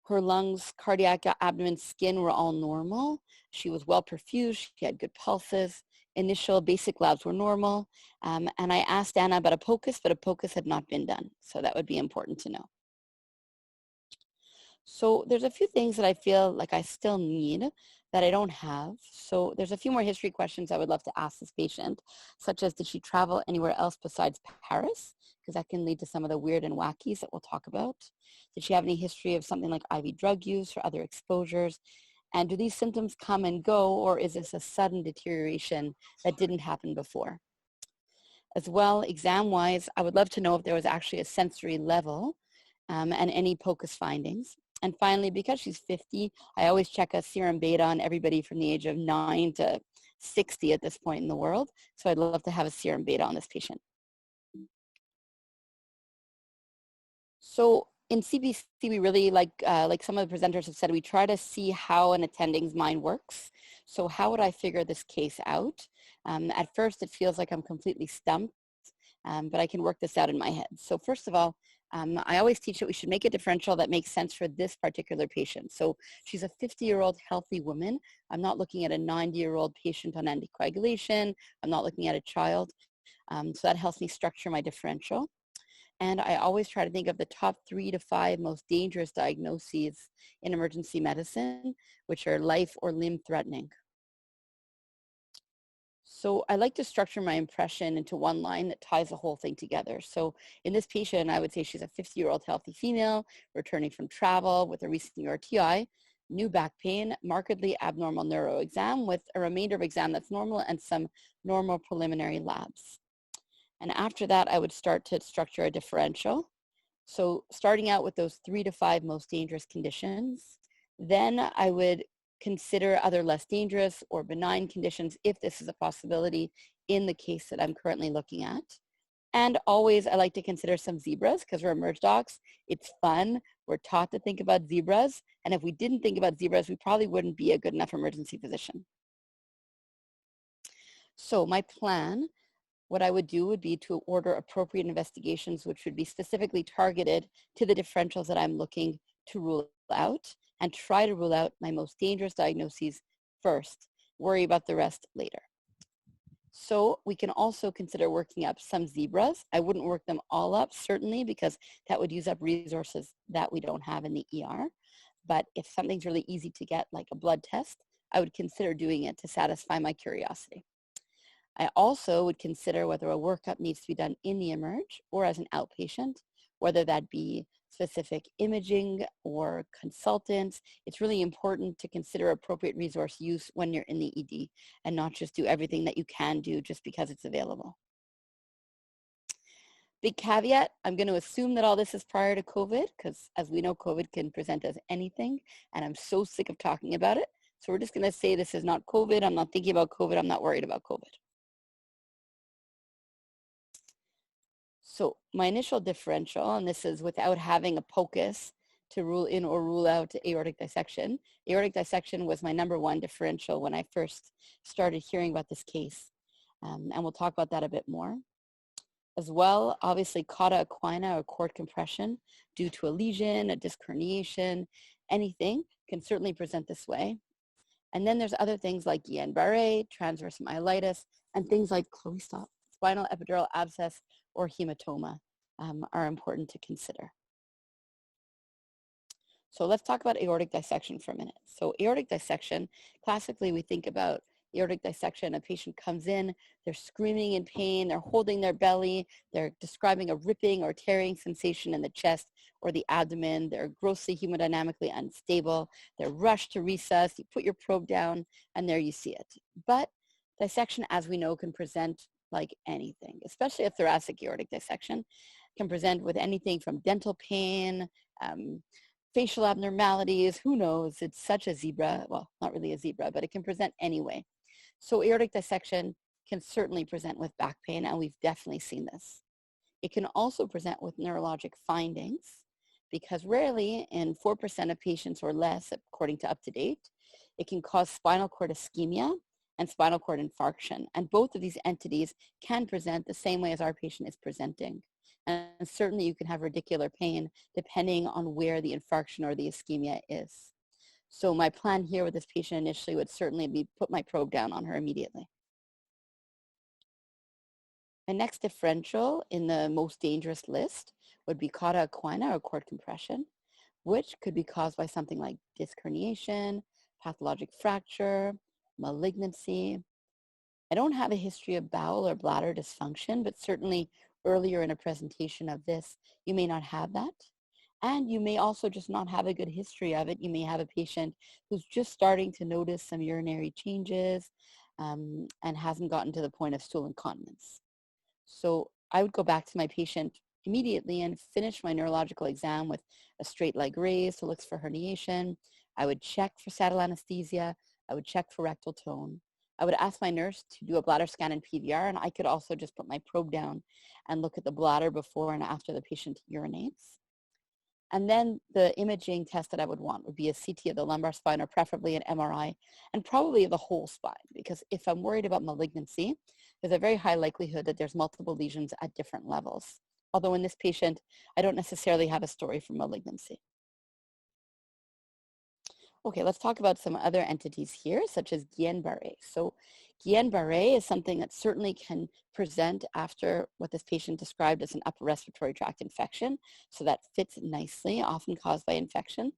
Her lungs, cardiac, abdomen, skin were all normal. She was well perfused. She had good pulses. Initial basic labs were normal. And I asked Danah about a POCUS, but a POCUS had not been done. So that would be important to know. So there's a few things that I feel like I still need that I don't have. So there's a few more history questions I would love to ask this patient, such as, did she travel anywhere else besides Paris? Because that can lead to some of the weird and wackies that we'll talk about. Did she have any history of something like IV drug use or other exposures? And do these symptoms come and go, or is this a sudden deterioration that didn't happen before? As well, exam-wise, I would love to know if there was actually a sensory level and any POCUS findings. And finally, because she's 50, I always check a serum beta on everybody from the age of 9 to 60 at this point in the world. So I'd love to have a serum beta on this patient. So in CBC, we really, like some of the presenters have said, we try to see how an attending's mind works. So how would I figure this case out? At first, it feels like I'm completely stumped, but I can work this out in my head. So first of all, I always teach that we should make a differential that makes sense for this particular patient. So she's a 50-year-old healthy woman. I'm not looking at a 90-year-old patient on anticoagulation. I'm not looking at a child. So that helps me structure my differential. And I always try to think of the top 3 to 5 most dangerous diagnoses in emergency medicine, which are life or limb threatening. So I like to structure my impression into one line that ties the whole thing together. So in this patient, I would say she's a 50-year-old healthy female, returning from travel with a recent URTI, new back pain, markedly abnormal neuro exam with a remainder of exam that's normal and some normal preliminary labs. And after that, I would start to structure a differential. So starting out with those 3 to 5 most dangerous conditions, then I would consider other less dangerous or benign conditions if this is a possibility in the case that I'm currently looking at. And always I like to consider some zebras because we're emerge docs. It's fun. We're taught to think about zebras. And if we didn't think about zebras, we probably wouldn't be a good enough emergency physician. So my plan, what I would do would be to order appropriate investigations, which would be specifically targeted to the differentials that I'm looking to rule out, and try to rule out my most dangerous diagnoses first, worry about the rest later. So we can also consider working up some zebras. I wouldn't work them all up, certainly, because that would use up resources that we don't have in the ER. But if something's really easy to get, like a blood test, I would consider doing it to satisfy my curiosity. I also would consider whether a workup needs to be done in the emerge or as an outpatient, whether that be specific imaging or consultants. It's really important to consider appropriate resource use when you're in the ED and not just do everything that you can do just because it's available. Big caveat, I'm going to assume that all this is prior to COVID because as we know, COVID can present as anything and I'm so sick of talking about it. So we're just going to say this is not COVID. I'm not thinking about COVID. I'm not worried about COVID. So my initial differential, and this is without having a POCUS to rule in or rule out aortic dissection. Aortic dissection was my #1 differential when I first started hearing about this case. And we'll talk about that a bit more. As well, obviously, cauda equina or cord compression due to a lesion, a disc herniation, anything can certainly present this way. And then there's other things like Guillain-Barré, transverse myelitis, and things like spinal epidural abscess or hematoma are important to consider. So let's talk about aortic dissection for a minute. So aortic dissection, classically we think about aortic dissection, a patient comes in, they're screaming in pain, they're holding their belly, they're describing a ripping or tearing sensation in the chest or the abdomen, they're grossly hemodynamically unstable, they're rushed to resus, you put your probe down, and there you see it. But dissection, as we know, can present like anything, especially a thoracic aortic dissection, can present with anything from dental pain, facial abnormalities, who knows, it's such a zebra, well, not really a zebra, but it can present anyway. So aortic dissection can certainly present with back pain, and we've definitely seen this. It can also present with neurologic findings, because rarely, in 4% of patients or less, according to UpToDate, it can cause spinal cord ischemia and spinal cord infarction. And both of these entities can present the same way as our patient is presenting. And certainly you can have radicular pain depending on where the infarction or the ischemia is. So my plan here with this patient initially would certainly be put my probe down on her immediately. My next differential in the most dangerous list would be cauda equina or cord compression, which could be caused by something like disc herniation, pathologic fracture, malignancy. I don't have a history of bowel or bladder dysfunction, but certainly earlier in a presentation of this, you may not have that. And you may also just not have a good history of it. You may have a patient who's just starting to notice some urinary changes and hasn't gotten to the point of stool incontinence. So I would go back to my patient immediately and finish my neurological exam with a straight leg raise to look for herniation. I would check for saddle anesthesia. I would check for rectal tone. I would ask my nurse to do a bladder scan and PVR, and I could also just put my probe down and look at the bladder before and after the patient urinates. And then the imaging test that I would want would be a CT of the lumbar spine or preferably an MRI, and probably of the whole spine, because if I'm worried about malignancy, there's a very high likelihood that there's multiple lesions at different levels. Although in this patient, I don't necessarily have a story for malignancy. Okay, let's talk about some other entities here, such as Guillain-Barré. So Guillain-Barré is something that certainly can present after what this patient described as an upper respiratory tract infection. So that fits nicely, often caused by infection.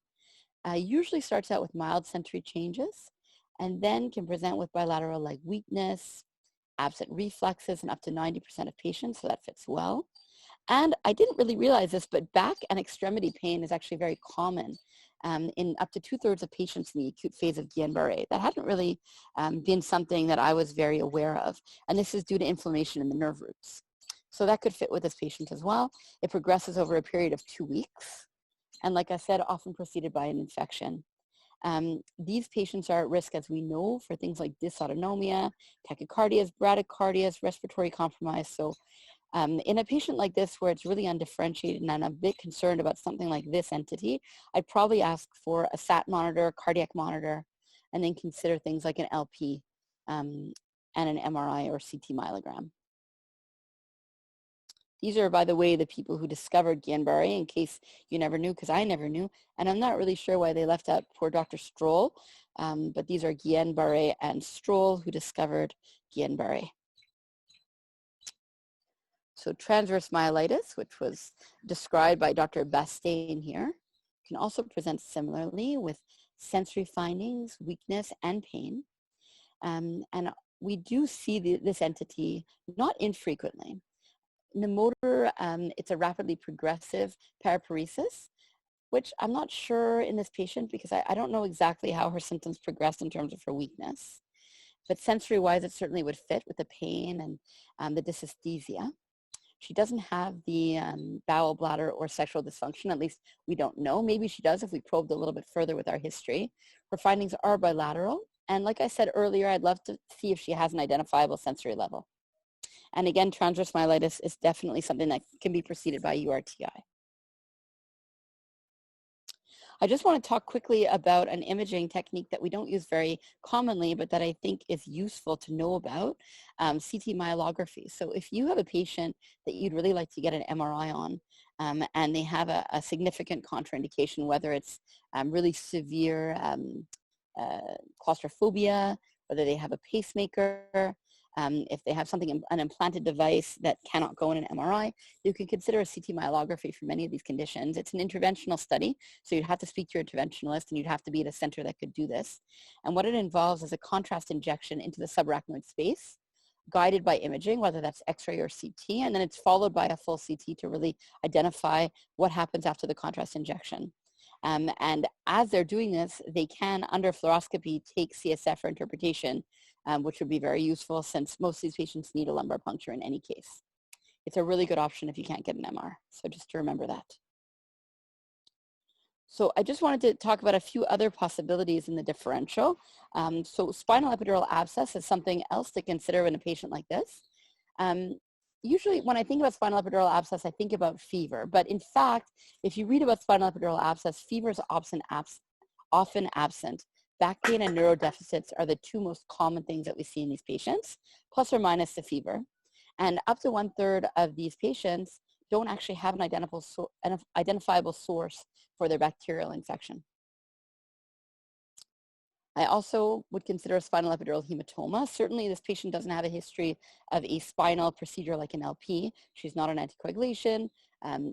Usually starts out with mild sensory changes and then can present with bilateral leg weakness, absent reflexes in up to 90% of patients, so that fits well. And I didn't really realize this, but back and extremity pain is actually very common in up to 2/3 of patients in the acute phase of Guillain-Barré. That hadn't really been something that I was very aware of. And this is due to inflammation in the nerve roots. So that could fit with this patient as well. It progresses over a period of 2 weeks. And like I said, often preceded by an infection. These patients are at risk, as we know, for things like dysautonomia, tachycardias, bradycardias, respiratory compromise. So in a patient like this where it's really undifferentiated and I'm a bit concerned about something like this entity, I'd probably ask for a SAT monitor, cardiac monitor, and then consider things like an LP and an MRI or CT myelogram. These are, by the way, the people who discovered Guillain-Barré, in case you never knew, because I never knew. And I'm not really sure why they left out poor Dr. Stroll, but these are Guillain-Barré and Stroll who discovered Guillain-Barré. So transverse myelitis, which was described by Dr. Bastain here, can also present similarly with sensory findings, weakness, and pain. And we do see this entity not infrequently. In the motor, it's a rapidly progressive paraparesis, which I'm not sure in this patient because I don't know exactly how her symptoms progressed in terms of her weakness. But sensory-wise, it certainly would fit with the pain and the dysesthesia. She doesn't have the bowel, bladder, or sexual dysfunction. At least we don't know. Maybe she does if we probed a little bit further with our history. Her findings are bilateral. And like I said earlier, I'd love to see if she has an identifiable sensory level. And again, transverse myelitis is definitely something that can be preceded by URTI. I just want to talk quickly about an imaging technique that we don't use very commonly, but that I think is useful to know about, CT myelography. So if you have a patient that you'd really like to get an MRI on, and they have a significant contraindication, whether it's really severe claustrophobia, whether they have a pacemaker, if they have something, an implanted device that cannot go in an MRI, you can consider a CT myelography for many of these conditions. It's an interventional study, so you'd have to speak to your interventionalist and you'd have to be at a center that could do this. And what it involves is a contrast injection into the subarachnoid space, guided by imaging, whether that's X-ray or CT, and then it's followed by a full CT to really identify what happens after the contrast injection. And as they're doing this, they can, under fluoroscopy, take CSF for interpretation, which would be very useful since most of these patients need a lumbar puncture in any case. It's a really good option if you can't get an MR, so just to remember that. So I just wanted to talk about a few other possibilities in the differential. So spinal epidural abscess is something else to consider in a patient like this. Usually when I think about spinal epidural abscess, I think about fever. But in fact, if you read about spinal epidural abscess, fever is often absent. Back pain and neurodeficits are the two most common things that we see in these patients, plus or minus the fever. And up to 1/3 of these patients don't actually have an identifiable source for their bacterial infection. I also would consider a spinal epidural hematoma. Certainly this patient doesn't have a history of a spinal procedure like an LP. She's not on anticoagulation.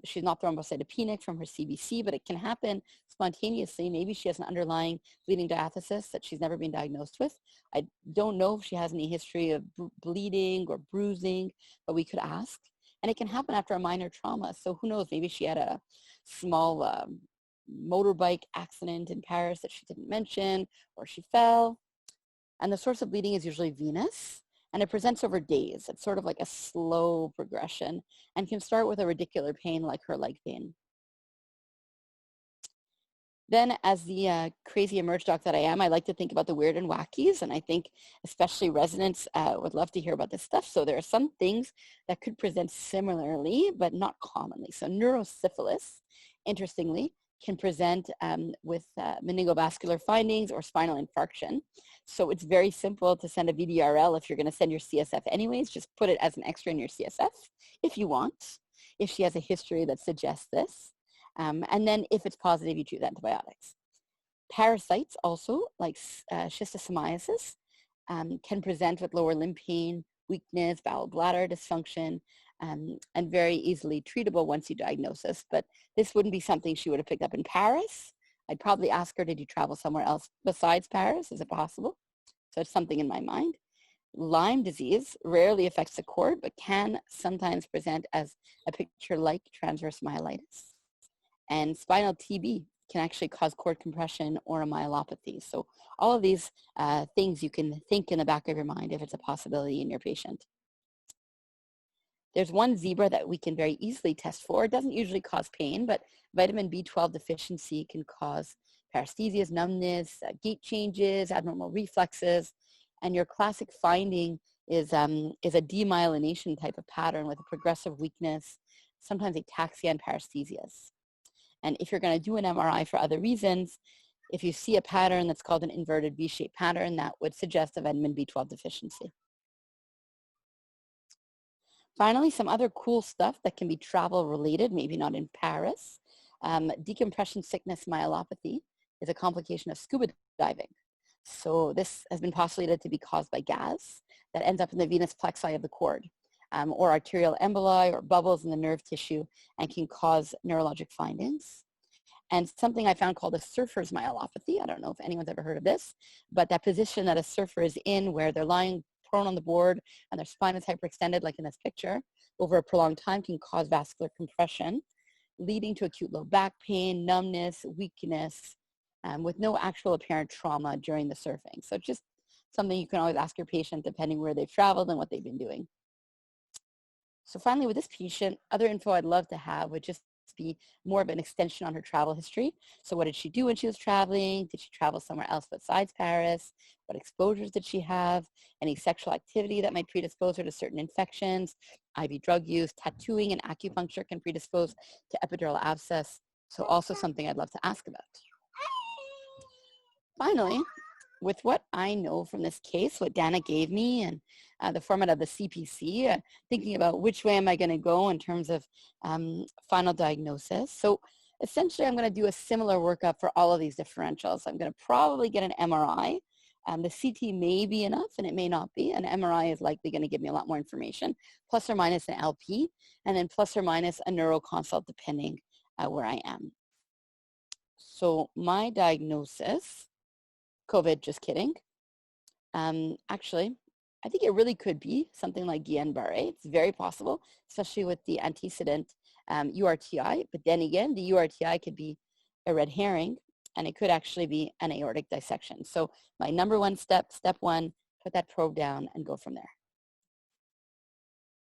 She's not thrombocytopenic from her CBC, but it can happen spontaneously. Maybe she has an underlying bleeding diathesis that she's never been diagnosed with. I don't know if she has any history of bleeding or bruising, but we could ask. And it can happen after a minor trauma. So who knows, maybe she had a small motorbike accident in Paris that she didn't mention, or she fell. And the source of bleeding is usually venous, and it presents over days. It's sort of like a slow progression and can start with a radicular pain like her leg pain. Then as the crazy emerge doc that I am, I like to think about the weird and wackies, and I think especially residents would love to hear about this stuff. So there are some things that could present similarly, but not commonly. So neurosyphilis, interestingly, can present with meningovascular findings or spinal infarction. So it's very simple to send a VDRL if you're going to send your CSF anyways. Just put it as an X-ray in your CSF if you want, if she has a history that suggests this. And then if it's positive, you choose antibiotics. Parasites also, like schistosomiasis, can present with lower limb pain, weakness, bowel bladder dysfunction, and very easily treatable once you diagnose this. But this wouldn't be something she would have picked up in Paris. I'd probably ask her, did you travel somewhere else besides Paris? Is it possible? So it's something in my mind. Lyme disease rarely affects the cord, but can sometimes present as a picture like transverse myelitis. And spinal TB can actually cause cord compression or a myelopathy. So all of these things you can think in the back of your mind if it's a possibility in your patient. There's one zebra that we can very easily test for. It doesn't usually cause pain, but vitamin B12 deficiency can cause paresthesias, numbness, gait changes, abnormal reflexes, and your classic finding is a demyelination type of pattern with a progressive weakness, sometimes ataxia and paresthesias. And if you're going to do an MRI for other reasons, if you see a pattern that's called an inverted V-shaped pattern, that would suggest a vitamin B12 deficiency. Finally, some other cool stuff that can be travel related, maybe not in Paris. Decompression sickness myelopathy is a complication of scuba diving. So this has been postulated to be caused by gas that ends up in the venous plexi of the cord, or arterial emboli or bubbles in the nerve tissue, and can cause neurologic findings. And something I found called a surfer's myelopathy. I don't know if anyone's ever heard of this, but that position that a surfer is in where they're lying prone on the board and their spine is hyperextended, like in this picture, over a prolonged time can cause vascular compression, leading to acute low back pain, numbness, weakness, with no actual apparent trauma during the surfing. So just something you can always ask your patient depending where they've traveled and what they've been doing. So finally, with this patient, other info I'd love to have would just be more of an extension on her travel history. So what did she do when she was traveling? Did she travel somewhere else besides Paris? What exposures did she have? Any sexual activity that might predispose her to certain infections? IV drug use, tattooing and acupuncture can predispose to epidural abscess. So also something I'd love to ask about. Finally, with what I know from this case, what Danah gave me and the format of the CPC, thinking about which way am I going to go in terms of final diagnosis. So essentially, I'm going to do a similar workup for all of these differentials. I'm going to probably get an MRI. The CT may be enough and it may not be. An MRI is likely going to give me a lot more information, plus or minus an LP, and then plus or minus a neuroconsult depending where I am. So my diagnosis, COVID, just kidding. Actually, I think it really could be something like Guillain-Barré. It's very possible, especially with the antecedent URTI. But then again, the URTI could be a red herring, and it could actually be an aortic dissection. So my number one step, step one, put that probe down and go from there.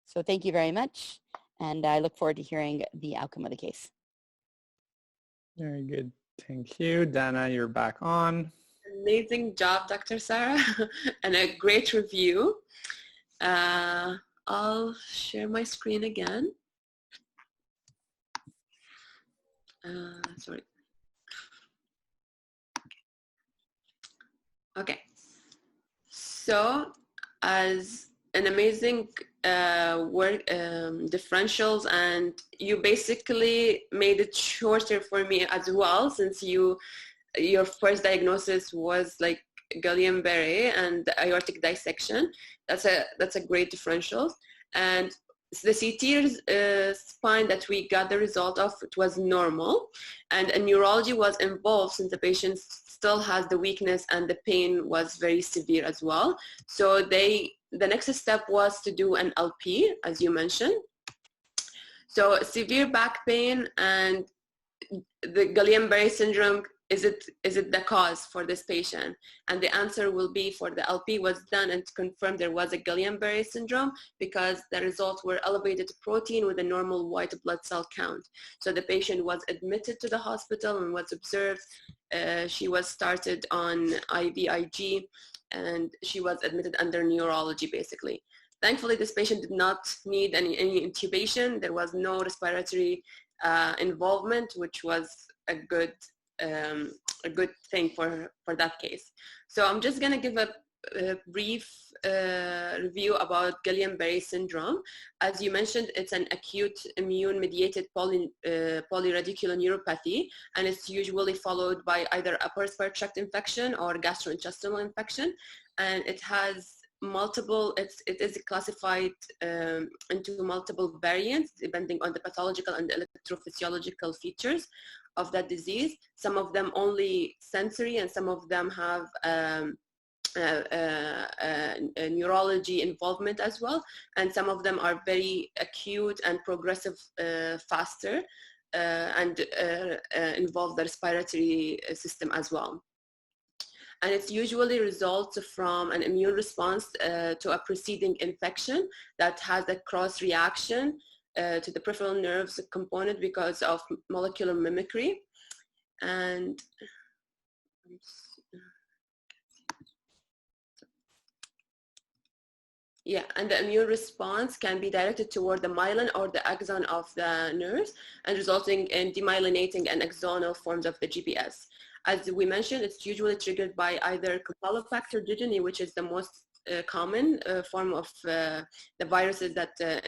So thank you very much, and I look forward to hearing the outcome of the case. Very good. Thank you. Danah, you're back on. Amazing job, Dr. Sara, and a great review. I'll share my screen again. Sorry. Okay. So, as an amazing work, differentials, and you basically made it shorter for me as well, since your first diagnosis was like Guillain-Barré and the aortic dissection. That's a great differential. And the CT spine that we got the result of, it was normal, and a neurology was involved since the patient still has the weakness and the pain was very severe as well. So the next step was to do an LP, as you mentioned. So severe back pain and the Guillain-Barré syndrome, is it the cause for this patient? And the answer will be, for the LP was done and confirmed there was a Guillain-Barré syndrome because the results were elevated protein with a normal white blood cell count. So the patient was admitted to the hospital and was observed. She was started on IVIG and she was admitted under neurology basically. Thankfully, this patient did not need any intubation. There was no respiratory involvement, which was a good thing for that case. So I'm just going to give a brief review about Guillain-Barré syndrome. As you mentioned, it's an acute immune-mediated polyradicular neuropathy, and it's usually followed by either upper respiratory tract infection or gastrointestinal infection, and it has multiple, it is classified into multiple variants depending on the pathological and electrophysiological features of that disease. Some of them only sensory, and some of them have a neurology involvement as well, and some of them are very acute and progressive faster and involve the respiratory system as well. And it usually results from an immune response to a preceding infection that has a cross reaction to the peripheral nerves component because of molecular mimicry. And Yeah, and the immune response can be directed toward the myelin or the axon of the nerves and resulting in demyelinating and axonal forms of the GPS. As we mentioned, it's usually triggered by either Campylobacter jejuni, which is the most common form of the viruses that the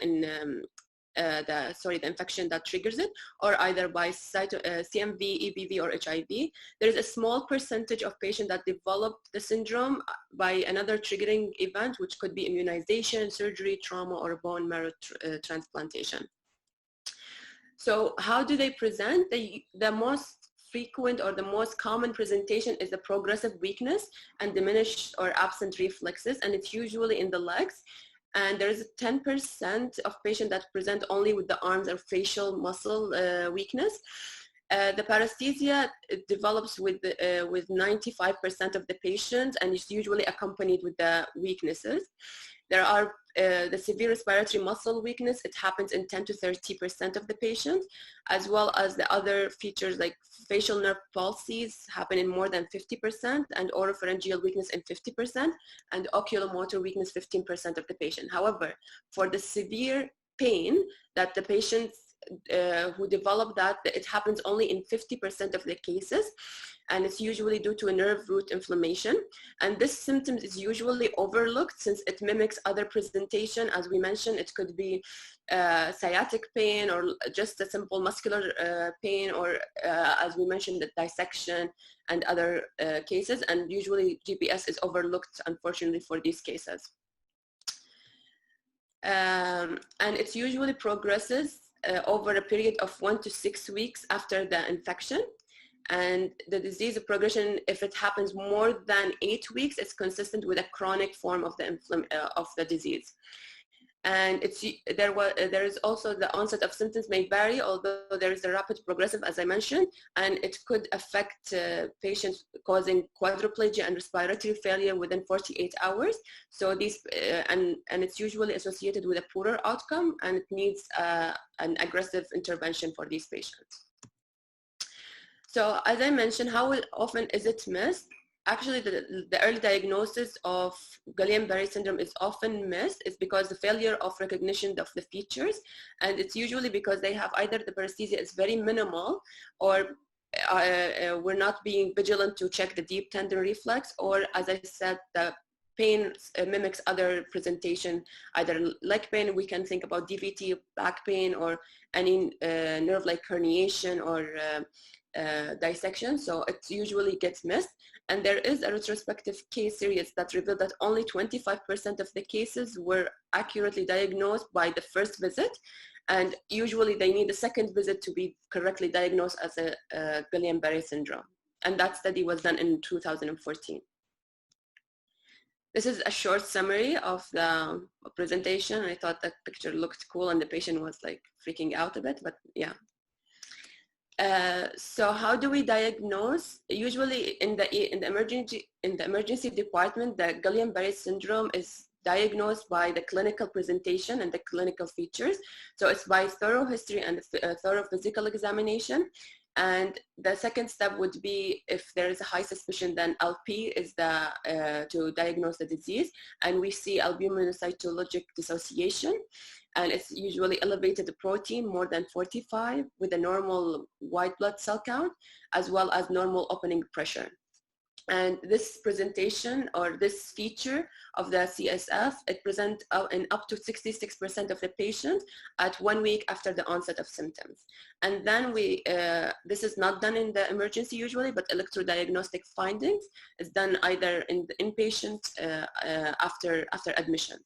infection that triggers it, or either by CMV, EBV, or HIV. There is a small percentage of patients that develop the syndrome by another triggering event, which could be immunization, surgery, trauma, or bone marrow transplantation. So how do they present? The most frequent or the most common presentation is the progressive weakness and diminished or absent reflexes, and it's usually in the legs. And there is 10% of patients that present only with the arms or facial muscle weakness. The paresthesia develops with 95% of the patients and is usually accompanied with the weaknesses. There are the severe respiratory muscle weakness. It happens in 10 to 30% of the patients, as well as the other features like facial nerve palsies happen in more than 50%, and oropharyngeal weakness in 50%, and oculomotor weakness 15% of the patient. However, for the severe pain that the patients who develop that, it happens only in 50% of the cases, and it's usually due to a nerve root inflammation. And this symptom is usually overlooked since it mimics other presentation. As we mentioned, it could be sciatic pain or just a simple muscular pain, or as we mentioned, the dissection and other cases, and usually GPS is overlooked, unfortunately, for these cases. And it usually progresses over a period of 1 to 6 weeks after the infection. And the disease progression, if it happens more than 8 weeks, it's consistent with a chronic form of the disease. And there is also the onset of symptoms may vary, although there is a rapid progressive, as I mentioned, and it could affect patients, causing quadriplegia and respiratory failure within 48 hours. So these, and it's usually associated with a poorer outcome, and it needs an aggressive intervention for these patients. So as I mentioned, how often is it missed? Actually, the early diagnosis of Guillain-Barré syndrome is often missed. It's because the failure of recognition of the features, and it's usually because they have either the paresthesia is very minimal, or we're not being vigilant to check the deep tendon reflex, or as I said, the pain mimics other presentation, either leg pain, we can think about DVT, back pain, or any nerve-like herniation or dissection, so it usually gets missed. And there is a retrospective case series that revealed that only 25% of the cases were accurately diagnosed by the first visit, and usually they need a second visit to be correctly diagnosed as a Guillain-Barré syndrome. And that study was done in 2014. This is a short summary of the presentation. I thought that picture looked cool and the patient was like freaking out a bit, but yeah. So how do we diagnose? Usually in the emergency department, the Guillain-Barré syndrome is diagnosed by the clinical presentation and the clinical features. So it's by thorough history and thorough physical examination. And the second step would be, if there is a high suspicion, then LP is to diagnose the disease. And we see albuminocytologic dissociation. And it's usually elevated protein more than 45 with a normal white blood cell count, as well as normal opening pressure. And this presentation, or this feature of the CSF, it presents in up to 66% of the patients at 1 week after the onset of symptoms. And then this is not done in the emergency usually, but electrodiagnostic findings is done either in the inpatient after admission.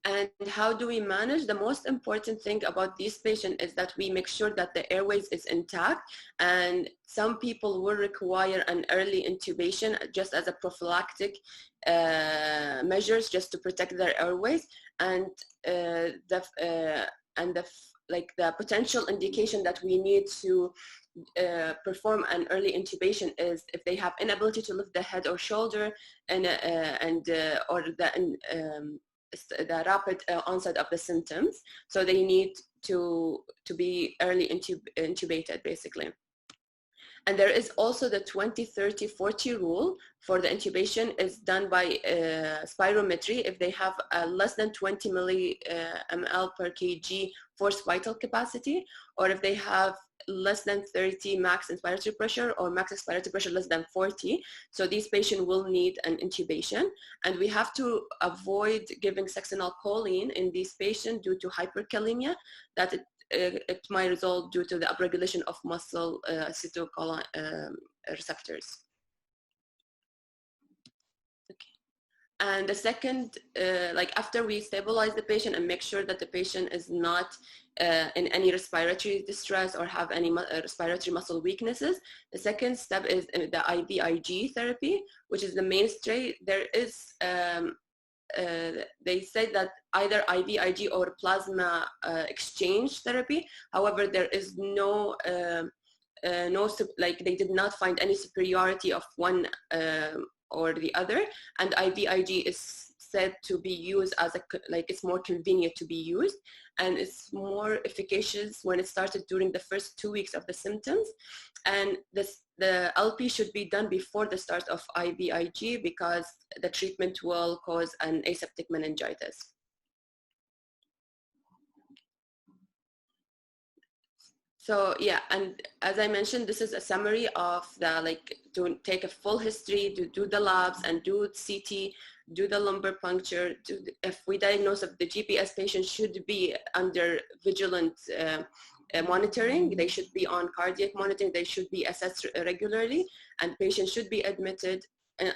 And how do we manage? The most important thing about these patients is that we make sure that the airways is intact, and some people will require an early intubation just as a prophylactic measures just to protect their airways. And the potential indication that we need to perform an early intubation is if they have inability to lift the head or shoulder, or the rapid onset of the symptoms. So they need to be early intubated, basically. And there is also the 20-30-40 rule for the intubation is done by spirometry if they have less than 20 ml per kg forced vital capacity, or if they have less than 30 max inspiratory pressure or max expiratory pressure less than 40. So these patients will need an intubation. And we have to avoid giving succinylcholine in these patients due to hyperkalemia, that it might result due to the upregulation of muscle acetylcholine receptors. And the second, like after we stabilize the patient and make sure that the patient is not in any respiratory distress or have any respiratory muscle weaknesses, the second step is the IVIG therapy, which is the mainstay. There is, they said that either IVIG or plasma exchange therapy. However, there is no, like they did not find any superiority of one or the other, and IVIG is said to be used as a, like it's more convenient to be used, and it's more efficacious when it started during the first 2 weeks of the symptoms. And the LP should be done before the start of IVIG because the treatment will cause an aseptic meningitis. So yeah, and as I mentioned, this is a summary of the, like, to take a full history, to do the labs and do CT, do the lumbar puncture. If we diagnose if the GPS patient should be under vigilant monitoring, they should be on cardiac monitoring, they should be assessed regularly, and patients should be admitted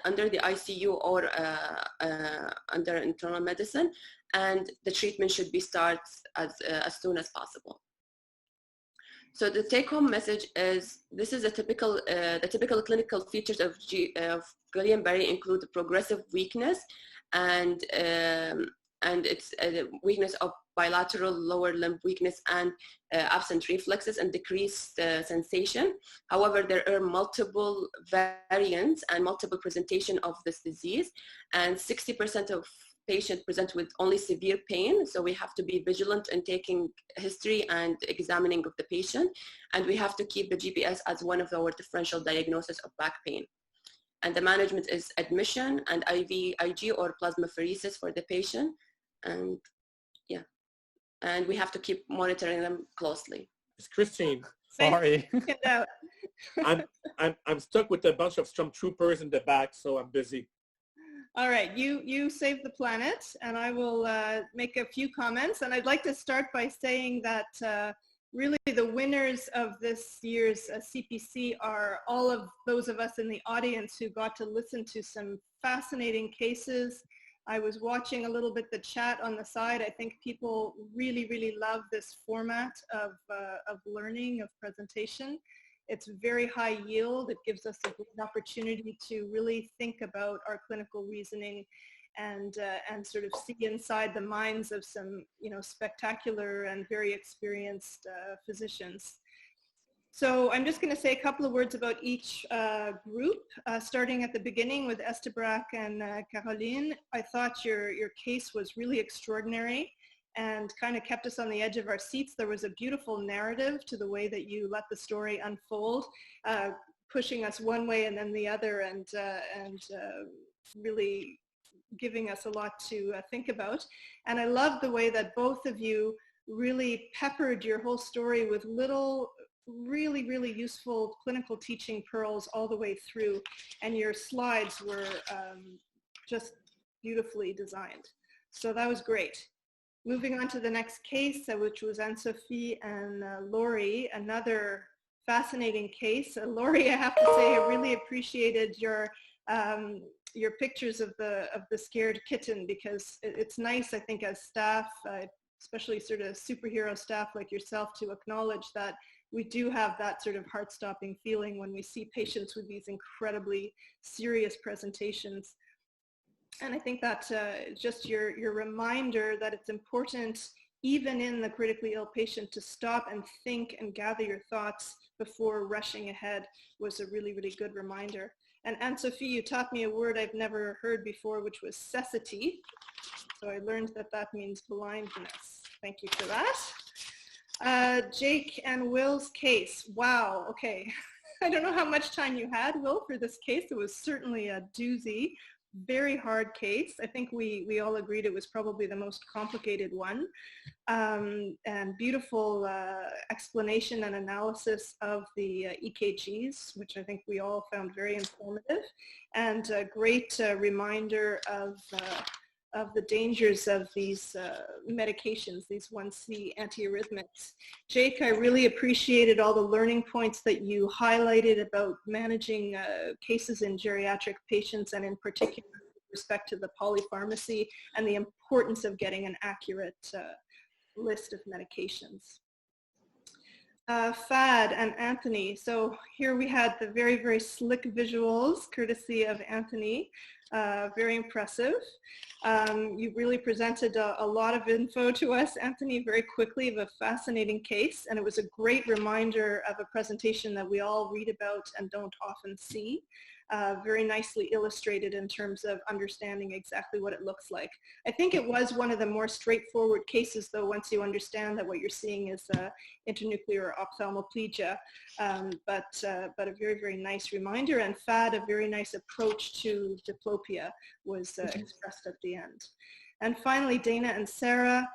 under the ICU or under internal medicine, and the treatment should be started as soon as possible. So the take-home message is, this is a typical, the typical clinical features of Guillain-Barré include progressive weakness and it's weakness of bilateral lower limb weakness and absent reflexes and decreased sensation. However, there are multiple variants and multiple presentation of this disease, and 60% of patients present with only severe pain, so we have to be vigilant in taking history and examining of the patient, and we have to keep the GPS as one of our differential diagnoses of back pain. And the management is admission and IVIG or plasmapheresis for the patient, and yeah, and we have to keep monitoring them closely. It's Christine. Sorry. I'm stuck with a bunch of stormtroopers in the back, so I'm busy. All right, you saved the planet, and I will make a few comments. And I'd like to start by saying that really the winners of this year's CPC are all of those of us in the audience who got to listen to some fascinating cases. I was watching a little bit the chat on the side. I think people really, really love this format of learning, of presentation. It's very high yield. It gives us a good opportunity to really think about our clinical reasoning and sort of see inside the minds of some, you know, spectacular and very experienced physicians. So I'm just going to say a couple of words about each group, starting at the beginning with Estebrac and Caroline. I thought your case was really extraordinary and kind of kept us on the edge of our seats. There was a beautiful narrative to the way that you let the story unfold, pushing us one way and then the other, and really giving us a lot to think about. And I love the way that both of you really peppered your whole story with little really, really useful clinical teaching pearls all the way through. And your slides were just beautifully designed. So that was great. Moving on to the next case, which was Sophie and Laurie, another fascinating case. Laurie, I have to say, I really appreciated your pictures of the scared kitten, because it's nice, I think, as staff, especially sort of superhero staff like yourself, to acknowledge that we do have that sort of heart-stopping feeling when we see patients with these incredibly serious presentations. And I think that just your reminder that it's important, even in the critically ill patient, to stop and think and gather your thoughts before rushing ahead was a really, really good reminder. And Sophie, you taught me a word I've never heard before, which was cecity. So I learned that that means blindness. Thank you for that. Jake and Will's case. Wow, okay. I don't know how much time you had, Will, for this case. It was certainly a doozy, very hard case. I think we all agreed it was probably the most complicated one. And beautiful explanation and analysis of the EKGs, which I think we all found very informative, and a great reminder of the dangers of these medications, these 1C antiarrhythmics. Jake, I really appreciated all the learning points that you highlighted about managing cases in geriatric patients, and in particular with respect to the polypharmacy and the importance of getting an accurate list of medications. Fahd and Antony. So here we had the very, very slick visuals, courtesy of Antony. Very impressive. You really presented a lot of info to us, Antony, very quickly, of a fascinating case, and it was a great reminder of a presentation that we all read about and don't often see. Very nicely illustrated in terms of understanding exactly what it looks like. I think it was one of the more straightforward cases, though, once you understand that what you're seeing is internuclear ophthalmoplegia, but a very, very nice reminder. And Fahd, a very nice approach to diplopia was expressed at the end. And finally, Danah and Sara,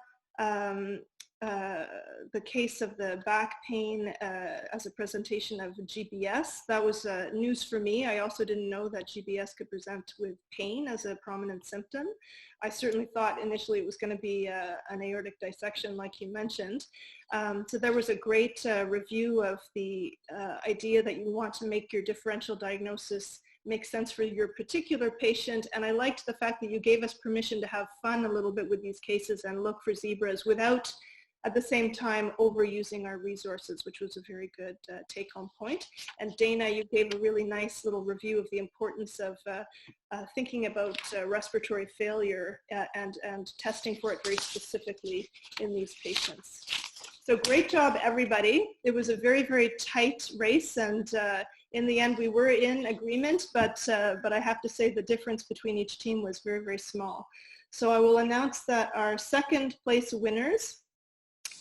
the case of the back pain as a presentation of GBS. That was news for me. I also didn't know that GBS could present with pain as a prominent symptom. I certainly thought initially it was going to be an aortic dissection, like you mentioned. So there was a great review of the idea that you want to make your differential diagnosis make sense for your particular patient. And I liked the fact that you gave us permission to have fun a little bit with these cases and look for zebras without, at the same time, overusing our resources, which was a very good take-home point. And Danah, you gave a really nice little review of the importance of thinking about respiratory failure and testing for it very specifically in these patients. So great job, everybody. It was a very, very tight race, and in the end, we were in agreement, but I have to say the difference between each team was very, very small. So I will announce that our second place winners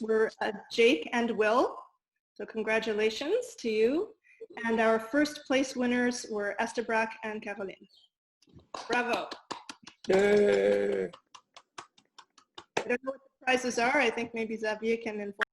were Jake and Will. So congratulations to you. And our first place winners were Estebrac and Caroline. Bravo. Yay. I don't know what the prizes are. I think maybe Xavier can inform.